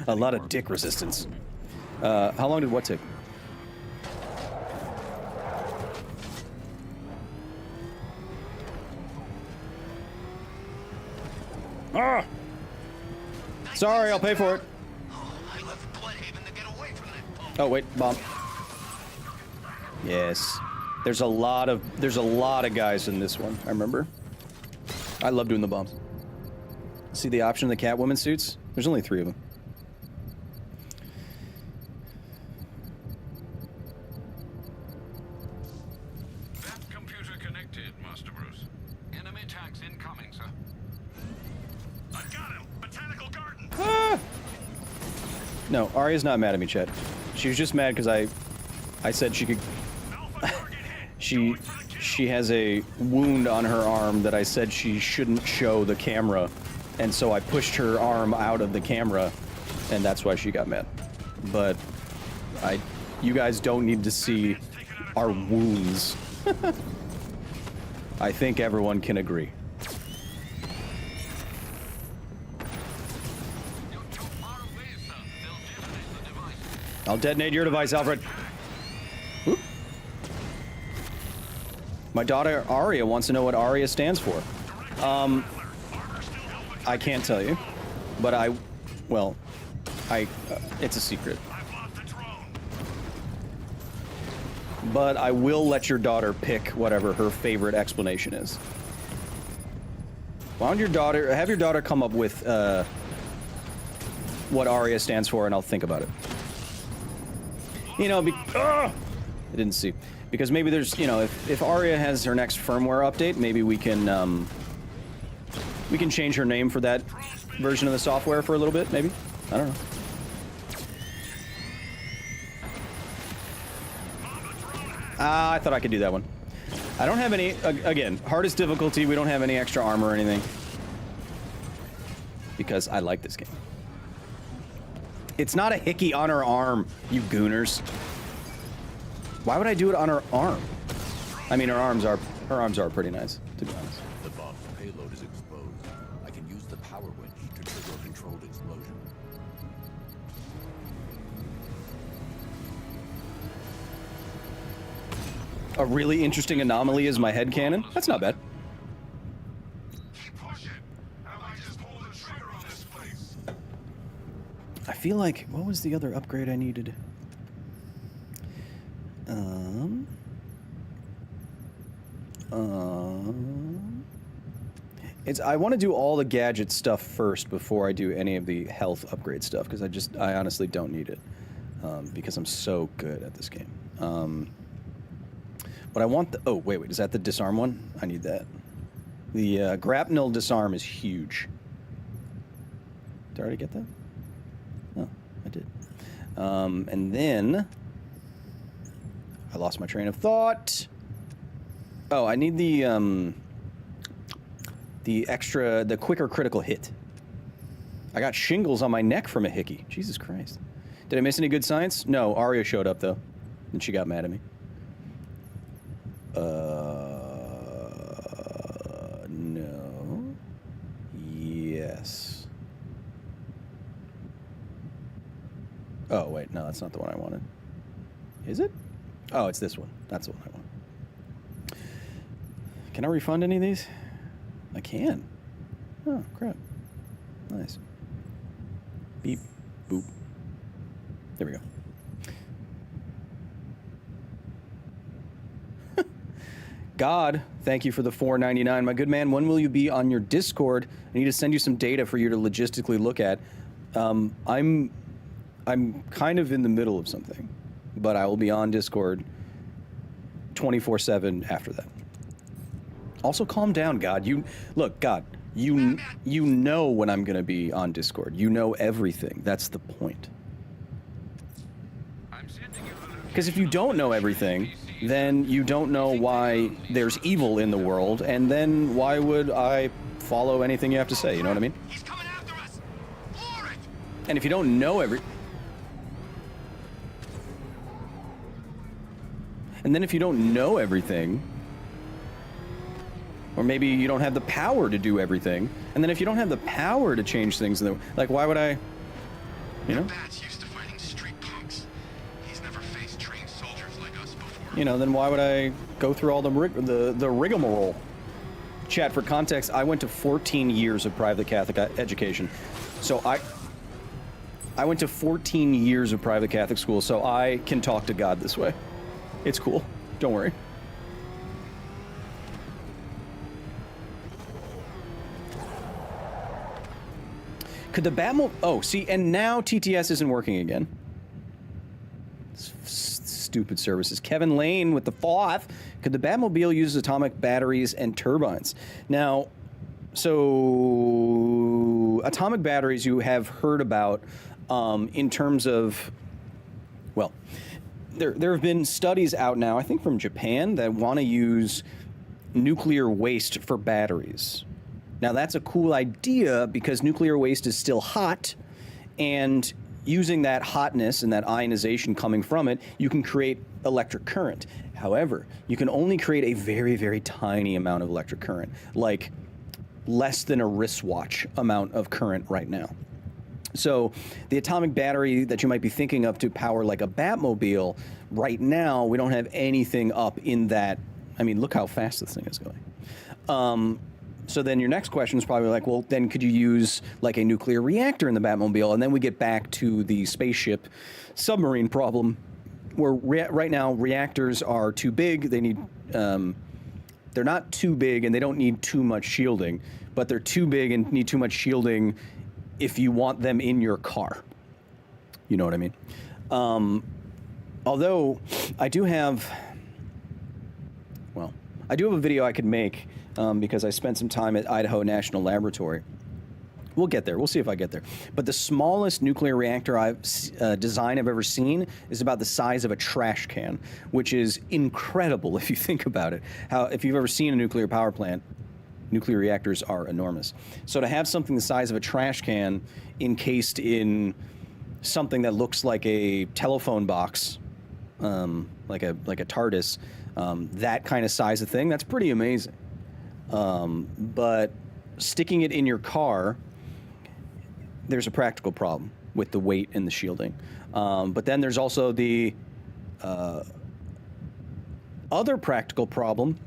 A lot of dick resistance. How long did what take? Ah! Sorry, I'll pay for it. Oh wait, bomb. Yes. There's a lot of guys in this one, I remember. I love doing the bombs. See the option of the Catwoman suits? There's only 3 of them. That computer connected, Master Bruce. Enemy attacks incoming, sir. I got him! Botanical garden! Ah! No, Arya's not mad at me, Chet. She was just mad because I said she could... She has a wound on her arm that I said she shouldn't show the camera, and so I pushed her arm out of the camera, and that's why she got mad. But you guys don't need to see our wounds. I think everyone can agree. I'll detonate your device, Alfred. Whoop. My daughter Arya wants to know what Arya stands for. I can't tell you, but it's a secret. But I will let your daughter pick whatever her favorite explanation is. Why don't have your daughter come up with what Arya stands for, and I'll think about it. You know, I didn't see. Because maybe there's, you know, if Arya has her next firmware update, maybe we can change her name for that version of the software for a little bit, maybe? I don't know. I thought I could do that one. I don't have any, again, hardest difficulty, we don't have any extra armor or anything. Because I like this game. It's not a hickey on her arm, you gooners. Why would I do it on her arm? I mean, her arms are pretty nice, to be honest. The bomb's payload is exposed. I can use the power winch to trigger a controlled explosion. A really interesting anomaly is my headcanon. That's not bad. I feel like, what was the other upgrade I needed? I want to do all the gadget stuff first before I do any of the health upgrade stuff, because I honestly don't need it, because I'm so good at this game. But I want the, oh, wait, is that the disarm one? I need that. The grapnel disarm is huge. Did I already get that? Oh, I did. And then I lost my train of thought. Oh, I need the quicker critical hit. I got shingles on my neck from a hickey. Jesus Christ. Did I miss any good science? No, Arya showed up though, and she got mad at me. No. Yes. Oh, wait, no, that's not the one I wanted. Is it? Oh, it's this one. That's the one I want. Can I refund any of these? I can. Oh, crap. Nice. Beep. Boop. There we go. God, thank you for the $4.99. My good man, when will you be on your Discord? I need to send you some data for you to logistically look at. I'm kind of in the middle of something, but I will be on Discord 24/7 after that. Also, calm down, God. God, you know when I'm going to be on Discord. You know everything. That's the point. Because if you don't know everything, then you don't know why there's evil in the world, and then why would I follow anything you have to say? You know what I mean? He's coming after us. And if you don't know everything, or maybe you don't have the power to do everything, and then if you don't have the power to change things, like why would I, you know? You know, then why would I go through all the rigmarole? Chat, for context, I went to 14 years of private Catholic education. So I went to 14 years of private Catholic school, so I can talk to God this way. It's cool. Don't worry. Could the Batmobile... Oh, see, and now TTS isn't working again. Stupid services. Kevin Lane with the 5. Could the Batmobile use atomic batteries and turbines? Now, so atomic batteries you have heard about in terms of, well, there have been studies out now, I think from Japan, that want to use nuclear waste for batteries. Now, that's a cool idea because nuclear waste is still hot, and using that hotness and that ionization coming from it, you can create electric current. However, you can only create a very, very tiny amount of electric current, like less than a wristwatch amount of current right now. So the atomic battery that you might be thinking of to power like a Batmobile, right now, we don't have anything up in that. I mean, look how fast this thing is going. So then your next question is probably like, well, then could you use like a nuclear reactor in the Batmobile? And then we get back to the spaceship submarine problem, where right now reactors are too big. They need, they're not too big and they don't need too much shielding, but they're too big and need too much shielding if you want them in your car. You know what I mean? Although, I do have... Well, I do have a video I could make because I spent some time at Idaho National Laboratory. We'll get there. We'll see if I get there. But the smallest nuclear reactor design I've ever seen is about the size of a trash can, which is incredible if you think about it. If you've ever seen a nuclear power plant, nuclear reactors are enormous. So to have something the size of a trash can encased in something that looks like a telephone box, like a TARDIS, that kind of size of thing, that's pretty amazing. But sticking it in your car, there's a practical problem with the weight and the shielding. But then there's also the other practical problem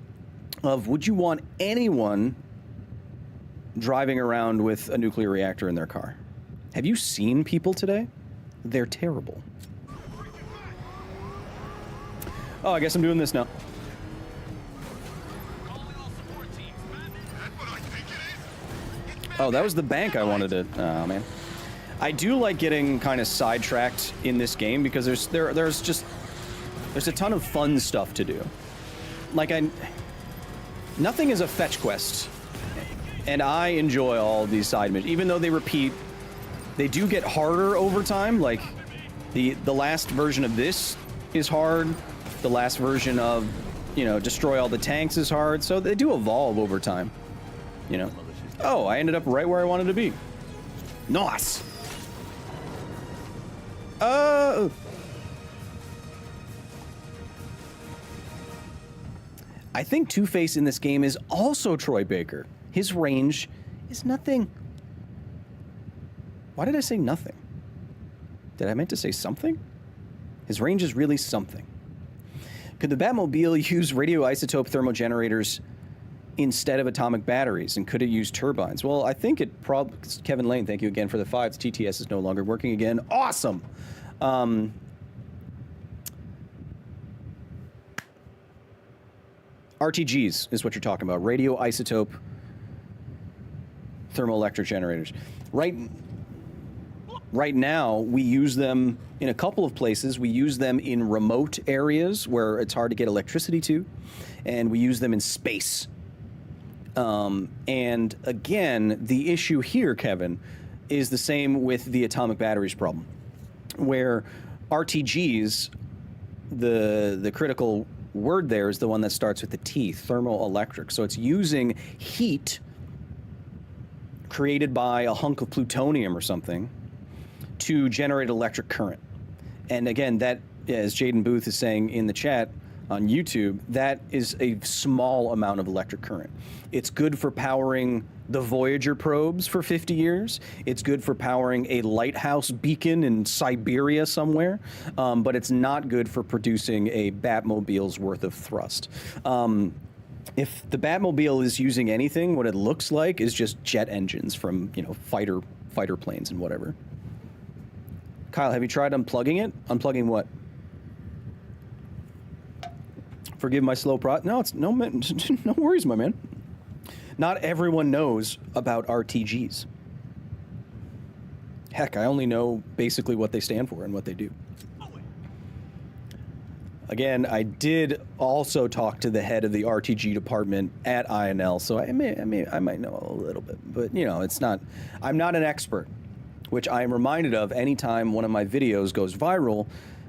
of, would you want anyone driving around with a nuclear reactor in their car? Have you seen people today? They're terrible. Oh, I guess I'm doing this now. Oh, that was the bank I wanted to... Oh, man. I do like getting kind of sidetracked in this game because there's a ton of fun stuff to do. Like, nothing is a fetch quest, and I enjoy all of these side missions. Even though they repeat, they do get harder over time. Like, the last version of this is hard. The last version of, destroy all the tanks is hard. So they do evolve over time, Oh, I ended up right where I wanted to be. Nice. I think Two-Face in this game is also Troy Baker. His range is nothing. Why did I say nothing? Did I meant to say something? His range is really something. Could the Batmobile use radioisotope thermogenerators instead of atomic batteries, and could it use turbines? Well, I think it probably... Kevin Lane, thank you again for the 5. The TTS is no longer working again. Awesome! RTGs is what you're talking about. Radioisotope thermoelectric generators. Right now, we use them in a couple of places. We use them in remote areas where it's hard to get electricity to, and we use them in space. And again, the issue here, Kevin, is the same with the atomic batteries problem, where RTGs, the critical word there is the one that starts with the T, thermoelectric. So it's using heat created by a hunk of plutonium or something to generate electric current. And again, that, as Jaden Booth is saying in the chat on YouTube, that is a small amount of electric current. It's good for powering the Voyager probes for 50 years. It's good for powering a lighthouse beacon in Siberia somewhere, but it's not good for producing a Batmobile's worth of thrust. If the Batmobile is using anything, what it looks like is just jet engines from, fighter planes and whatever. Kyle, have you tried unplugging it? Unplugging what? Forgive my slow No, it's no worries, my man. Not everyone knows about RTGs. Heck, I only know basically what they stand for and what they do. Again, I did also talk to the head of the RTG department at INL, so I might know a little bit, but it's not. I'm not an expert, which I am reminded of anytime one of my videos goes viral.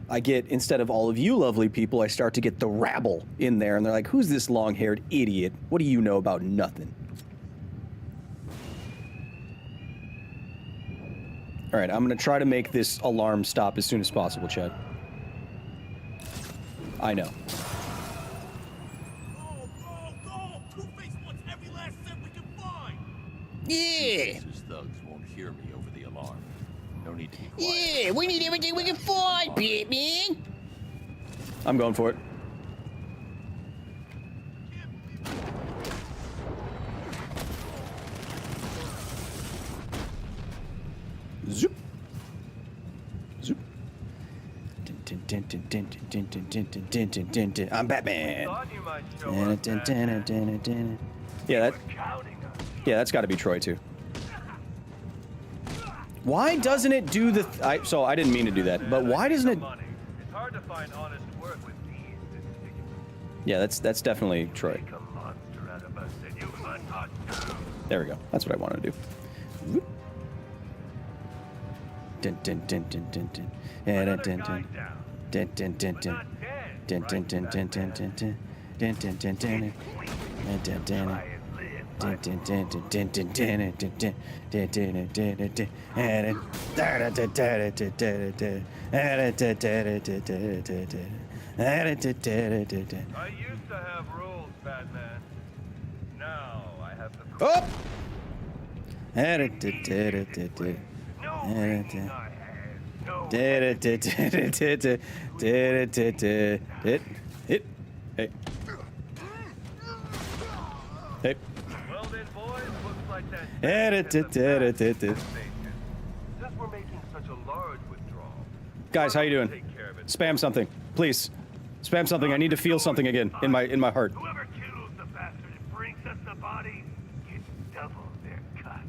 I get, instead of all of you lovely people, I start to get the rabble in there, and they're like, "Who's this long-haired idiot? What do you know about nothing?" All right, I'm gonna try to make this alarm stop as soon as possible, Chad. I know. Yeah! Thugs won't hear me over the alarm. No need to be quiet. Yeah, we need everything we can find, Batman! I'm going for it. Zoop. Zoop. I'm Batman. Yeah, that's got to be Troy too. Why doesn't it do the? So I didn't mean to do that, but why doesn't it? find honest work with these. Yeah, that's definitely Troy. Make a monster out of us, and you hunt us down. There we go. That's what I want to do. Whoop. Dun dun dun dun dun dun. Dun dun dun dun. Dun dun dun dun. Dun dun dun dun dun dun dun. Dun dun dun dun. Dun dun dun. Dun dun dun dun dun dun dun dun dun. Dun dun dun dun dun dun. And da da da da da da da. Da da da da da da da da. Da da da da da. I used to have rules, Batman. Now I have the. Oh! Da da da da da da. Hit. Hit. Hey. Hey. Well then, boys, looks like that. Since we're making such a large withdrawal. Guys, how you doing? Spam something, please. Spam something. I need to feel something again in my heart. Whoever kills the bastard and brings us the body gets double their cut.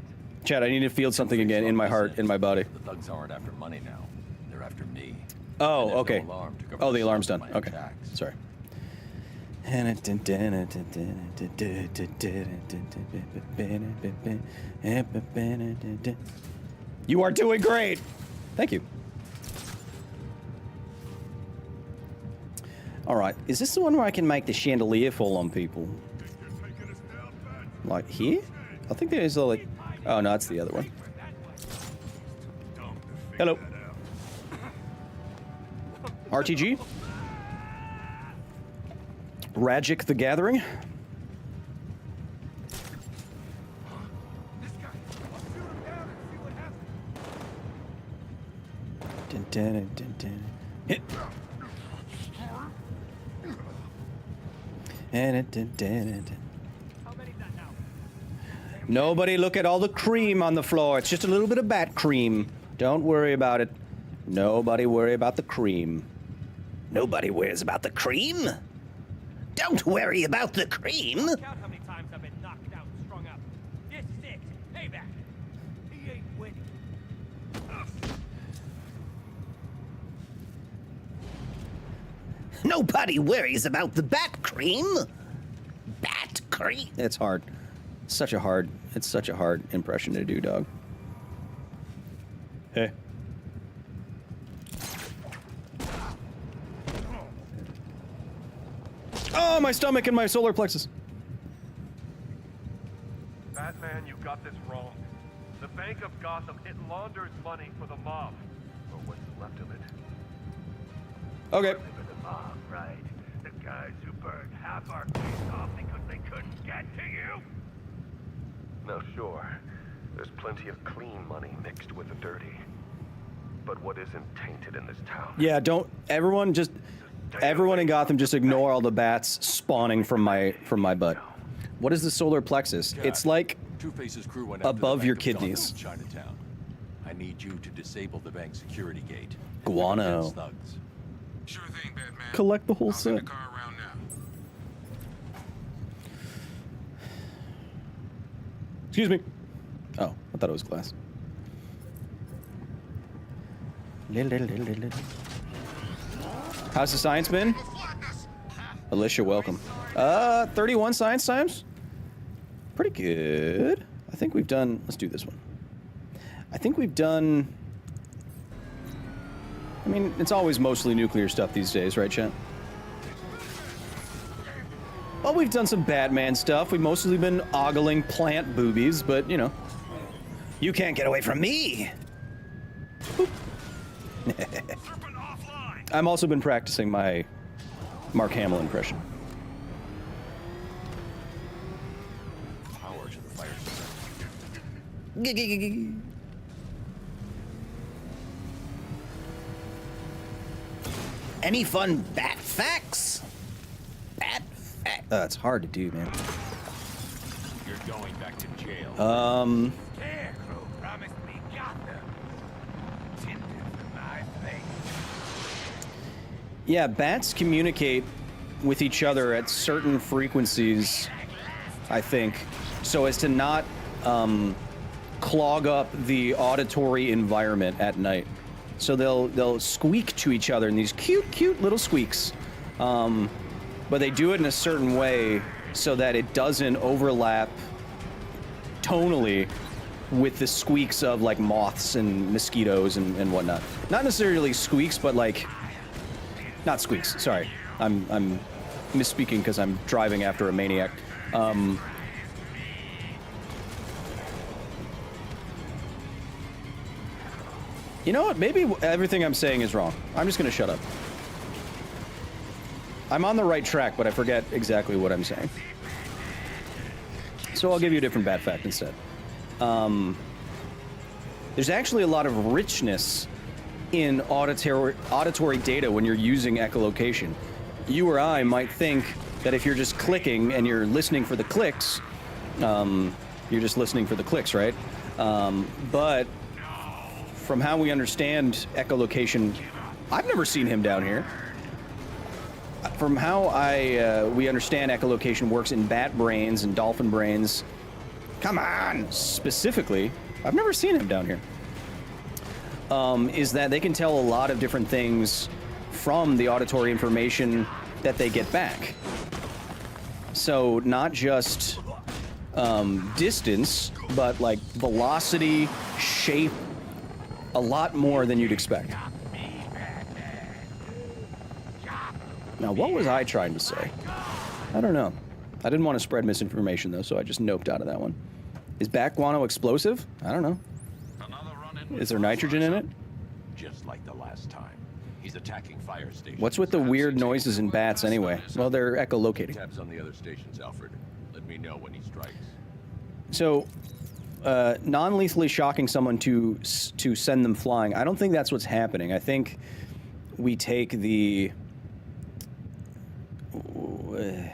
Chad, I need to feel something again in my heart, in my body. The thugs aren't after money now. They're after me. Oh, okay. No alarm to cover Oh, the the alarm's source done. of my Okay. attacks. Sorry. You are doing great. Thank you. All right. Is this the one where I can make the chandelier fall on people? Like here? I think there's like... Oh, no, it's the other one. Hello. RTG? Ragic the Gathering? Dun, dun, dun, dun, dun. Hit. Dun, dun, dun, dun, dun. Nobody look at all the cream on the floor. It's just a little bit of bat cream. Don't worry about it. Nobody worry about the cream. Nobody worries about the cream. Don't worry about the cream. Count how many times I've been knocked out and strung up. This is it. Payback. He ain't winning. Nobody worries about the bat cream. Bat cream. It's hard. It's such a hard impression to do, dog. Hey. Oh, my stomach and my solar plexus. Batman, you got this wrong. The Bank of Gotham, it launders money for the mob. Or what's left of it. Okay. For the mob, right? The guys who burned half our place off because they couldn't get to you? No, sure. There's plenty of clean money mixed with the dirty. But what isn't tainted in this town? Yeah, don't everyone in Gotham just ignore all the bats spawning from my butt. What is the solar plexus? It's like Two-Face's crew went above after the your Bank of Gotham kidneys. in Chinatown. I need you to disable the bank's security gate. Guano. Against thugs. Sure thing, Batman. Collect the whole set. Car around now. Excuse me. Oh, I thought it was glass. How's the science been? Alicia, welcome. 31 science times? Pretty good. I think we've done... Let's do this one. I think we've done... I mean, it's always mostly nuclear stuff these days, right, chat? Well, we've done some Batman stuff. We've mostly been ogling plant boobies, but, you know. You can't get away from me! I've also been practicing my Mark Hamill impression. Power to the fire Any fun bat facts? Bat facts. It's hard to do, man. You're going back to jail. Scarecrow promised me Gotham. Tinted for my face. Yeah, bats communicate with each other at certain frequencies, I think, so as to not clog up the auditory environment at night. So they'll squeak to each other in these cute little squeaks. But they do it in a certain way so that it doesn't overlap tonally with the squeaks of like moths and mosquitoes and whatnot. Not necessarily squeaks, but like, not squeaks, sorry. I'm misspeaking because I'm driving after a maniac. You know what? Maybe everything I'm saying is wrong. I'm just gonna shut up. I'm on the right track, but I forget exactly what I'm saying. So I'll give you a different bat fact instead. There's actually a lot of richness in auditory data when you're using echolocation. You or I might think that if you're just clicking and you're listening for the clicks, you're just listening for the clicks, right? But from how we understand echolocation, I've never seen him down here. From how we understand echolocation works in bat brains and dolphin brains, come on, specifically, I've never seen him down here. Is that they can tell a lot of different things from the auditory information that they get back. So not just distance, but like velocity, shape, a lot more than you'd expect. Now, what was I trying to say? I don't know. I didn't want to spread misinformation, though, so I just noped out of that one. Is bat guano explosive? I don't know. Is there nitrogen in it? Just like the last time. He's attacking fire stations. What's with the weird noises in bats, anyway? Well, they're echolocating. Tabs on the other stations, Alfred. Let me know when he strikes. So, non-lethally shocking someone to send them flying, I don't think that's what's happening. I think we take the...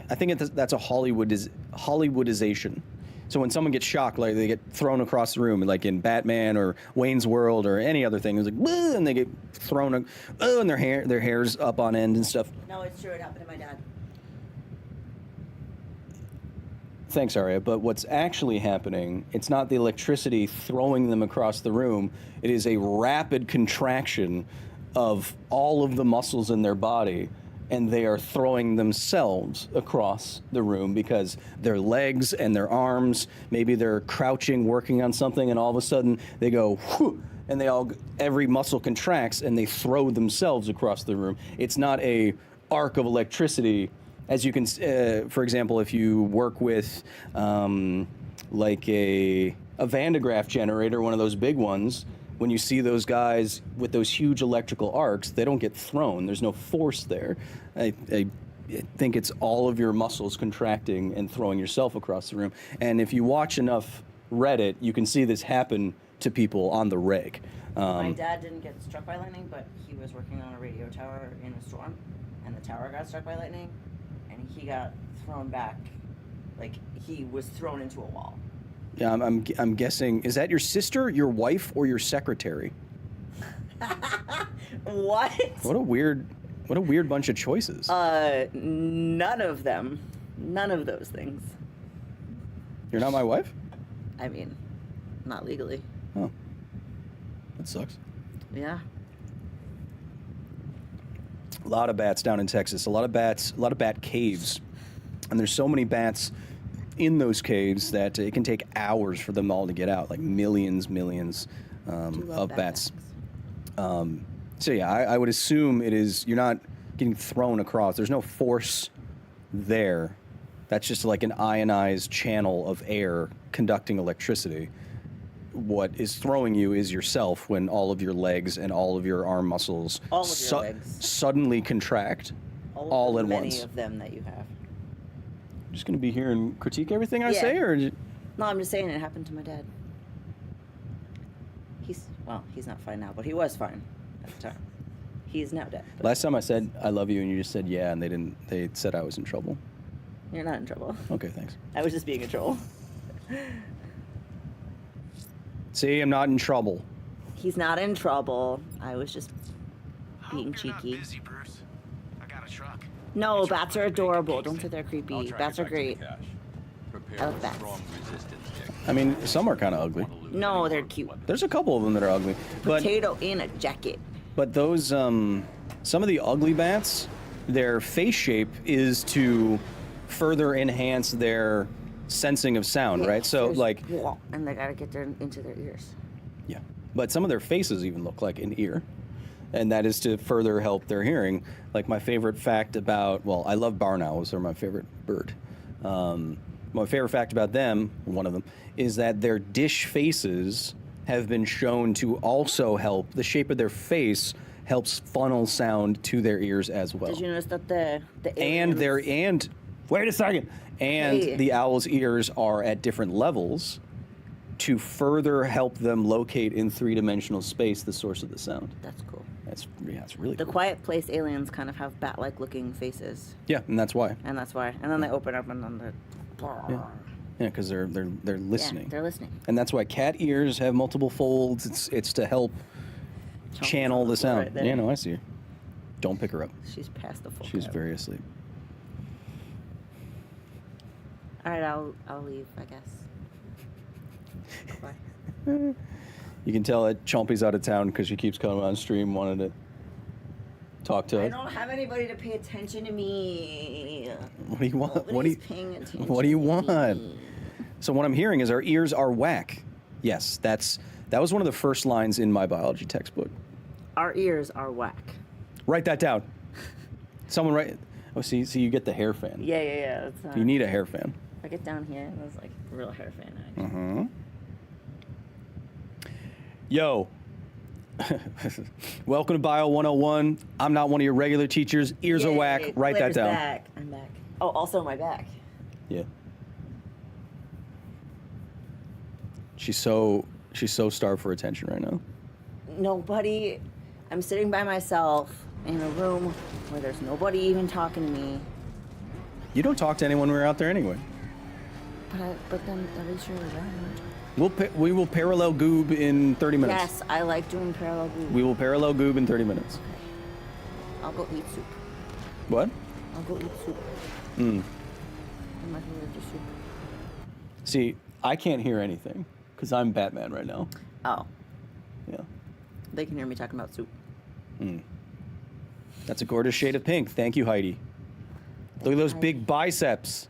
I think that's a Hollywoodization. So when someone gets shocked, like they get thrown across the room, like in Batman or Wayne's World or any other thing, it's like, "Woo," and they get thrown, and their hair's up on end and stuff. No, it's true. It happened to my dad. Thanks, Arya. But what's actually happening, it's not the electricity throwing them across the room. It is a rapid contraction of all of the muscles in their body, and they are throwing themselves across the room because their legs and their arms, maybe they're crouching, working on something, and all of a sudden they go, whoo, and every muscle contracts and they throw themselves across the room. It's not a arc of electricity, as you can, for example, if you work with like a Van de Graaff generator, one of those big ones, when you see those guys with those huge electrical arcs, they don't get thrown. There's no force there. I think it's all of your muscles contracting and throwing yourself across the room. And if you watch enough Reddit, you can see this happen to people on the reg. My dad didn't get struck by lightning, but he was working on a radio tower in a storm, and the tower got struck by lightning, and he got thrown back, like he was thrown into a wall. Yeah, I'm guessing, is that your sister, your wife, or your secretary? What? What a weird bunch of choices. None of them. None of those things. You're not my wife? I mean, not legally. Oh. That sucks. Yeah. A lot of bats down in Texas. A lot of bat caves. And there's so many bats in those caves that it can take hours for them all to get out, like millions of bats. So yeah, I would assume you're not getting thrown across. There's no force there. That's just like an ionized channel of air conducting electricity. What is throwing you is yourself when all of your legs and all of your arm muscles suddenly contract all at once. Many of them that you have. Just gonna be here and critique everything I say, or? No, I'm just saying it happened to my dad. He's not fine now, but he was fine at the time. He's now dead. Last time I said I love you, and you just said yeah, and they said I was in trouble. You're not in trouble. Okay, thanks. I was just being a troll. See, I'm not in trouble. He's not in trouble. I was just being cheeky. No, bats are adorable. Don't say they're creepy. Bats are great. I love bats. I mean, some are kind of ugly. No, they're cute. There's a couple of them that are ugly. Potato in a jacket. But those, some of the ugly bats, their face shape is to further enhance their sensing of sound, right? So, like... And they gotta get into their ears. Yeah. But some of their faces even look like an ear. And that is to further help their hearing. Like my favorite fact about... Well, I love barn owls. They're my favorite bird. My favorite fact about them, one of them, is that their dish faces have been shown to also help. The shape of their face helps funnel sound to their ears as well. Did you notice that the aliens... Wait a second. And the owl's ears are at different levels to further help them locate in three-dimensional space the source of the sound. That's cool. It's really The cool. Quiet Place aliens kind of have bat-like looking faces. Yeah, and that's why. And that's why. And then they open up and then they're... Yeah, because they're listening. Yeah, they're listening. And that's why cat ears have multiple folds. It's to help channel the sound. Right there. Yeah, no, I see her. Don't pick her up. She's past the full She's coat. very asleep. All right, I'll leave, I guess. Bye. You can tell that Chompy's out of town because she keeps coming on stream wanting to talk to I us. don't have anybody to pay attention to me. What do you want? Nobody's paying attention What do you to want? me. So what I'm hearing is our ears are whack. Yes, that was one of the first lines in my biology textbook. Our ears are whack. Write that down. Someone write. Oh, see, you get the hair fan. Yeah. That's, You need a hair fan. I get down here, and it's like a real hair fan. Mm-hmm. Yo. Welcome to Bio 101. I'm not one of your regular teachers. Ears are whack. Write that Claire's down. Back. I'm back. Oh, also my back. Yeah. She's so starved for attention right now. Nobody. I'm sitting by myself in a room where there's nobody even talking to me. You don't talk to anyone when we're out there anyway. But then at least you're around. We will parallel goob in 30 minutes. Yes, I like doing parallel group. We will parallel goob in 30 minutes. I'll go eat soup. What? I'll go eat soup. Mm. I'm not gonna do soup. See, I can't hear anything because I'm Batman right now. Oh. Yeah. They can hear me talking about soup. Mm. That's a gorgeous shade of pink. Thank you, Heidi. Look at those big biceps.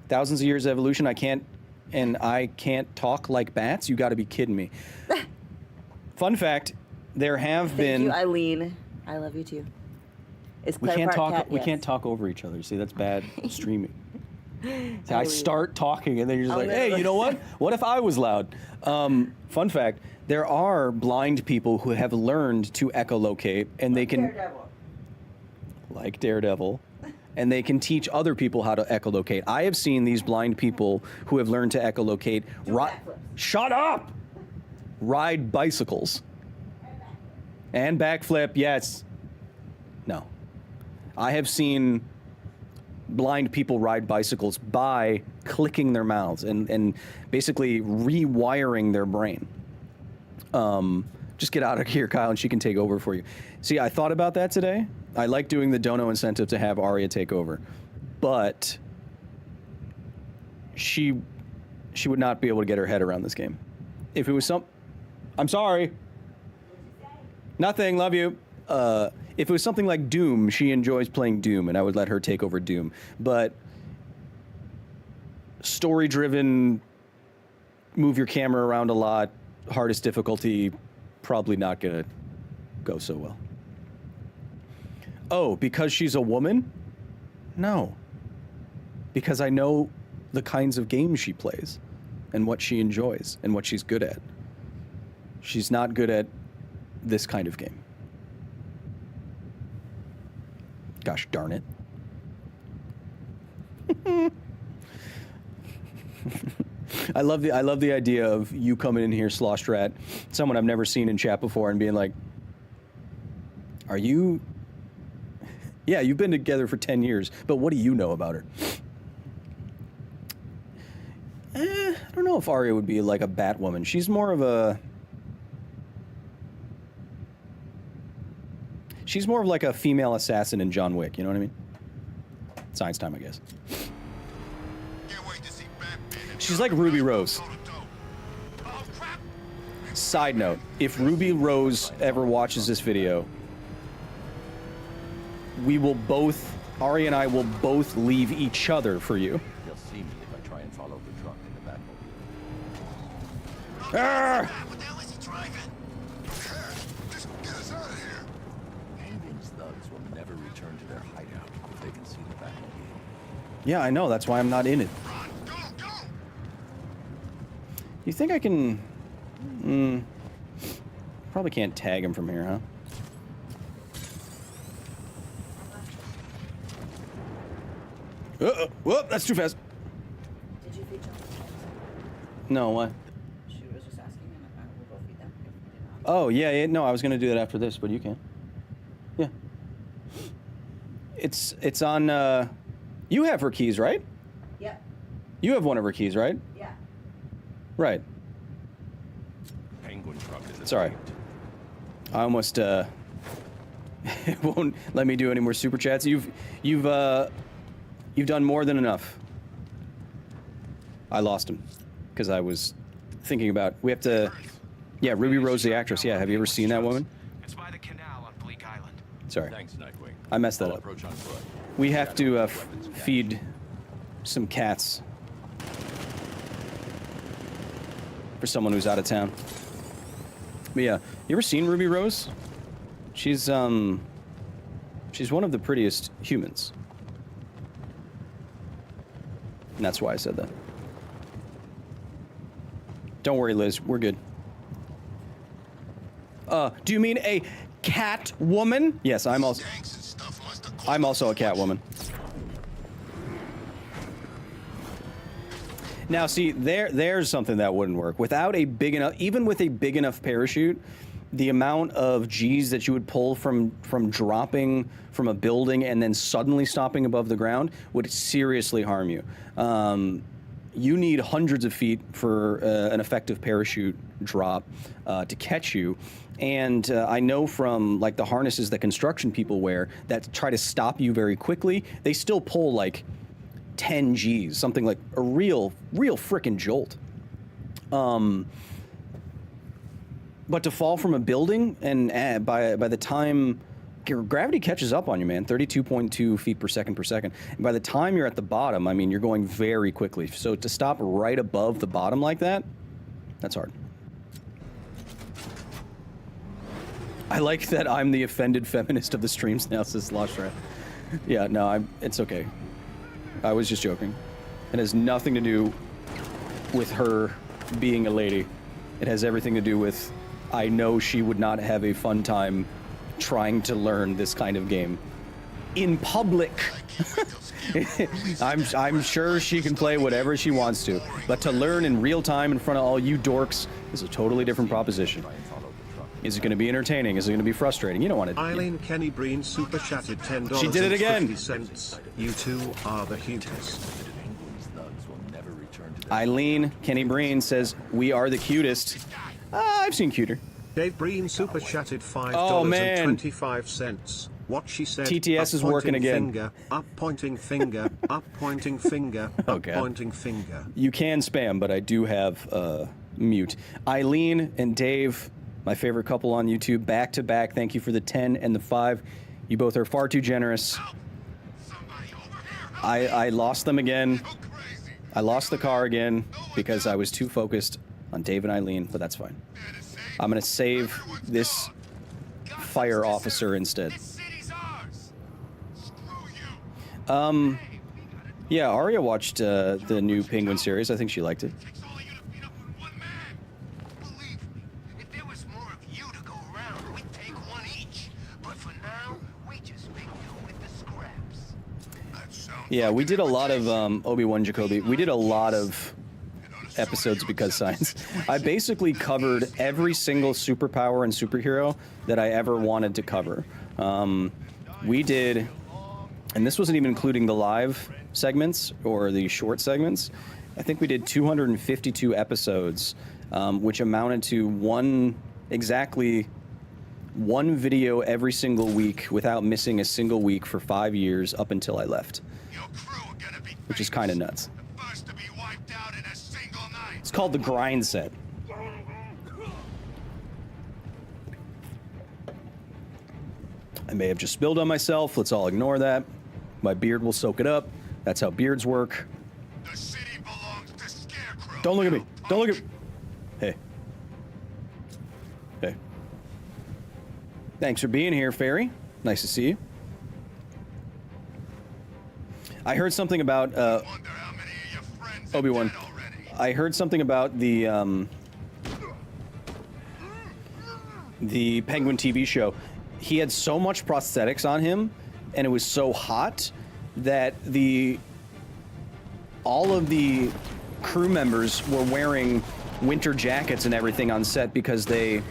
Thousands of years of evolution. I can't talk like bats. You got to be kidding me. Fun fact: there have been. Thank you, Eileen. I love you too. Is We Claire can't part talk. cat? We Yes. can't talk over each other. See, that's bad streaming. So I start talking, and then you're just I'll like, "Hey, you know what? What if I was loud?" Fun fact: there are blind people who have learned to echolocate, and they can, like Daredevil, and they can teach other people how to echolocate. I have seen these blind people who have learned to echolocate. Shut up! Ride bicycles. And backflip, yes. No. I have seen blind people ride bicycles by clicking their mouths and basically rewiring their brain. Just get out of here, Kyle, and she can take over for you. See, I thought about that today. I like doing the dono incentive to have Arya take over, but she would not be able to get her head around this game. If it was I'm sorry. Nothing, love you. If it was something like Doom, she enjoys playing Doom, and I would let her take over Doom. But story-driven, move your camera around a lot, hardest difficulty, probably not gonna go so well. Oh, because she's a woman? No. Because I know the kinds of games she plays and what she enjoys and what she's good at. She's not good at this kind of game. Gosh darn it. I love the idea of you coming in here, Sloshed Rat, someone I've never seen in chat before, and being like, are you... Yeah, you've been together for 10 years, but what do you know about her? I don't know if Arya would be like a Batwoman. She's more of a... She's more of like a female assassin in John Wick, you know what I mean? Science time, I guess. She's like Ruby Rose. side note, if Ruby Rose ever watches this video, we will both, Ari and I will both leave each other for you. They'll see me if I try and follow the truck in the Batmobile. Arr! What the hell is he driving? Just get us out of here. Penguin's thugs will never return to their hideout if they can see the Batmobile. Yeah, I know. That's why I'm not in it. You think I can... probably can't tag him from here, huh? Whoop, that's too fast. Did you feed John? No, what? She was just asking him if I will go feed them. If we did not. Oh, yeah, no, I was going to do that after this, but you can. Yeah. It's on, you have her keys, right? Yep. You have one of her keys, right? Yeah. Right. Penguin truck is Sorry. I almost, it won't let me do any more super chats. You've done more than enough. I lost him because I was thinking about, we have to, yeah, Ruby Rose, the actress. Yeah, have you ever seen that woman? It's by the canal on Bleak Island. Sorry. Thanks, Nightwing. I messed that I'll up. approach on foot. We have to feed some cats for someone who's out of town. But yeah, you ever seen Ruby Rose? She's one of the prettiest humans. And that's why I said that. Don't worry, Liz, we're good. Do you mean a cat woman? Yes, I'm also a cat woman. Now, see, there's something that wouldn't work. Without a big enough, even with a big enough parachute, the amount of G's that you would pull from dropping from a building and then suddenly stopping above the ground would seriously harm you. You need hundreds of feet for an effective parachute drop to catch you. And I know from like the harnesses that construction people wear that try to stop you very quickly, they still pull like 10 G's, something like a real frickin' jolt. But to fall from a building and by the time gravity catches up on you, man, 32.2 feet per second. And by the time you're at the bottom, I mean, you're going very quickly. So to stop right above the bottom like that, that's hard. I like that I'm the offended feminist of the streams now, says Lashra. Yeah, no, it's okay. I was just joking. It has nothing to do with her being a lady. It has everything to do with, I know she would not have a fun time trying to learn this kind of game in public. I'm sure she can play whatever she wants to, but to learn in real time in front of all you dorks is a totally different proposition. Is it going to be entertaining? Is it going to be frustrating? You don't want to. Eileen Kenny Breen super chatted $10. She did it again. 50 cents. You two are the cutest. Eileen Kenny Breen says, "We are the cutest." I've seen cuter. Dave Breen super chatted $5 Oh, man. and 25 cents. What she said. TTS is up working pointing again. Finger, up pointing finger, up pointing finger, up Okay. pointing finger. You can spam, but I do have mute. Eileen and Dave, my favorite couple on YouTube, back to back. Thank you for the 10 and the 5. You both are far too generous. I lost them again. I lost the car again because I was too focused on Dave and Eileen, but that's fine. I'm gonna save this fire officer instead. Yeah, Arya watched the new Penguin series. I think she liked it. Yeah, we did a lot of Obi-Wan Jacoby. We did a lot of episodes because science. I basically covered every single superpower and superhero that I ever wanted to cover. We did, and this wasn't even including the live segments or the short segments. I think we did 252 episodes, which amounted to exactly one video every single week without missing a single week for 5 years up until I left. Which is kind of nuts. It's called the grind set. I may have just spilled on myself. Let's all ignore that. My beard will soak it up. That's how beards work. The city belongs to Scarecrow. Don't look at me. Don't look at me. Hey. Hey. Thanks for being here, Fairy. Nice to see you. I heard something about Obi-Wan. I heard something about the Penguin TV show. He had so much prosthetics on him, and it was so hot that all of the crew members were wearing winter jackets and everything on set because they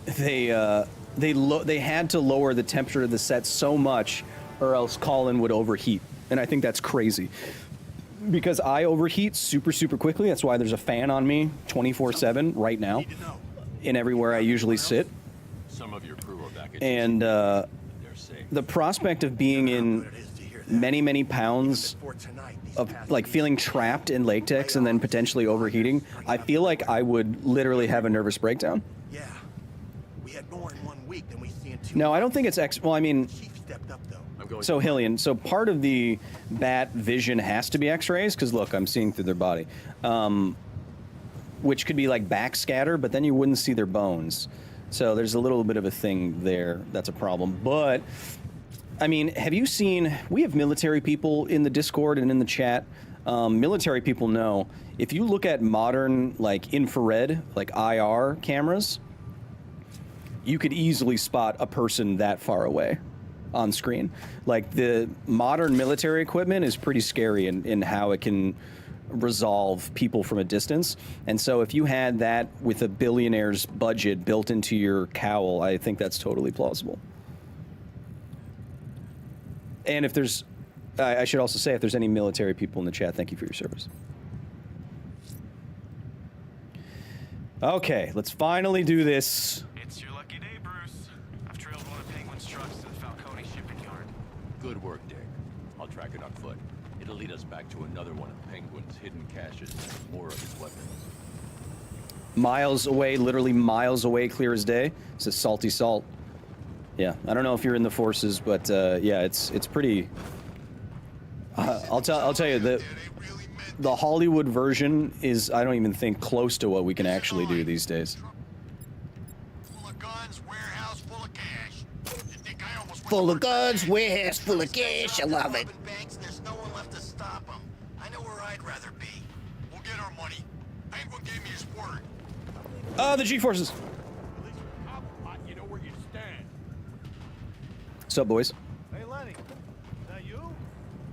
had to lower the temperature of the set so much, or else Colin would overheat. And I think that's crazy. Because I overheat super, super quickly. That's why there's a fan on me 24/7 right now in everywhere I usually sit. Some of your crew are back at And the prospect of being in many, many pounds of like feeling trapped in latex and then potentially overheating, I feel like I would literally have a nervous breakdown. Yeah. We had more in 1 week than we see in 2. No, I don't think it's well, I mean, Stepped up though. so Hillian, so part of the bat vision has to be x-rays, because look, I'm seeing through their body. Which could be like backscatter, but then you wouldn't see their bones. So there's a little bit of a thing there that's a problem. But, I mean, have you seen, we have military people in the Discord and in the chat. Military people know, if you look at modern, like, infrared, like IR cameras, you could easily spot a person that far away on screen. Like, the modern military equipment is pretty scary in how it can resolve people from a distance. And so if you had that with a billionaire's budget built into your cowl, I think that's totally plausible. And if there's, I should also say, if there's any military people in the chat, thank you for your service. Okay, let's finally do this. It's your lucky day, Bruce. I've trailed one of Penguin's trucks to the Falcone shipping yard. Good work, Dick. I'll track it on foot. It'll lead us back to another one of Penguin's hidden caches and more of his weapons. Miles away, literally miles away, clear as day. It's a salty salt. Yeah, I don't know if you're in the forces, but yeah, it's pretty. I'll tell you that the Hollywood version is, I don't even think, close to what we can actually do these days. Full of guns, warehouse full of cash. You think I almost Full of guns, warehouse full of cash. I love it. banks, there's no one left to stop them. I know where I'd rather be. We'll get our money. Penguin gave me his word. The G-forces. You know where you stand. What's up, boys? Hey, Lenny. Is that you?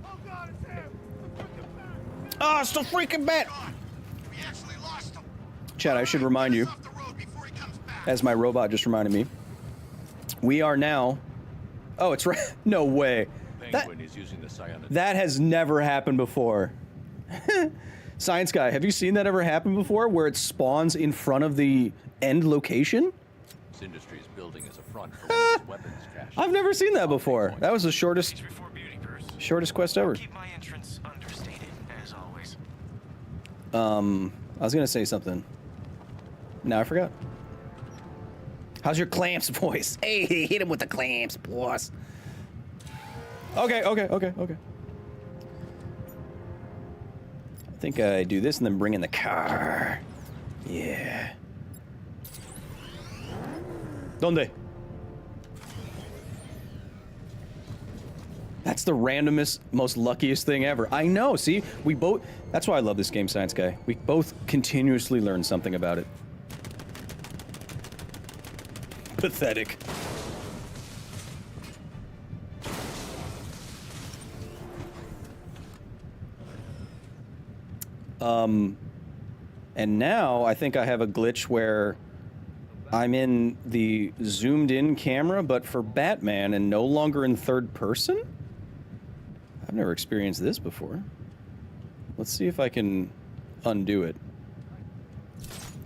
Oh, God, it's him. Oh, it's the freaking bat. We actually lost him. Chad, I should remind you, as my robot just reminded me, we are now. Oh, it's right. No way. Penguin is using the cyanide. That has never happened before. Science guy, have you seen that ever happen before, where it spawns in front of the end location? This industry is building as a front for one of his weapons caches. I've never seen that before. That was the shortest quest ever. Keep my entrance understated, as always. I was gonna say something. Now I forgot. How's your clamps voice? Hey, hit him with the clamps, boss. Okay. I think I do this and then bring in the car. Yeah. Donde? That's the randomest, most luckiest thing ever. I know, see? We both... That's why I love this game, Science Guy. We both continuously learn something about it. Pathetic. And now I think I have a glitch where I'm in the zoomed in camera, but for Batman and no longer in third person? I've never experienced this before. Let's see if I can undo it.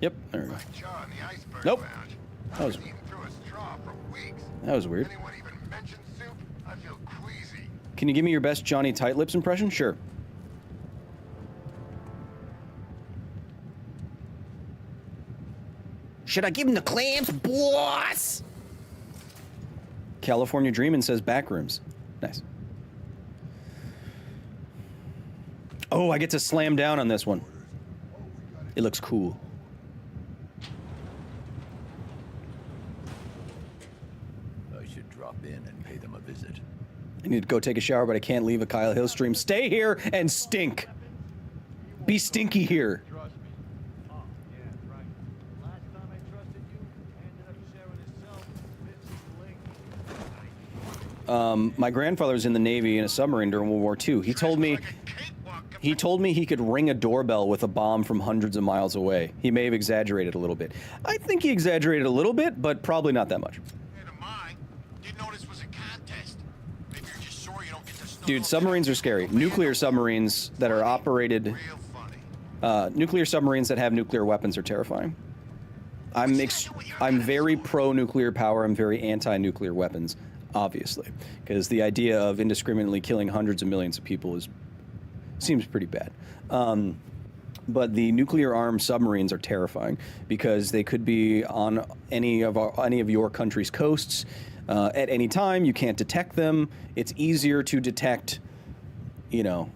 Yep, there we go. Nope. That was weird. Can you give me your best Johnny Tight Lips impression? Sure. Should I give him the clamps, boss? California Dreamin' says backrooms. Nice. Oh, I get to slam down on this one. It looks cool. I should drop in and pay them a visit. I need to go take a shower, but I can't leave a Kyle Hill stream. Stay here and stink. Be stinky here. My grandfather was in the Navy in a submarine during World War II. He told me he could ring a doorbell with a bomb from hundreds of miles away. He may have exaggerated a little bit. I think he exaggerated a little bit, but probably not that much. Dude, submarines are scary. Nuclear submarines that are operated... nuclear submarines that have nuclear weapons are terrifying. I'm very pro-nuclear power. I'm very anti-nuclear weapons, obviously, because the idea of indiscriminately killing hundreds of millions of people seems pretty bad. But the nuclear-armed submarines are terrifying because they could be on any of your country's coasts at any time. You can't detect them. It's easier to detect. You know,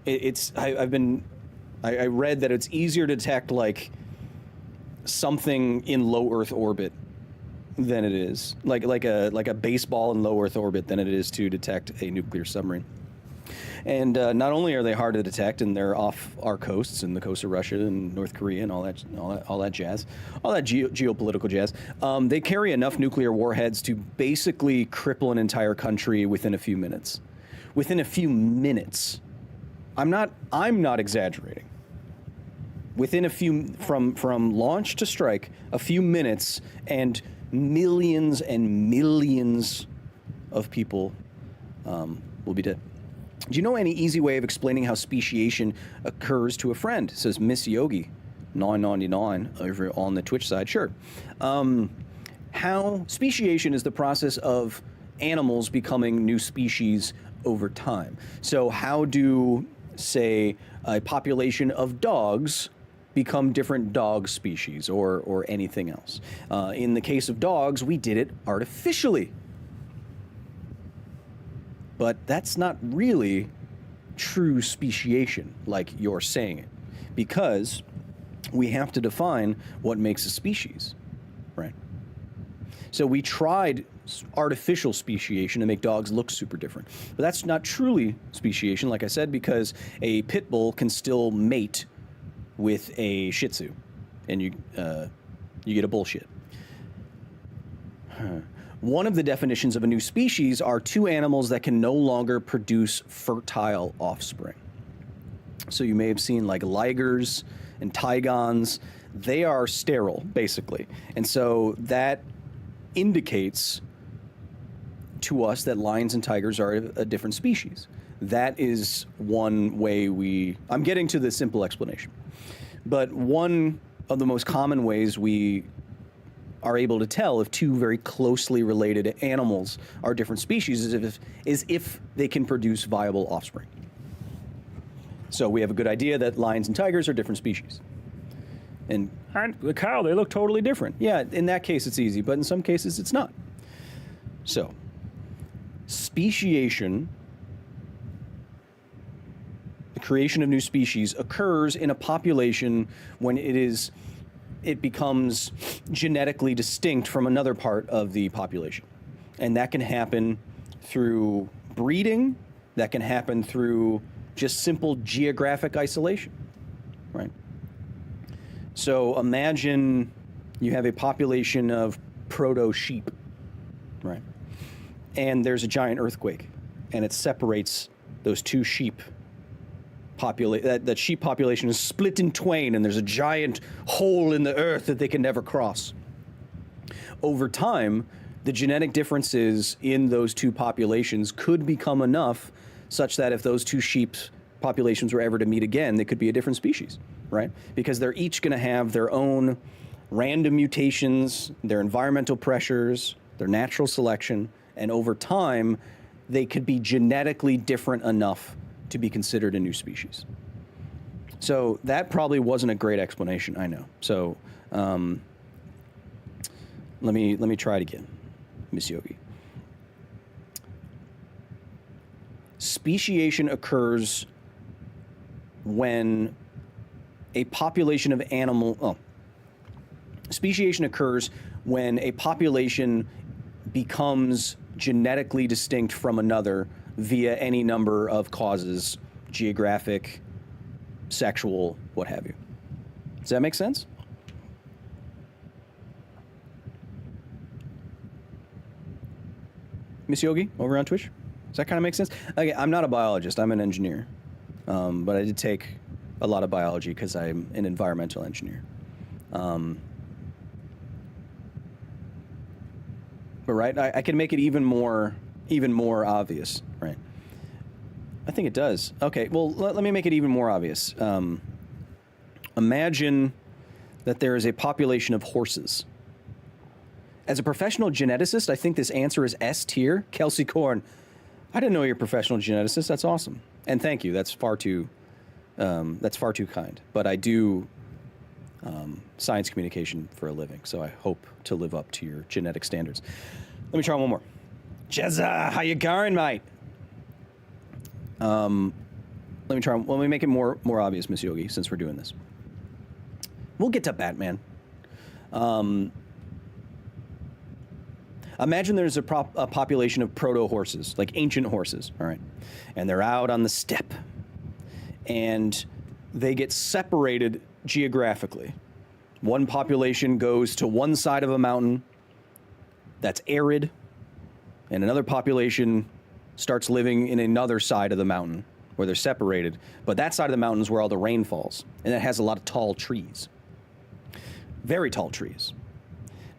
I read that it's easier to detect like something in low Earth orbit than it is like a baseball in low Earth orbit than it is to detect a nuclear submarine. And not only are they hard to detect, and they're off our coasts and the coast of Russia and North Korea and all that jazz, all that geopolitical jazz. They carry enough nuclear warheads to basically cripple an entire country within a few minutes. Within a few minutes. I'm not exaggerating. Within a few from launch to strike, a few minutes, and millions of people will be dead. Do you know any easy way of explaining how speciation occurs to a friend? Says Miss Yogi, 999 over on the Twitch side. Sure. How speciation is the process of animals becoming new species over time. So how do, say, a population of dogs become different dog species or anything else? In the case of dogs, we did it artificially. But that's not really true speciation, like you're saying it, because we have to define what makes a species, right? So we tried artificial speciation to make dogs look super different, but that's not truly speciation, like I said, because a pit bull can still mate with a Shih Tzu, and you get a bullshit. One of the definitions of a new species are two animals that can no longer produce fertile offspring. So you may have seen like ligers and tigons. They are sterile, basically. And so that indicates to us that lions and tigers are a different species. That is one way I'm getting to the simple explanation. But one of the most common ways we are able to tell if two very closely related animals are different species is if they can produce viable offspring. So we have a good idea that lions and tigers are different species. And Kyle, they look totally different. Yeah, in that case it's easy, but in some cases it's not. So, speciation, the creation of new species, occurs in a population when it becomes genetically distinct from another part of the population. And that can happen through breeding, that can happen through just simple geographic isolation, right? So imagine you have a population of proto-sheep, right? And there's a giant earthquake, and it separates those two sheep. That sheep population is split in twain, and there's a giant hole in the earth that they can never cross. Over time, the genetic differences in those two populations could become enough such that if those two sheep populations were ever to meet again, they could be a different species, right? Because they're each going to have their own random mutations, their environmental pressures, their natural selection, and over time, they could be genetically different enough to be considered a new species. So that probably wasn't a great explanation, I know. So let me try it again, Miss Yogi. speciation occurs when a population of speciation occurs when a population becomes genetically distinct from another via any number of causes, geographic, sexual, what have you. Does that make sense? Miss Yogi, over on Twitch? Does that kind of make sense? Okay, I'm not a biologist, I'm an engineer. But I did take a lot of biology because I'm an environmental engineer. But right, I can make it even more obvious, right? I think it does. Okay, well, let me make it even more obvious. Imagine that there is a population of horses. As a professional geneticist, I think this answer is S tier. Kelsey Korn, I didn't know you're a professional geneticist. That's awesome, and thank you. That's far too kind. But I do science communication for a living, so I hope to live up to your genetic standards. Let me try one more. Jezza, how you going, mate? Let me make it more obvious, Miss Yogi, since we're doing this. We'll get to Batman. Imagine there's a population of proto-horses, like ancient horses, all right? And they're out on the steppe. And they get separated geographically. One population goes to one side of a mountain that's arid, and another population starts living in another side of the mountain where they're separated. But that side of the mountain is where all the rain falls, and it has a lot of tall trees. Very tall trees.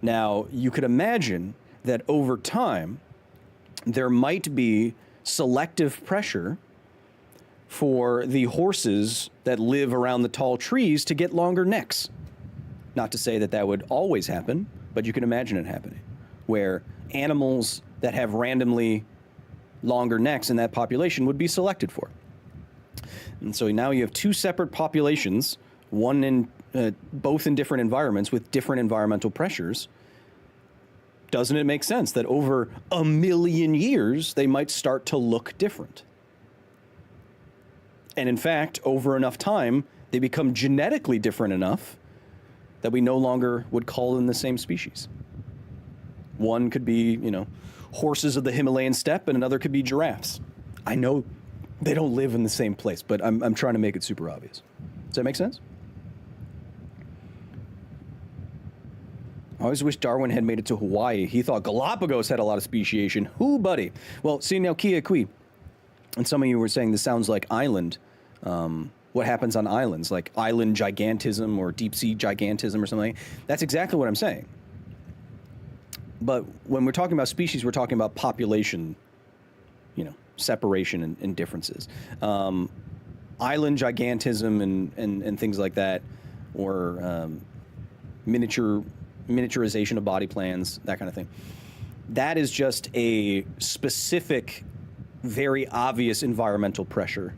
Now, you could imagine that over time, there might be selective pressure for the horses that live around the tall trees to get longer necks. Not to say that that would always happen, but you can imagine it happening, where animals that have randomly longer necks in that population would be selected for. And so now you have two separate populations, both in different environments with different environmental pressures. Doesn't it make sense that over 1 million years, they might start to look different? And in fact, over enough time, they become genetically different enough that we no longer would call them the same species. One could be, horses of the Himalayan steppe, and another could be giraffes. I know they don't live in the same place, but I'm trying to make it super obvious. Does that make sense? I always wish Darwin had made it to Hawaii. He thought Galapagos had a lot of speciation. Who, buddy? Well, see, now, Kia Kui, and some of you were saying this sounds like island. What happens on islands, like island gigantism or deep sea gigantism or something. That's exactly what I'm saying. But when we're talking about species, we're talking about population, separation and differences. Island gigantism and things like that, or miniaturization of body plans, that kind of thing. That is just a specific, very obvious environmental pressure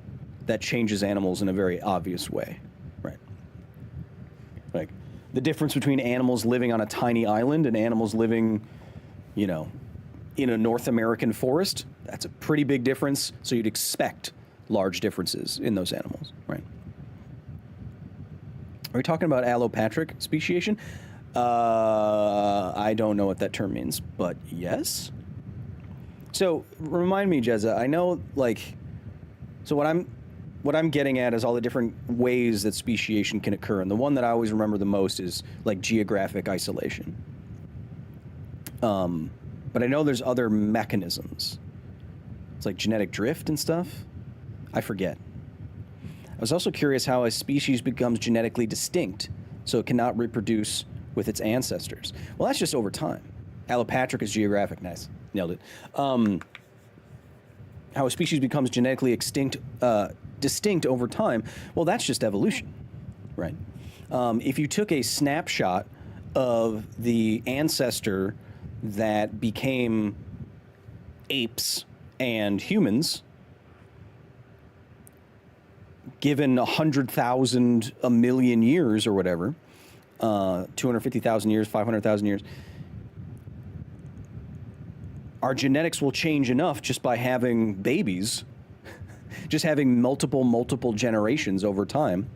that changes animals in a very obvious way, right? Like the difference between animals living on a tiny island and animals living, in a North American forest, that's a pretty big difference. So you'd expect large differences in those animals, right? Are we talking about allopatric speciation? I don't know what that term means, but yes. So remind me, Jezza, I know, so what I'm getting at is all the different ways that speciation can occur, and the one that I always remember the most is geographic isolation. But I know there's other mechanisms. It's like genetic drift and stuff. I forget. I was also curious how a species becomes genetically distinct, so it cannot reproduce with its ancestors. Well, that's just over time. Allopatric is geographic. Nice. Nailed it. How a species becomes genetically distinct over time, well, that's just evolution, right? If you took a snapshot of the ancestor that became apes and humans, given 100,000, 1 million years or whatever, 250,000 years, 500,000 years, our genetics will change enough just by having babies Just having multiple generations over time.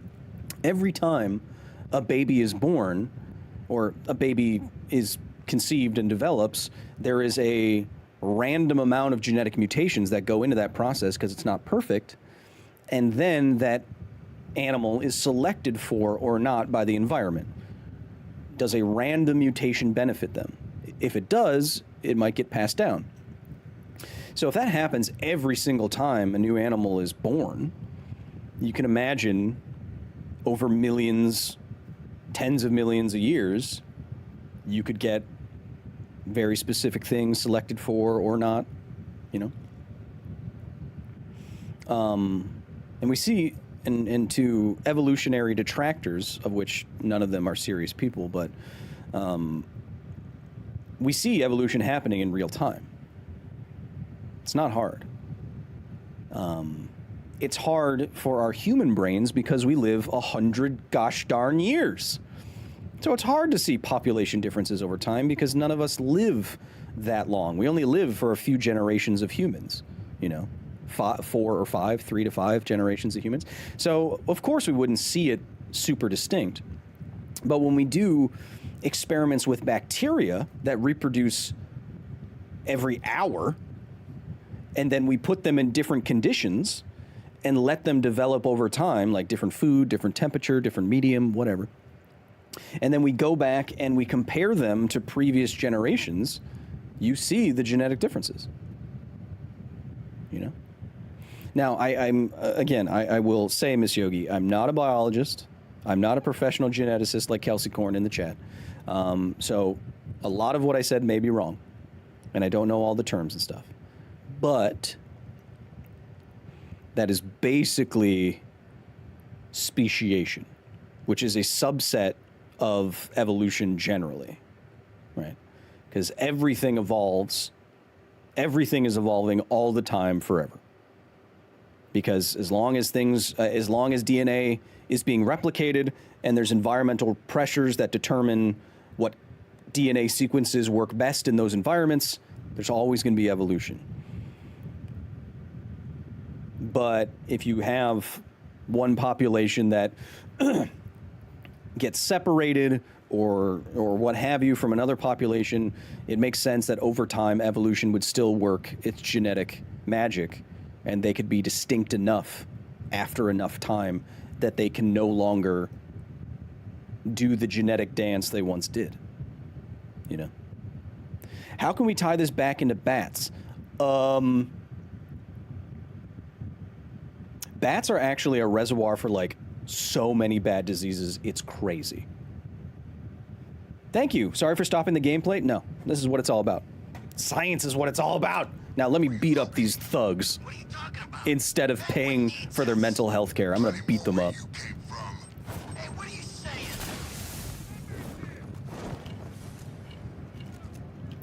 Every time a baby is born, or a baby is conceived and develops, there is a random amount of genetic mutations that go into that process because it's not perfect, and then that animal is selected for or not by the environment. Does a random mutation benefit them? If it does, it might get passed down. So if that happens every single time a new animal is born, you can imagine over millions, tens of millions of years, you could get very specific things selected for or not, you know? And we see, and to evolutionary detractors, of which none of them are serious people, but we see evolution happening in real time. It's not hard. It's hard for our human brains because we live 100 gosh darn years. So it's hard to see population differences over time because none of us live that long. We only live for a few generations of humans, you know, 3 to 5 generations of humans. So of course we wouldn't see it super distinct. But when we do experiments with bacteria that reproduce every hour, and then we put them in different conditions and let them develop over time, like different food, different temperature, different medium, whatever. And then we go back and we compare them to previous generations, you see the genetic differences, you know? Now, I will say, Miss Yogi, I'm not a biologist. I'm not a professional geneticist like Kelsey Korn in the chat. So a lot of what I said may be wrong, and I don't know all the terms and stuff. But that is basically speciation, which is a subset of evolution generally, right? Because everything evolves, everything is evolving all the time forever. Because as long as DNA is being replicated and there's environmental pressures that determine what DNA sequences work best in those environments, there's always going to be evolution. But if you have one population that gets separated or what have you from another population, it makes sense that over time evolution would still work its genetic magic, and they could be distinct enough after enough time that they can no longer do the genetic dance they once did. You know? How can we tie this back into bats? Bats are actually a reservoir for like so many bad diseases, it's crazy. Thank you. Sorry for stopping the gameplay. No, this is what it's all about. Science is what it's all about. Now let me beat up these thugs instead of paying for their mental health care. I'm gonna beat them up.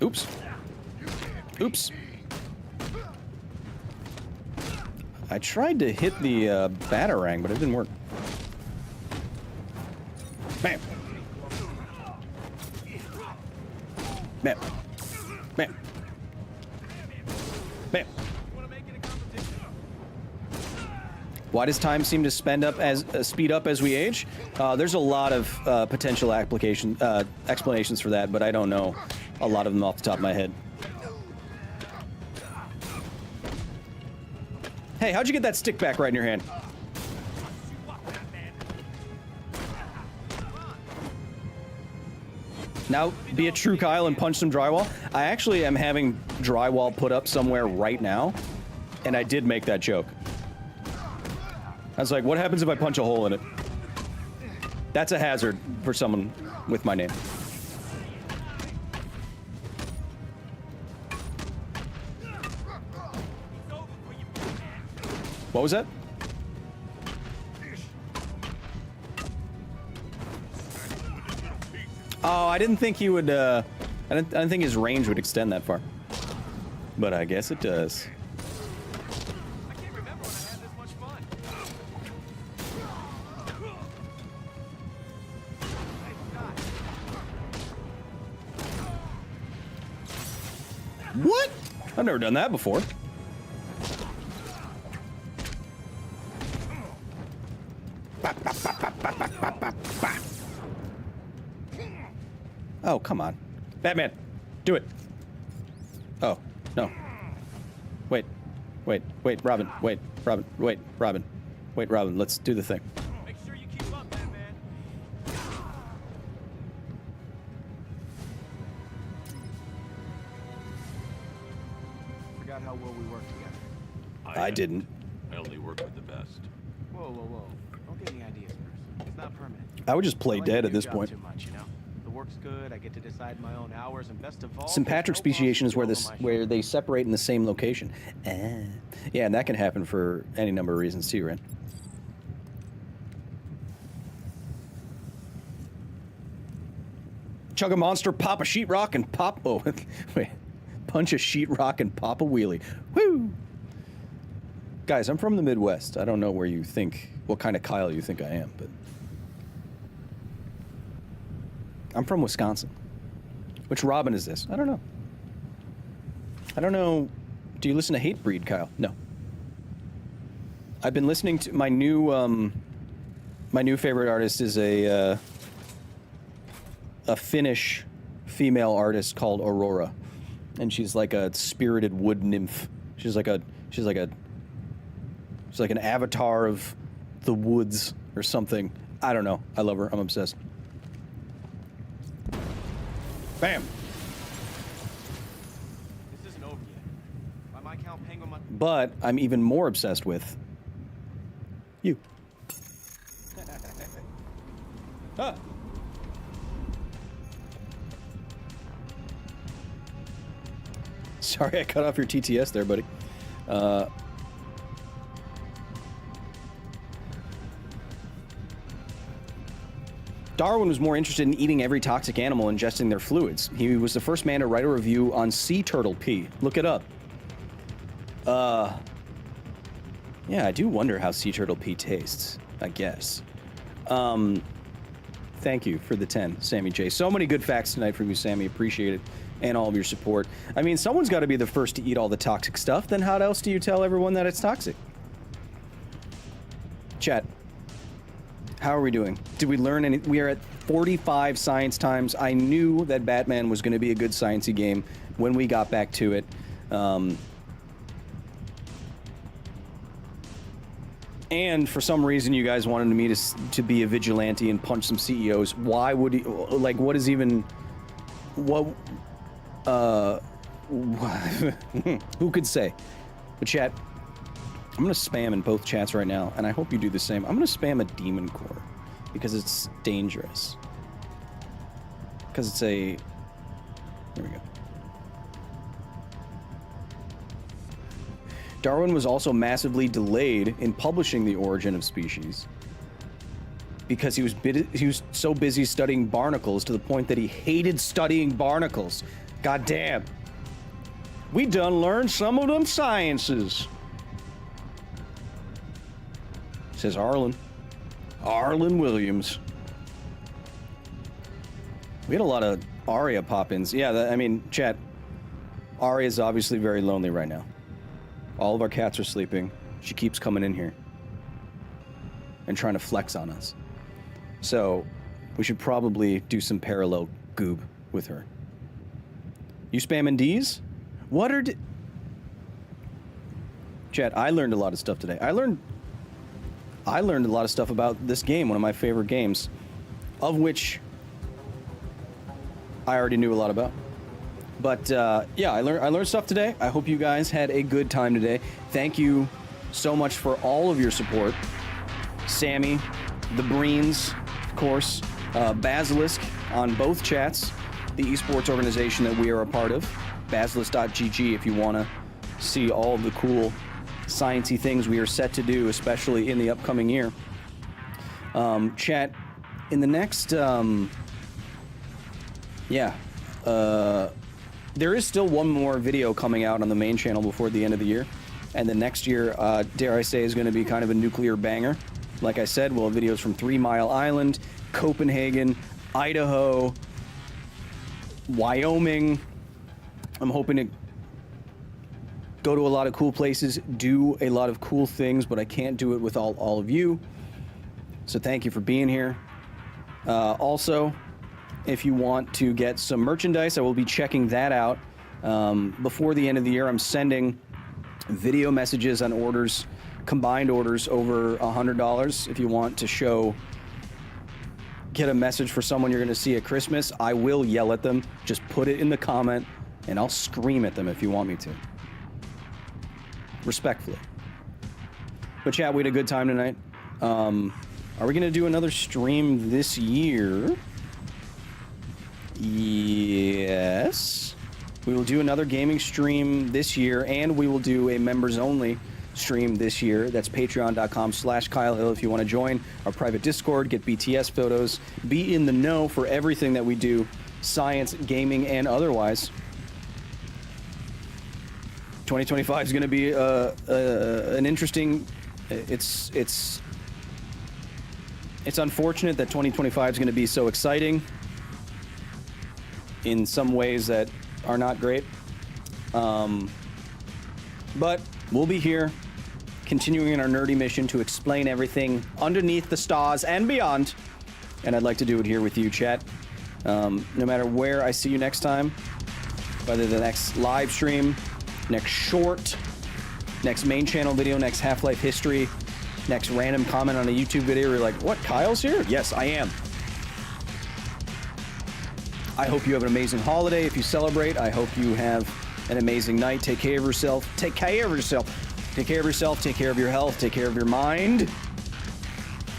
Oops. Oops. I tried to hit the batarang, but it didn't work. Bam. Bam. Bam. Bam. Why does time seem to speed up as we age? There's a lot of potential explanations for that, but I don't know a lot of them off the top of my head. Hey, how'd you get that stick back right in your hand? Now, be a true Kyle and punch some drywall. I actually am having drywall put up somewhere right now, and I did make that joke. I was like, what happens if I punch a hole in it? That's a hazard for someone with my name. What was that? Oh, I didn't think he would, I didn't think his range would extend that far. But I guess it does. What? I've never done that before. Oh, come on. Batman, do it. Oh, no. Wait, Robin, Robin, let's do the thing. Make sure you keep up, Batman. Forgot how well we work together. I didn't. I only work with the best. Whoa. Don't get any ideas first. It's not permanent. I would just play I like dead to at do this job point. Too much, you know? The work's good. I get to decide my own hours, and best of all, Sympatric speciation is where they separate in the same location. Yeah, and that can happen for any number of reasons too, right? Chug a monster, pop a sheetrock, and pop. Oh, wait. Punch a sheetrock and pop a wheelie. Woo! Guys, I'm from the Midwest. I don't know where you think, what kind of Kyle you think I am, but I'm from Wisconsin. Which Robin is this? I don't know. I don't know. Do you listen to Hatebreed, Kyle? No. I've been listening to my new favorite artist is a Finnish female artist called Aurora, and she's like a spirited wood nymph. She's like an avatar of the woods or something. I don't know. I love her. I'm obsessed. Bam. This isn't over yet. By my count, Penguin might... But I'm even more obsessed with you. Ah. Sorry, I cut off your TTS there, buddy. Darwin was more interested in eating every toxic animal and ingesting their fluids. He was the first man to write a review on sea turtle pee. Look it up. Yeah, I do wonder how sea turtle pee tastes, I guess. Thank you for the 10, Sammy J. So many good facts tonight from you, Sammy. Appreciate it. And all of your support. I mean, someone's got to be the first to eat all the toxic stuff. Then how else do you tell everyone that it's toxic? Chat. How are we doing? Did we learn any? We are at 45 science times. I knew that Batman was going to be a good sciencey game when we got back to it. And for some reason, you guys wanted me to be a vigilante and punch some CEOs. Why would he? Like, what is even? What? Who could say? But chat, I'm gonna spam in both chats right now, and I hope you do the same. I'm gonna spam a demon core because it's dangerous. Because it's a. There we go. Darwin was also massively delayed in publishing The Origin of Species because he was so busy studying barnacles to the point that he hated studying barnacles. God damn. We done learned some of them sciences. Says Arlen Williams. We had a lot of Arya pop-ins. Yeah, I mean, chat. Arya is obviously very lonely right now. All of our cats are sleeping. She keeps coming in here and trying to flex on us. So we should probably do some parallel goob with her. You spamming D's? What are Chat, I learned a lot of stuff today. I learned a lot of stuff about this game, one of my favorite games, of which I already knew a lot about. But yeah, I learned stuff today. I hope you guys had a good time today. Thank you so much for all of your support. Sammy, the Breens, of course, Basilisk on both chats, the esports organization that we are a part of, basilisk.gg if you want to see all of the cool sciencey things we are set to do, especially in the upcoming year. Chat, in the next, there is still one more video coming out on the main channel before the end of the year. And the next year, dare I say, is going to be kind of a nuclear banger. Like I said, we'll have videos from 3 Mile Island, Copenhagen, Idaho, Wyoming. I'm hoping to go to a lot of cool places, do a lot of cool things, but I can't do it with all of you. So thank you for being here. Also, if you want to get some merchandise, I will be checking that out. Before the end of the year, I'm sending video messages on orders, combined orders over $100. If you want to get a message for someone you're going to see at Christmas, I will yell at them. Just put it in the comment, and I'll scream at them if you want me to. Respectfully. But chat, we had a good time tonight. Are we going to do another stream this year? Yes. We will do another gaming stream this year, and we will do a members-only stream this year. That's patreon.com/Kyle Hill if you want to join our private Discord, get BTS photos, be in the know for everything that we do, science, gaming, and otherwise. 2025 is going to be an interesting... It's unfortunate that 2025 is going to be so exciting in some ways that are not great. But we'll be here, continuing our nerdy mission to explain everything underneath the stars and beyond. And I'd like to do it here with you, chat. No matter where I see you next time, whether the next live stream, next short, next main channel video, next Half-Life history, next random comment on a YouTube video, you're like, what, Kyle's here? Yes, I am. I hope you have an amazing holiday. If you celebrate, I hope you have an amazing night. Take care of yourself. Take care of yourself. Take care of yourself. Take care of your health. Take care of your mind.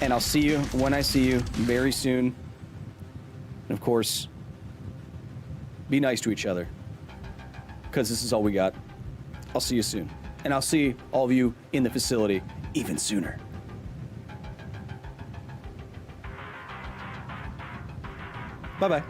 And I'll see you when I see you very soon. And of course, be nice to each other, because this is all we got. I'll see you soon. And I'll see all of you in the facility even sooner. Bye-bye.